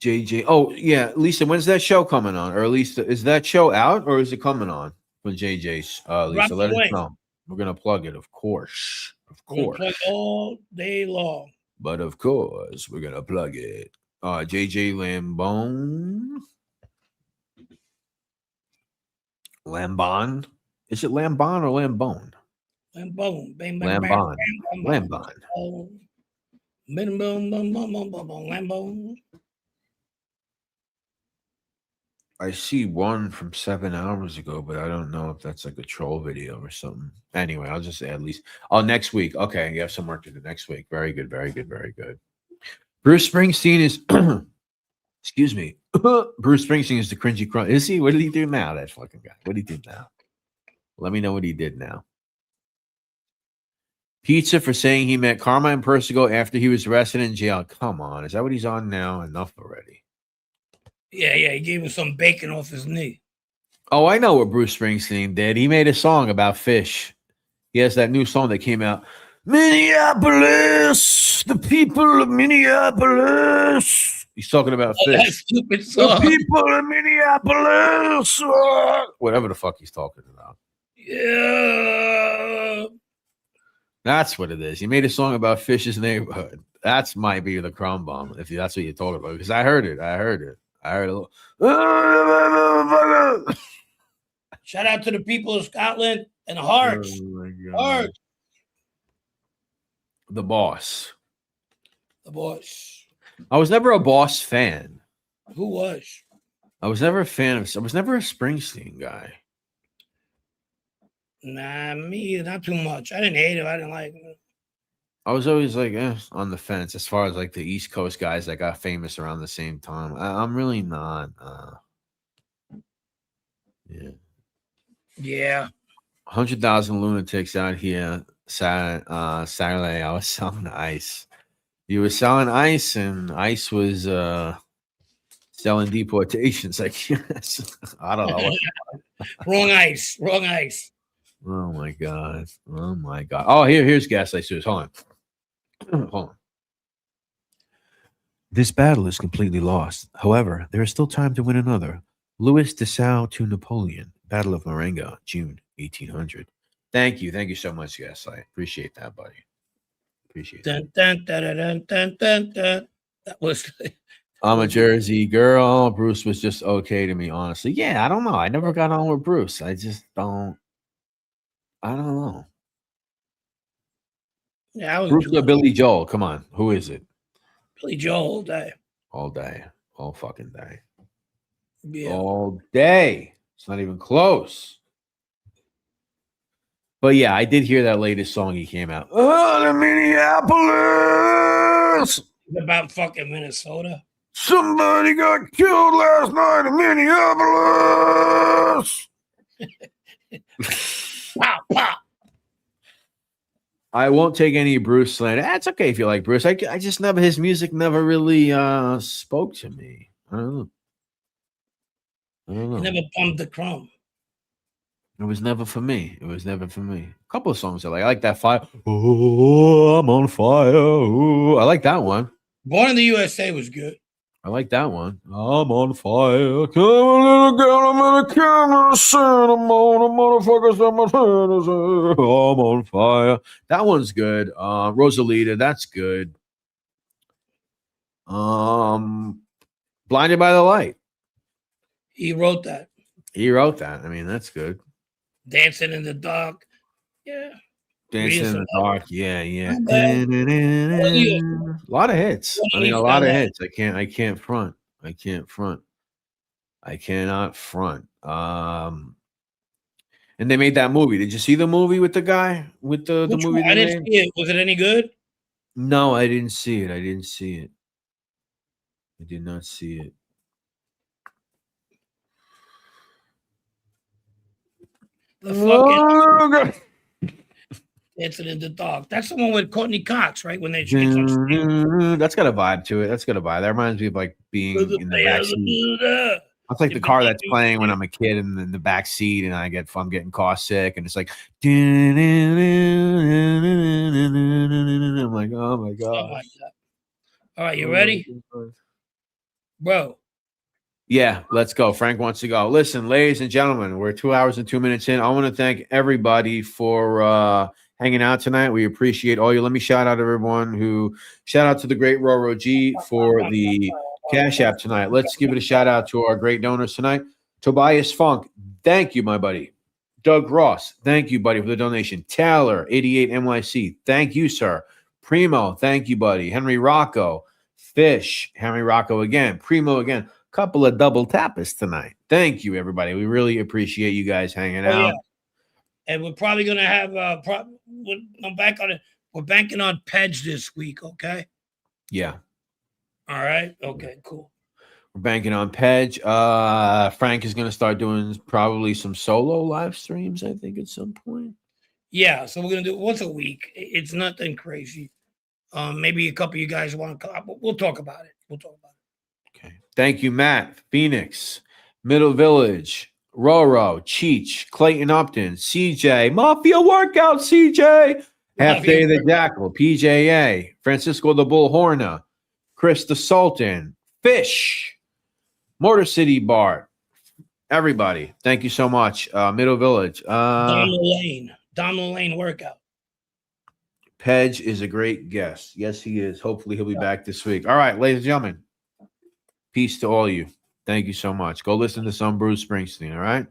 JJ. Oh, yeah. Lisa, when's that show coming on? Or at least, is that show out or is it coming on for JJ's? Lisa, let us know. We're going to plug it, of course. Of course.
Plug all day long.
But of course, we're going to plug it. JJ Lambone. Lambon. Is it Lambon or Lambone?
Lambone. Bang, bang,
Lambon.
bang, bang,
Lambon.
Lambone.
I see one from 7 hours ago, but I don't know if that's like a troll video or something. Anyway, I'll just say at least. Oh, next week. Okay, you have some work to do next week. Very good, very good, very good. Bruce Springsteen is, excuse me. Bruce Springsteen is the cringy crumb. Is he? What did he do now? That fucking guy. What did he do now? Let me know what he did now. Pizza for saying he met Carmine Persico after he was arrested in jail. Come on, is that what he's on now? Enough already.
Yeah, he gave him some bacon off his knee.
Oh, I know what Bruce Springsteen did. He made a song about fish. He has that new song that came out. Minneapolis, the people of Minneapolis. He's talking about fish.
That stupid song.
The people of Minneapolis. Whatever the fuck he's talking about.
Yeah.
That's what it is. He made a song about Fish's neighborhood. That's might be the crumb bomb, if that's what you're talking about. Because I heard it. I heard a little.
Shout out to the people of Scotland and Hearts.
Oh my God.
Hearts.
The boss.
The boss.
I was never a Boss fan.
Who was?
I was never a fan of. I was never a Springsteen guy.
Nah, me not too much. I didn't hate him. I didn't like him.
I was always like on the fence as far as like the East Coast guys that got famous around the same time. I'm really not. Yeah.
Yeah.
100,000 lunatics out here. Saturday, I was selling ice. You were selling ice, and ice was selling deportations. Like, yes. I don't know.
Wrong ice. Wrong ice.
Oh my God. Oh my God. Oh, here's Gaslight Studios. Hold on. Hold on. This battle is completely lost. However, there is still time to win another. Louis Dessau to Napoleon, Battle of Marengo, June 1800. Thank you. Thank you so much, yes. I appreciate that, buddy. Appreciate that.
Dun, dun, dun, dun, dun, dun, dun. That was
I'm a Jersey girl. Bruce was just okay to me, honestly. Yeah, I don't know. I never got on with Bruce. I just don't. I don't know.
yeah, I was
Bruce or Billy Joel? Come on. Who is it?
Billy Joel all day.
All day. All fucking day.
Yeah.
All day. It's not even close. But yeah, I did hear that latest song he came out. Oh, the Minneapolis.
It's about fucking Minnesota.
Somebody got killed last night in Minneapolis.
Pop, pop.
I won't take any Bruce slander. That's okay if you like Bruce. I just never, his music never really spoke to me. I don't know.
You never pumped the crumb.
It was never for me. It was never for me. A couple of songs I like that fire. Oh, I'm on fire. Ooh, I like that one.
Born in the USA was good.
I like that one. I'm on fire. Come a little girl, I'm in a camera, cinema, motherfuckers, I'm on fire. That one's good. Rosalita, that's good. Blinded by the Light.
He wrote that.
He wrote that. I mean, that's good.
Dancing in the Dark. Yeah.
Dancing in the Dark. Yeah, yeah.
Okay.
A lot of hits. I mean, a lot of hits. I can't front. I cannot front. And they made that movie. Did you see the movie with the guy? With the movie
I
they
didn't
made?
see it. Was it any good?
No, I didn't see it. I didn't see it. I did not see it.
The fucking Dancing in the Dark. That's the one with Courtney Cox, right? When they get on stage.
That's got a vibe to it. That's got a vibe. That reminds me of like being in the backseat. That's like the car that's playing when I'm a kid and in the back seat, and I'm getting car sick, and it's like, I'm like, oh my god.
Like that. All right, you ready, bro?
Yeah, let's go. Frank wants to go. Listen, ladies and gentlemen, we're 2 hours and 2 minutes in. I want to thank everybody for hanging out tonight. We appreciate all you. Let me shout out everyone who shout out to the great Roro G for the Cash App tonight. Let's give it a shout out to our great donors tonight. Tobias Funk, thank you, my buddy. Doug Ross, thank you, buddy, for the donation. Taylor, 88 NYC, thank you, sir. Primo, thank you, buddy. Henry Rocco, Fish, Henry Rocco again. Primo again. Couple of double tappers tonight. Thank you, everybody. We really appreciate you guys hanging out. Yeah.
And we're probably gonna have I'm back on it. We're banking on Pedge this week, okay?
Yeah.
All right. Okay, cool.
We're banking on Pedge. Frank is gonna start doing probably some solo live streams, I think, at some point.
Yeah, so we're gonna do it once a week. It's nothing crazy. Maybe a couple of you guys want to come. We'll talk about it.
Okay. Thank you, Matt, Phoenix, Middle Village, Roro, Cheech, Clayton Upton, CJ, Mafia Workout, CJ, Half Day the Jackal, PJA, Francisco the Bull Horner, Chris the Sultan, Fish, Motor City Bart, everybody. Thank you so much. Middle Village.
Dom Lane Workout.
Pedge is a great guest. Yes, he is. Hopefully he'll be back this week. All right, ladies and gentlemen. Peace to all you. Thank you so much. Go listen to some Bruce Springsteen, all right?